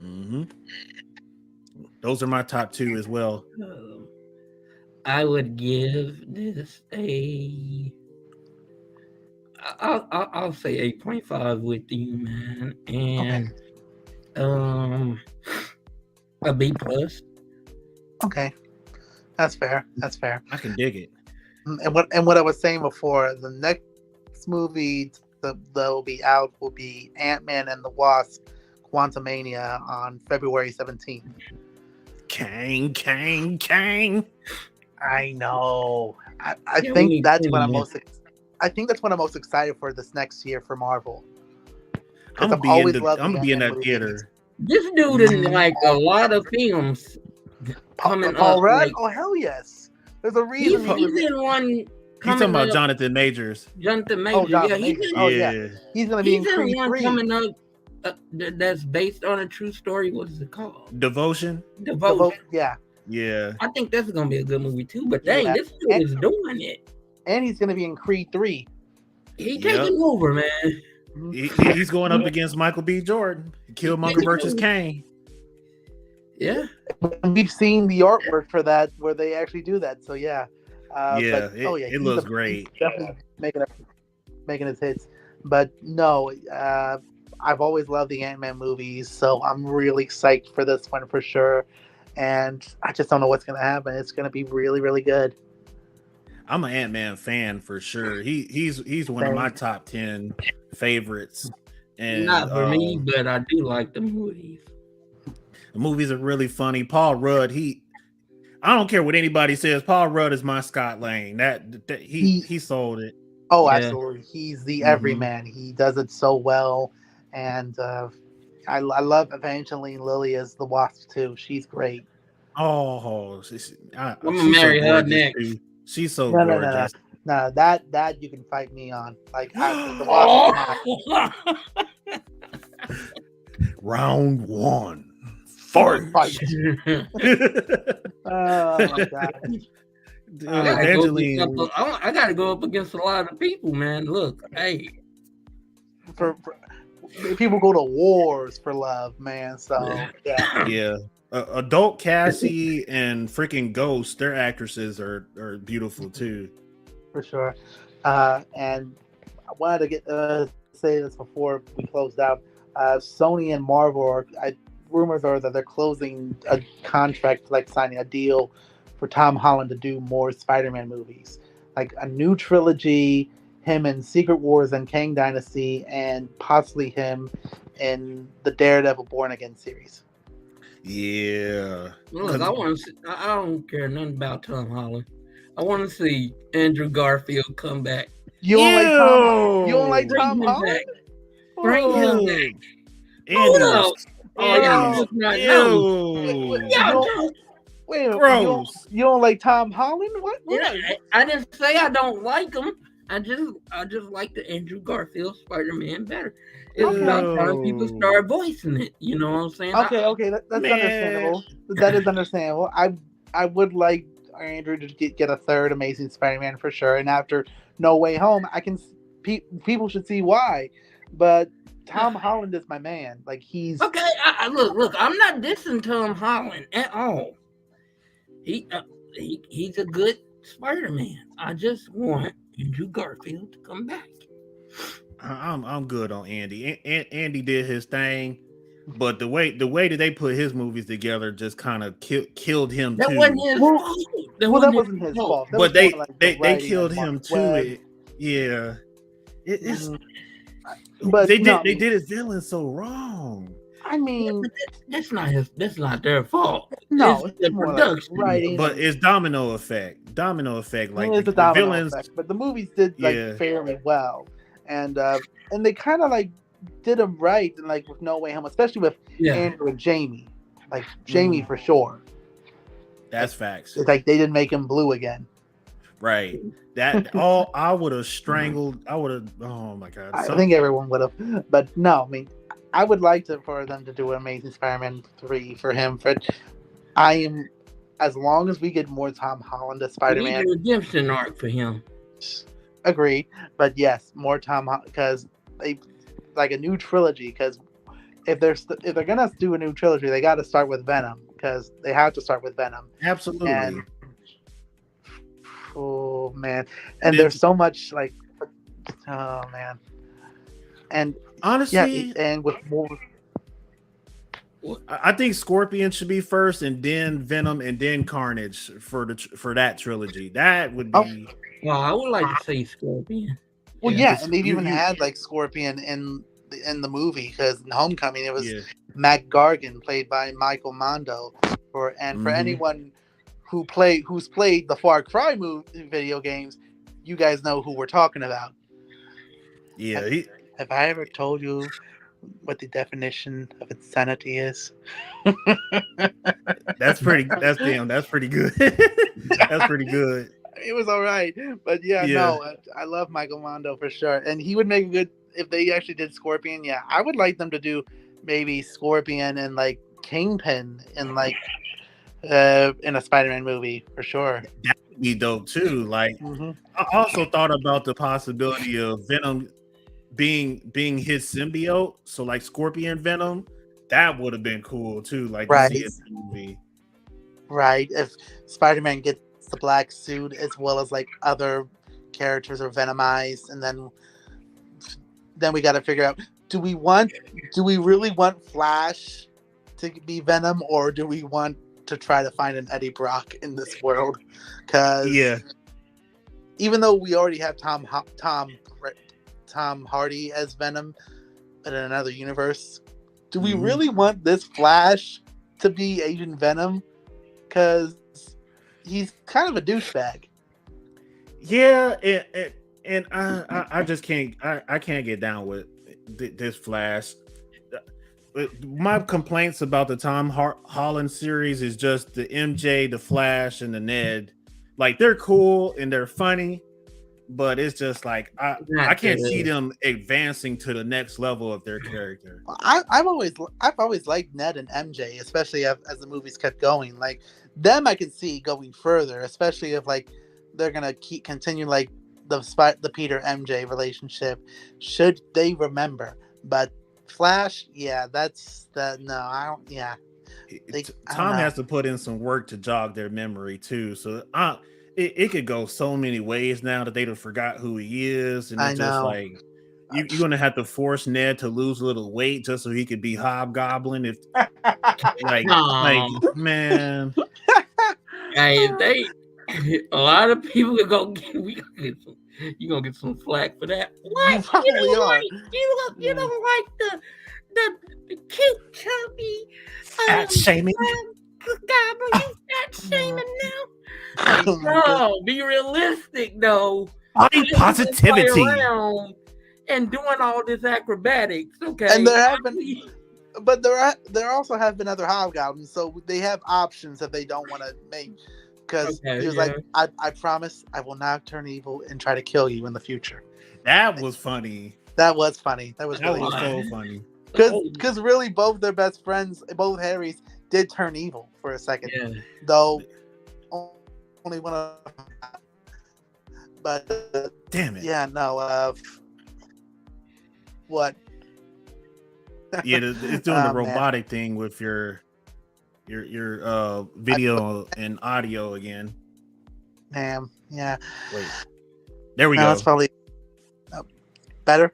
[SPEAKER 1] Mm-hmm. Those are my top 2 as well.
[SPEAKER 3] I would give this a. I'll say 8.5 with you, man, and a B plus.
[SPEAKER 2] Okay, that's fair. That's fair.
[SPEAKER 1] I can dig it.
[SPEAKER 2] And what I was saying before, the next movie that will be out will be Ant-Man and the Wasp: Quantumania on February 17th.
[SPEAKER 1] Kang, Kang, Kang.
[SPEAKER 2] I know. I think that's what I'm most. I think that's what I'm most excited for this next year for Marvel.
[SPEAKER 1] I'm gonna be in that theater.
[SPEAKER 3] This dude is like a lot of films coming
[SPEAKER 2] Paul
[SPEAKER 3] up.
[SPEAKER 2] Rudd?
[SPEAKER 3] Like,
[SPEAKER 2] oh hell yes! There's a reason.
[SPEAKER 3] He's in one.
[SPEAKER 1] He's talking about Jonathan Majors.
[SPEAKER 3] Jonathan Majors.
[SPEAKER 2] Yeah. He's gonna be in Creed 3.
[SPEAKER 3] Coming up. That's based on a true story. What is it called?
[SPEAKER 1] Devotion.
[SPEAKER 2] Yeah.
[SPEAKER 1] I
[SPEAKER 3] think that's gonna be a good movie too. But dang, this dude is doing it.
[SPEAKER 2] And he's gonna be in Creed 3.
[SPEAKER 3] He taking over, man.
[SPEAKER 1] He's going up against Michael B. Jordan. Killmonger versus Kane.
[SPEAKER 3] Yeah.
[SPEAKER 2] We've seen the artwork for that where they actually do that. So yeah.
[SPEAKER 1] It looks great.
[SPEAKER 2] Definitely making his hits. But no, I've always loved the Ant-Man movies, so I'm really psyched for this one for sure. And I just don't know what's gonna happen. It's gonna be really, really good.
[SPEAKER 1] I'm an Ant-Man fan for sure. He's one of my top 10 favorites. And
[SPEAKER 3] not for me, but I do like the movies.
[SPEAKER 1] The movies are really funny. Paul Rudd, I don't care what anybody says. Paul Rudd is my Scott Lang. He sold it.
[SPEAKER 2] Oh, yeah. Absolutely. He's the everyman. He does it so well. And I love Evangeline Lilly as the Wasp too. She's great.
[SPEAKER 1] Oh,
[SPEAKER 3] I'm gonna marry her next. Too.
[SPEAKER 1] She's so gorgeous.
[SPEAKER 2] No, that you can fight me on. Like the Wasp.
[SPEAKER 1] Round 1. Fight.
[SPEAKER 2] Oh my god.
[SPEAKER 3] I gotta go up against a lot of people, man. Look, hey.
[SPEAKER 2] For people go to wars for love, man. So
[SPEAKER 1] yeah. Adult Cassie and freaking Ghost, their actresses are beautiful too.
[SPEAKER 2] For sure. And I wanted to say this before we closed out. Sony and Marvel rumors are that they're closing a contract, like signing a deal for Tom Holland to do more Spider-Man movies, like a new trilogy, him in Secret Wars and Kang Dynasty, and possibly him in the Daredevil Born Again series.
[SPEAKER 1] Yeah.
[SPEAKER 3] Look, I don't care nothing about Tom Holland. I want to see Andrew Garfield come back.
[SPEAKER 2] You don't like Tom Holland?
[SPEAKER 3] Bring him back.
[SPEAKER 1] Andy,
[SPEAKER 3] Oh, y'all just not know.
[SPEAKER 2] Wait,
[SPEAKER 1] gross.
[SPEAKER 2] You don't like Tom Holland? What?
[SPEAKER 3] I didn't say I don't like him. I just like the Andrew Garfield Spider-Man better. It's about time people start voicing it. You know what I'm saying?
[SPEAKER 2] Okay, that's understandable. That is understandable. I would like Andrew to get a third Amazing Spider-Man for sure. And after No Way Home, people should see why. But Tom Holland is my man. Like he's
[SPEAKER 3] okay. Look. I'm not dissing Tom Holland at all. He's a good Spider-Man. I just want Andrew Garfield to come back.
[SPEAKER 1] I'm good on Andy. Andy did his thing, but the way that they put his movies together just kind of killed him
[SPEAKER 3] that
[SPEAKER 1] too.
[SPEAKER 3] Wasn't his fault.
[SPEAKER 2] That wasn't his fault.
[SPEAKER 1] But they killed him too. Yeah. It's but they did his villain so wrong.
[SPEAKER 2] I mean,
[SPEAKER 3] that's not their fault.
[SPEAKER 2] No,
[SPEAKER 3] it's the production,
[SPEAKER 2] writing.
[SPEAKER 1] But it's domino effect. Like
[SPEAKER 2] it's a domino effect. But the movies did fairly well, and they kind of like did them right, and like with No Way Home, especially with Andrew and Jamie, like Jamie for sure.
[SPEAKER 1] That's facts.
[SPEAKER 2] It's like they didn't make him blue again.
[SPEAKER 1] Right. That all I would have strangled. I would have. Oh my god.
[SPEAKER 2] I think everyone would have, but no. I mean, I would like for them to do an Amazing Spider-Man 3 for him. As long as we get more Tom Holland as Spider-Man.
[SPEAKER 3] We need a redemption arc for him.
[SPEAKER 2] Agreed, but yes, more Tom because they like a new trilogy. Because if they're gonna do a new trilogy, they got to start with Venom because they have to start with Venom.
[SPEAKER 1] Absolutely.
[SPEAKER 2] And, oh man, and there's so much like, oh man, and
[SPEAKER 1] honestly,
[SPEAKER 2] and with more.
[SPEAKER 1] I think Scorpion should be first, and then Venom, and then Carnage for that trilogy. That would be.
[SPEAKER 3] Well, I would like to see Scorpion.
[SPEAKER 2] Well, and they've even had like Scorpion in the movie because in Homecoming it was Mac Gargan played by Michael Mondo. For anyone who's played the Far Cry video games, you guys know who we're talking about.
[SPEAKER 1] Yeah.
[SPEAKER 2] Have I ever told you what the definition of insanity is?
[SPEAKER 1] That's pretty good. That's pretty good.
[SPEAKER 2] It was all right, but no, I love Michael Mondo for sure, and he would make a good if they actually did Scorpion. Yeah, I would like them to do maybe Scorpion and like Kingpin and like in a Spider-Man movie for sure.
[SPEAKER 1] That would be dope too. Like I also thought about the possibility of Venom being his symbiote, so like Scorpion Venom, that would have been cool too. Like to see it in the movie.
[SPEAKER 2] Right, if Spider-Man gets the black suit as well as like other characters are venomized, and then we got to figure out: do we really want Flash to be Venom, or do we want to try to find an Eddie Brock in this world? Because even though we already have Tom Hardy as Venom in another universe, do we really want this Flash to be Agent Venom? Because he's kind of a douchebag.
[SPEAKER 1] Yeah, and I just can't get down with this Flash. My complaints about the Tom Holland series is just the MJ, the Flash, and the Ned. Like they're cool and they're funny, but it's just like I can't see them advancing to the next level of their character.
[SPEAKER 2] I've always liked Ned and MJ, especially as the movies kept going. Like them, I can see going further, especially if like they're gonna continue like the Peter MJ relationship. Should they remember? But Flash, that's the no. I don't. Yeah,
[SPEAKER 1] Tom has to put in some work to jog their memory too. So it could go so many ways now that they'd forgot who he is, and it's just like you're gonna have to force Ned to lose a little weight just so he could be Hobgoblin. If like man,
[SPEAKER 3] hey, a lot of people are gonna you're gonna get some flack for that. What? You don't like the cute chubby
[SPEAKER 1] fat shaming
[SPEAKER 3] goblin? You fat shaming now? No, be realistic though.
[SPEAKER 1] Body positivity.
[SPEAKER 3] and doing all this acrobatics. Okay,
[SPEAKER 2] and there have been, but there also have been other hobgoblins, so they have options if they don't want to make. Because he was like, I promise I will not turn evil and try to kill you in the future.
[SPEAKER 1] That was funny.
[SPEAKER 2] That was funny. That was really
[SPEAKER 1] so funny.
[SPEAKER 2] Because really, both their best friends, both Harrys, did turn evil for a second.
[SPEAKER 3] Yeah.
[SPEAKER 2] Though only one of them. But
[SPEAKER 1] damn it.
[SPEAKER 2] Yeah, no. What?
[SPEAKER 1] Yeah, it's doing the robotic thing with your video and audio again.
[SPEAKER 2] Damn. Yeah.
[SPEAKER 1] Wait. There we go.
[SPEAKER 2] That's probably better.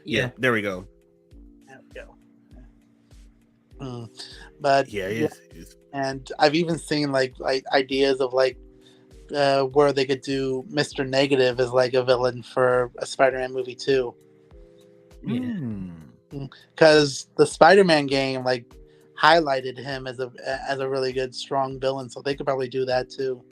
[SPEAKER 3] Yeah.
[SPEAKER 1] There we go.
[SPEAKER 2] There we go. But
[SPEAKER 1] yeah,
[SPEAKER 2] and I've even seen like ideas of like where they could do Mr. Negative as like a villain for a Spider-Man movie too.
[SPEAKER 3] Yeah.
[SPEAKER 2] Because the Spider-Man game like highlighted him as a really good strong villain, so they could probably do that too.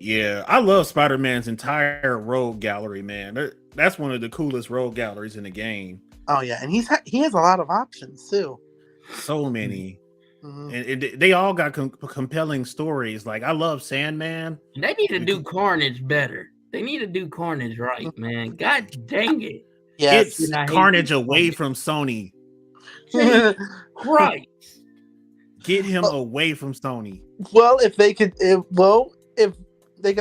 [SPEAKER 1] Yeah, I love Spider-Man's entire rogue gallery, man. That's one of the coolest rogue galleries in the game.
[SPEAKER 2] Oh yeah, and he has a lot of options too.
[SPEAKER 1] So many. And they all got compelling stories. Like, I love Sandman.
[SPEAKER 3] They need to do Carnage better. They need to do Carnage right, man. God dang it.
[SPEAKER 2] Yes.
[SPEAKER 1] It's Carnage away from Sony.
[SPEAKER 3] Right.
[SPEAKER 1] Get him away from Sony.
[SPEAKER 2] Well, if they could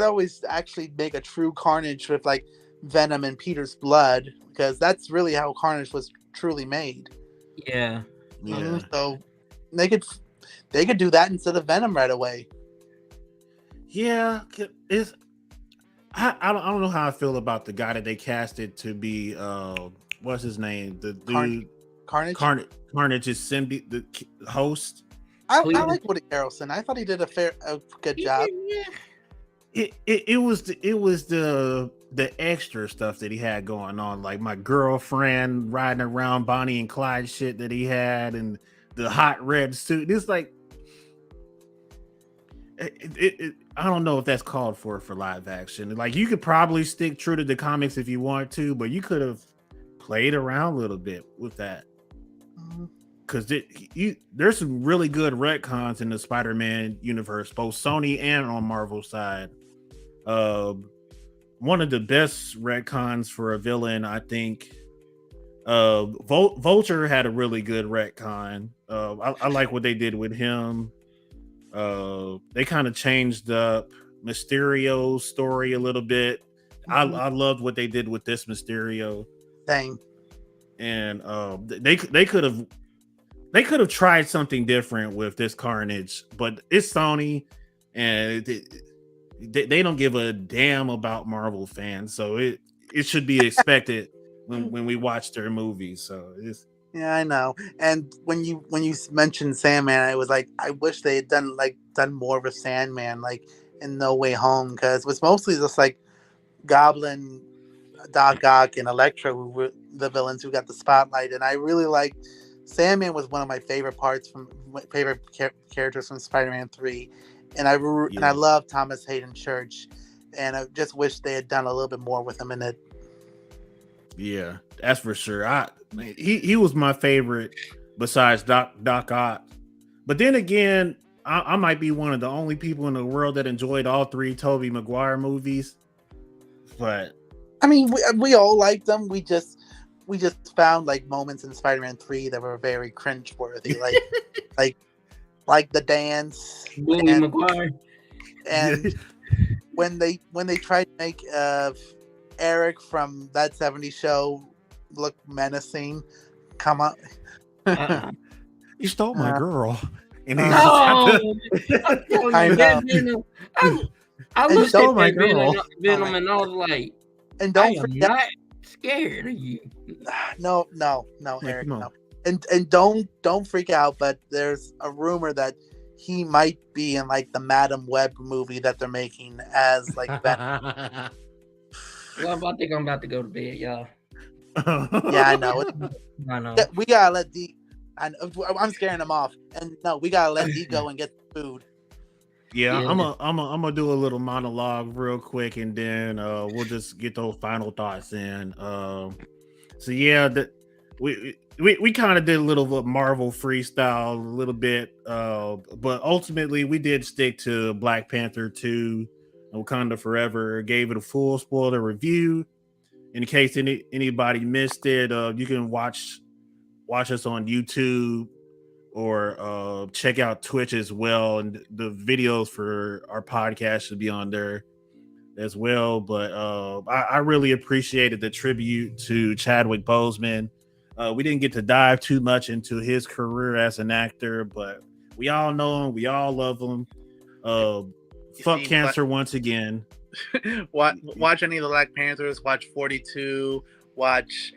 [SPEAKER 2] always actually make a true Carnage with like Venom and Peter's blood, because that's really how Carnage was truly made.
[SPEAKER 3] Yeah.
[SPEAKER 2] So they could do that instead of Venom right away.
[SPEAKER 1] Yeah, I don't know how I feel about the guy that they casted to be what's his name, the dude Carnage's the host.
[SPEAKER 2] I like Woody Harrelson. I thought he did a good job.
[SPEAKER 1] It was the extra stuff that he had going on, like my girlfriend riding around Bonnie and Clyde shit that he had, and the hot red suit. It's like I don't know if that's called for live action. Like, you could probably stick true to the comics if you want to, but you could have played around a little bit with that. Because there's some really good retcons in the Spider-Man universe, both Sony and on Marvel's side. One of the best retcons for a villain, I think, Vulture had a really good retcon. I like what they did with him. They kind of changed up Mysterio's story a little bit. I loved what they did with this Mysterio.
[SPEAKER 2] Dang.
[SPEAKER 1] And they could have tried something different with this Carnage, but it's Sony, and they don't give a damn about Marvel fans, so it should be expected when we watch their movies. So it's.
[SPEAKER 2] Yeah, I know. And when you mentioned Sandman, I was like, I wish they had done more with Sandman, like in No Way Home, because it was mostly just like Goblin, Doc Ock, and Electro who were the villains who got the spotlight. And I really like Sandman was one of my favorite characters from Spider-Man 3, and I love Thomas Hayden Church, and I just wish they had done a little bit more with him in it.
[SPEAKER 1] Yeah, that's for sure. He was my favorite besides Doc Ock. But then again, I might be one of the only people in the world that enjoyed all three Tobey Maguire movies. But
[SPEAKER 2] I mean, we all liked them. We just found like moments in Spider-Man 3 that were very cringe-worthy, like the dance.
[SPEAKER 3] Maguire.
[SPEAKER 2] And when they tried to make Eric from That 70s Show look menacing, come on.
[SPEAKER 1] You stole my girl. And
[SPEAKER 3] I looked at my girl. Venom, and I was like,
[SPEAKER 2] and don't
[SPEAKER 3] forget, not scared of you.
[SPEAKER 2] No, Eric, no. And don't freak out, but there's a rumor that he might be in like the Madam Web movie that they're making as like Venom.
[SPEAKER 3] Well, I think I'm about to go to bed, y'all.
[SPEAKER 2] Yeah, I know.
[SPEAKER 3] I know.
[SPEAKER 2] We gotta let I'm scaring him off, and no, we gotta let D go and get food.
[SPEAKER 1] Yeah, I'm gonna do a little monologue real quick, and then we'll just get those final thoughts in. So yeah, we kind of did a little Marvel freestyle, a little bit, but ultimately we did stick to Black Panther 2, Wakanda Forever. Gave it a full spoiler review. In case anybody missed it, you can watch us on YouTube or check out Twitch as well, and the videos for our podcast should be on there as well. But I really appreciated the tribute to Chadwick Boseman. We didn't get to dive too much into his career as an actor, but we all know him, we all love him. Fuck cancer once again.
[SPEAKER 2] Watch any of the Black Panthers, watch 42, watch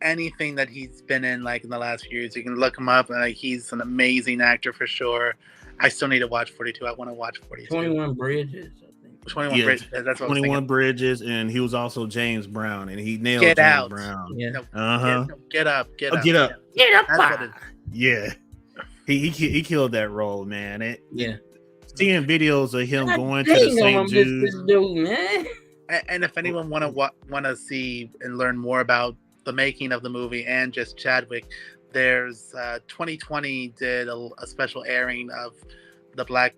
[SPEAKER 2] anything that he's been in like in the last few years. You can look him up, and like he's an amazing actor for sure. I still need to watch 42. I want to watch 42.
[SPEAKER 3] 21 Bridges, I think.
[SPEAKER 2] 21 Bridges. That's what
[SPEAKER 1] 21 Bridges, and he was also James Brown, and he nailed
[SPEAKER 2] Get
[SPEAKER 1] James
[SPEAKER 2] out.
[SPEAKER 1] Brown.
[SPEAKER 3] Yeah.
[SPEAKER 2] Get up.
[SPEAKER 1] Get up.
[SPEAKER 2] That's what it is.
[SPEAKER 1] Yeah. He killed that role, man.
[SPEAKER 3] Yeah.
[SPEAKER 1] Seeing videos of him going to the St. Jude's.
[SPEAKER 3] Man.
[SPEAKER 2] And if anyone want to see and learn more about the making of the movie and just Chadwick, there's 2020 did a special airing of the Black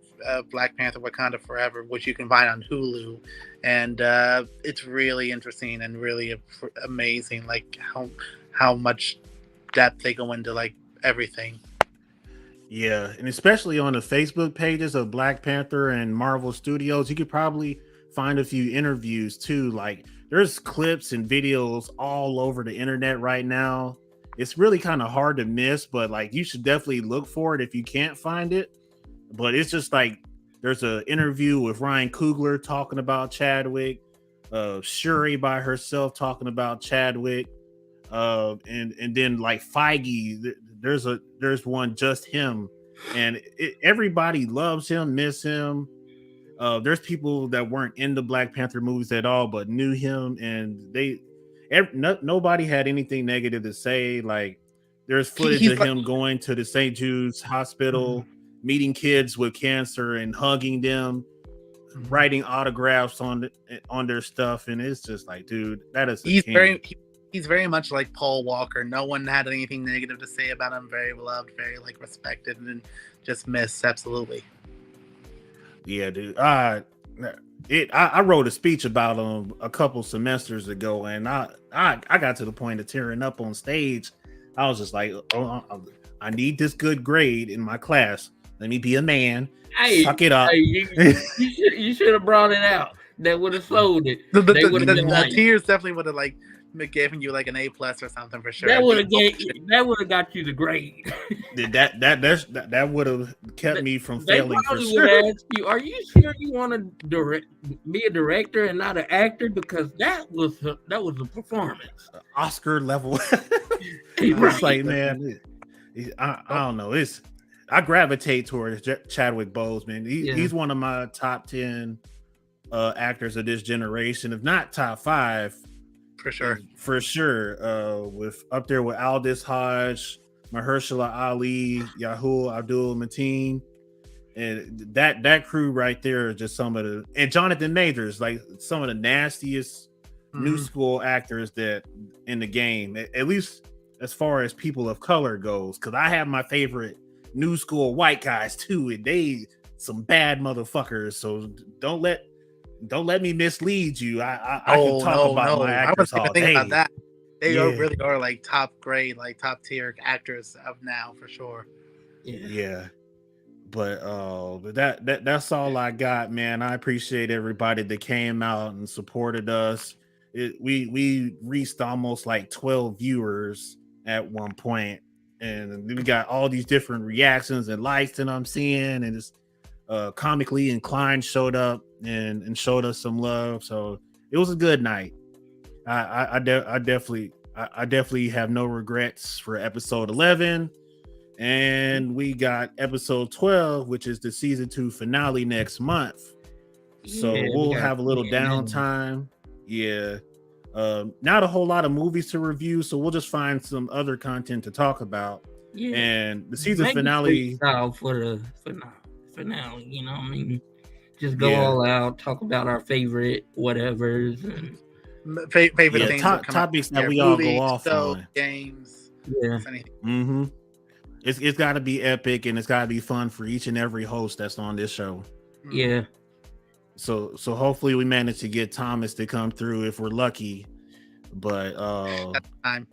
[SPEAKER 2] Panther Wakanda Forever, which you can find on Hulu, and it's really interesting and really amazing, like how much depth they go into like everything.
[SPEAKER 1] Yeah, and especially on the Facebook pages of Black Panther and Marvel Studios, you could probably find a few interviews too. Like there's clips and videos all over the internet right now. It's really kind of hard to miss, but like you should definitely look for it if you can't find it. But it's just like there's an interview with Ryan Coogler talking about Chadwick, Shuri by herself talking about Chadwick, and then like Feige. There's one just him, and everybody loves him, miss him. There's people that weren't in the Black Panther movies at all, but knew him, and nobody had anything negative to say. Like there's footage of him going to the St. Jude's Hospital, meeting kids with cancer and hugging them, writing autographs on their stuff, and it's just like, dude, that is
[SPEAKER 2] he's very much like Paul Walker. No one had anything negative to say about him. Very loved, very like respected, and just missed absolutely.
[SPEAKER 1] Yeah, dude. I wrote a speech about him a couple semesters ago, and I got to the point of tearing up on stage. I was just like, oh, I need this good grade in my class. Let me be a man. Suck it up.
[SPEAKER 3] You should have brought it out. That would have sold it.
[SPEAKER 2] The tears definitely would have like given you like an A+ or something for sure.
[SPEAKER 3] That would have got you the grade.
[SPEAKER 1] That would have kept me from failing for sure.
[SPEAKER 3] Would ask you, are you sure you want to be a director and not an actor? Because that was a performance,
[SPEAKER 1] Oscar level. It's like, man, I don't know. I gravitate towards Chadwick Boseman. He's one of my top 10 actors of this generation, if not top 5. For sure. With up there with Aldous Hodge, Mahershala Ali, Yahul Abdul Mateen, and that crew right there is just and Jonathan Majors, like some of the nastiest new school actors that in the game, at least as far as people of color goes. Because I have my favorite new school white guys too, and they some bad motherfuckers. So don't let me mislead you. I can talk about my actors all day.
[SPEAKER 2] About that. They really are like top grade, like top tier actors of now for sure.
[SPEAKER 1] Yeah. But that's all I got, man. I appreciate everybody that came out and supported us. We reached almost like 12 viewers at one point, and we got all these different reactions and likes that I'm seeing, and it's Comically Inclined showed up and showed us some love. So it was a good night. I definitely have no regrets for episode 11, and we got episode 12, which is the season 2 finale next month. So we'll have a little downtime. Not a whole lot of movies to review, so we'll just find some other content to talk about. And the season finale
[SPEAKER 3] for the finale. for now. You know, I mean, just go all out, talk about our favorite whatevers and
[SPEAKER 2] favorite things that come
[SPEAKER 1] topics
[SPEAKER 2] out.
[SPEAKER 1] that we all go off
[SPEAKER 2] shows,
[SPEAKER 1] on.
[SPEAKER 2] Games.
[SPEAKER 3] Yeah.
[SPEAKER 1] Mm-hmm. It's got to be epic and it's got to be fun for each and every host that's on this show.
[SPEAKER 3] Yeah.
[SPEAKER 1] So hopefully we manage to get Thomas to come through if we're lucky, but
[SPEAKER 2] time.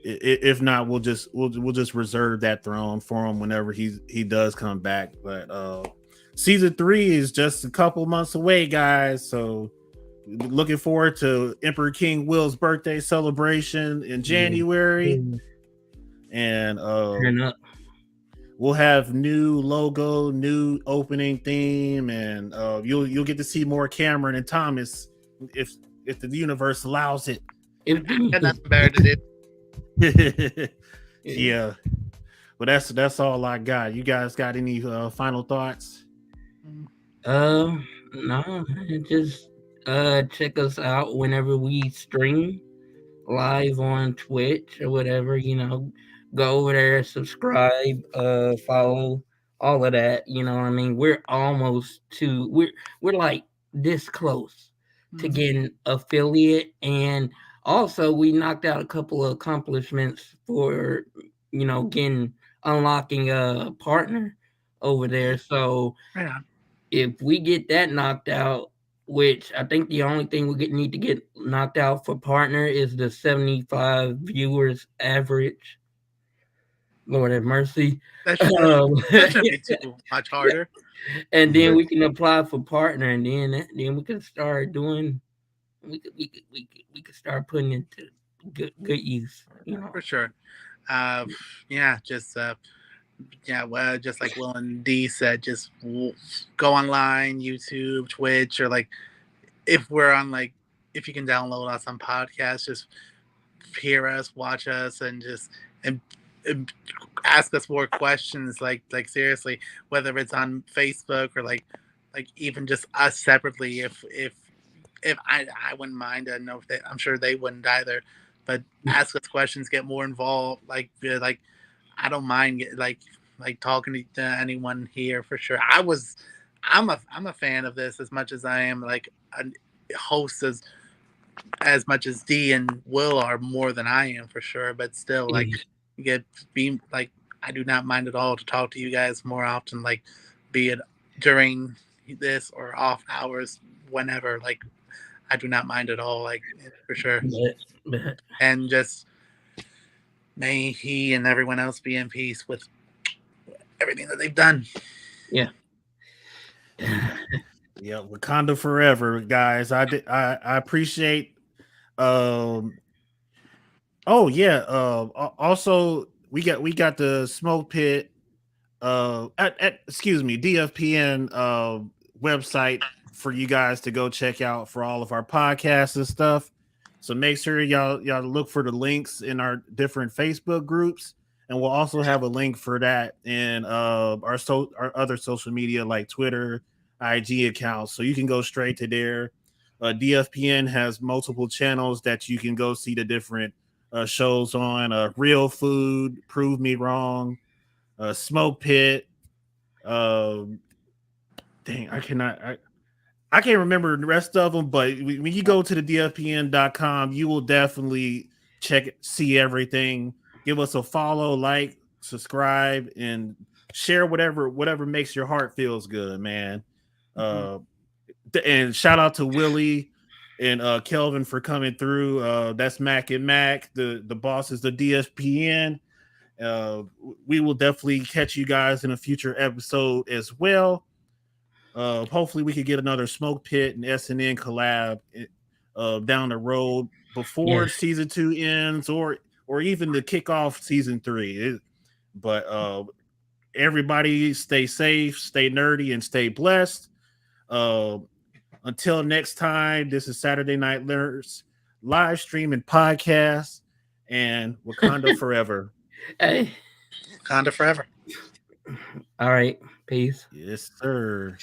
[SPEAKER 1] If not, we'll just reserve that throne for him whenever he does come back. But season 3 is just a couple months away, guys. So looking forward to Emperor King Will's birthday celebration in January. And we'll have new logo, new opening theme, and you'll get to see more Cameron and Thomas if the universe allows it.
[SPEAKER 2] Nothing better to do.
[SPEAKER 1] Yeah. Well, that's all I got. You guys got any final thoughts?
[SPEAKER 3] No, just check us out whenever we stream live on Twitch or whatever, you know. Go over there, subscribe, follow, all of that, you know what I mean? We're almost we're like this close to getting affiliate, and also we knocked out a couple of accomplishments for, you know, unlocking a partner over there. So if we get that knocked out, which I think the only thing we need to get knocked out for partner is the 75 viewers average. Lord have mercy.
[SPEAKER 2] That should be too much harder.
[SPEAKER 3] And then we can apply for partner, and then we can start doing. We could start putting into good use. You know,
[SPEAKER 2] for sure. Just just like Will and D said, just go online, YouTube, Twitch, or like if we're on if you can download us on podcasts, just hear us, watch us, and just and ask us more questions. Like seriously, whether it's on Facebook or like even just us separately. If I wouldn't mind. I know I'm sure they wouldn't either. But ask us questions, get more involved. Like I don't mind talking to anyone here for sure. I'm a fan of this as much as I am like a host as much as D and Will are more than I am for sure. But still, I do not mind at all to talk to you guys more often. Like, be it during this or off hours, whenever. Like, I do not mind at all. Like, for sure. And just may he and everyone else be in peace with everything that they've done.
[SPEAKER 3] Yeah.
[SPEAKER 1] Yeah, Wakanda forever, guys. I appreciate. Also, we got the Smoke Pit. Excuse me, DFPN website for you guys to go check out for all of our podcasts and stuff. So make sure y'all look for the links in our different Facebook groups, and we'll also have a link for that in our other social media like Twitter, IG accounts. So you can go straight to there. DFPN has multiple channels that you can go see the different shows on. Real Food, Prove Me Wrong, Smoke Pit. Dang, I can't remember the rest of them, but when you go to the DFPN.com, you will definitely see everything. Give us a follow, like, subscribe, and share whatever makes your heart feels good, man. And shout out to Willie and Kelvin for coming through. That's Mac and Mac. The boss is the DFPN. We will definitely catch you guys in a future episode as well. Hopefully we could get another Smoke Pit and SNN collab down the road before season 2 ends or even to kick off season 3. But everybody stay safe, stay nerdy, and stay blessed. Until next time, this is Saturday Night Nerds live stream and podcast, and Wakanda forever.
[SPEAKER 3] Hey,
[SPEAKER 2] Wakanda forever.
[SPEAKER 3] All right, peace.
[SPEAKER 1] Yes, sir.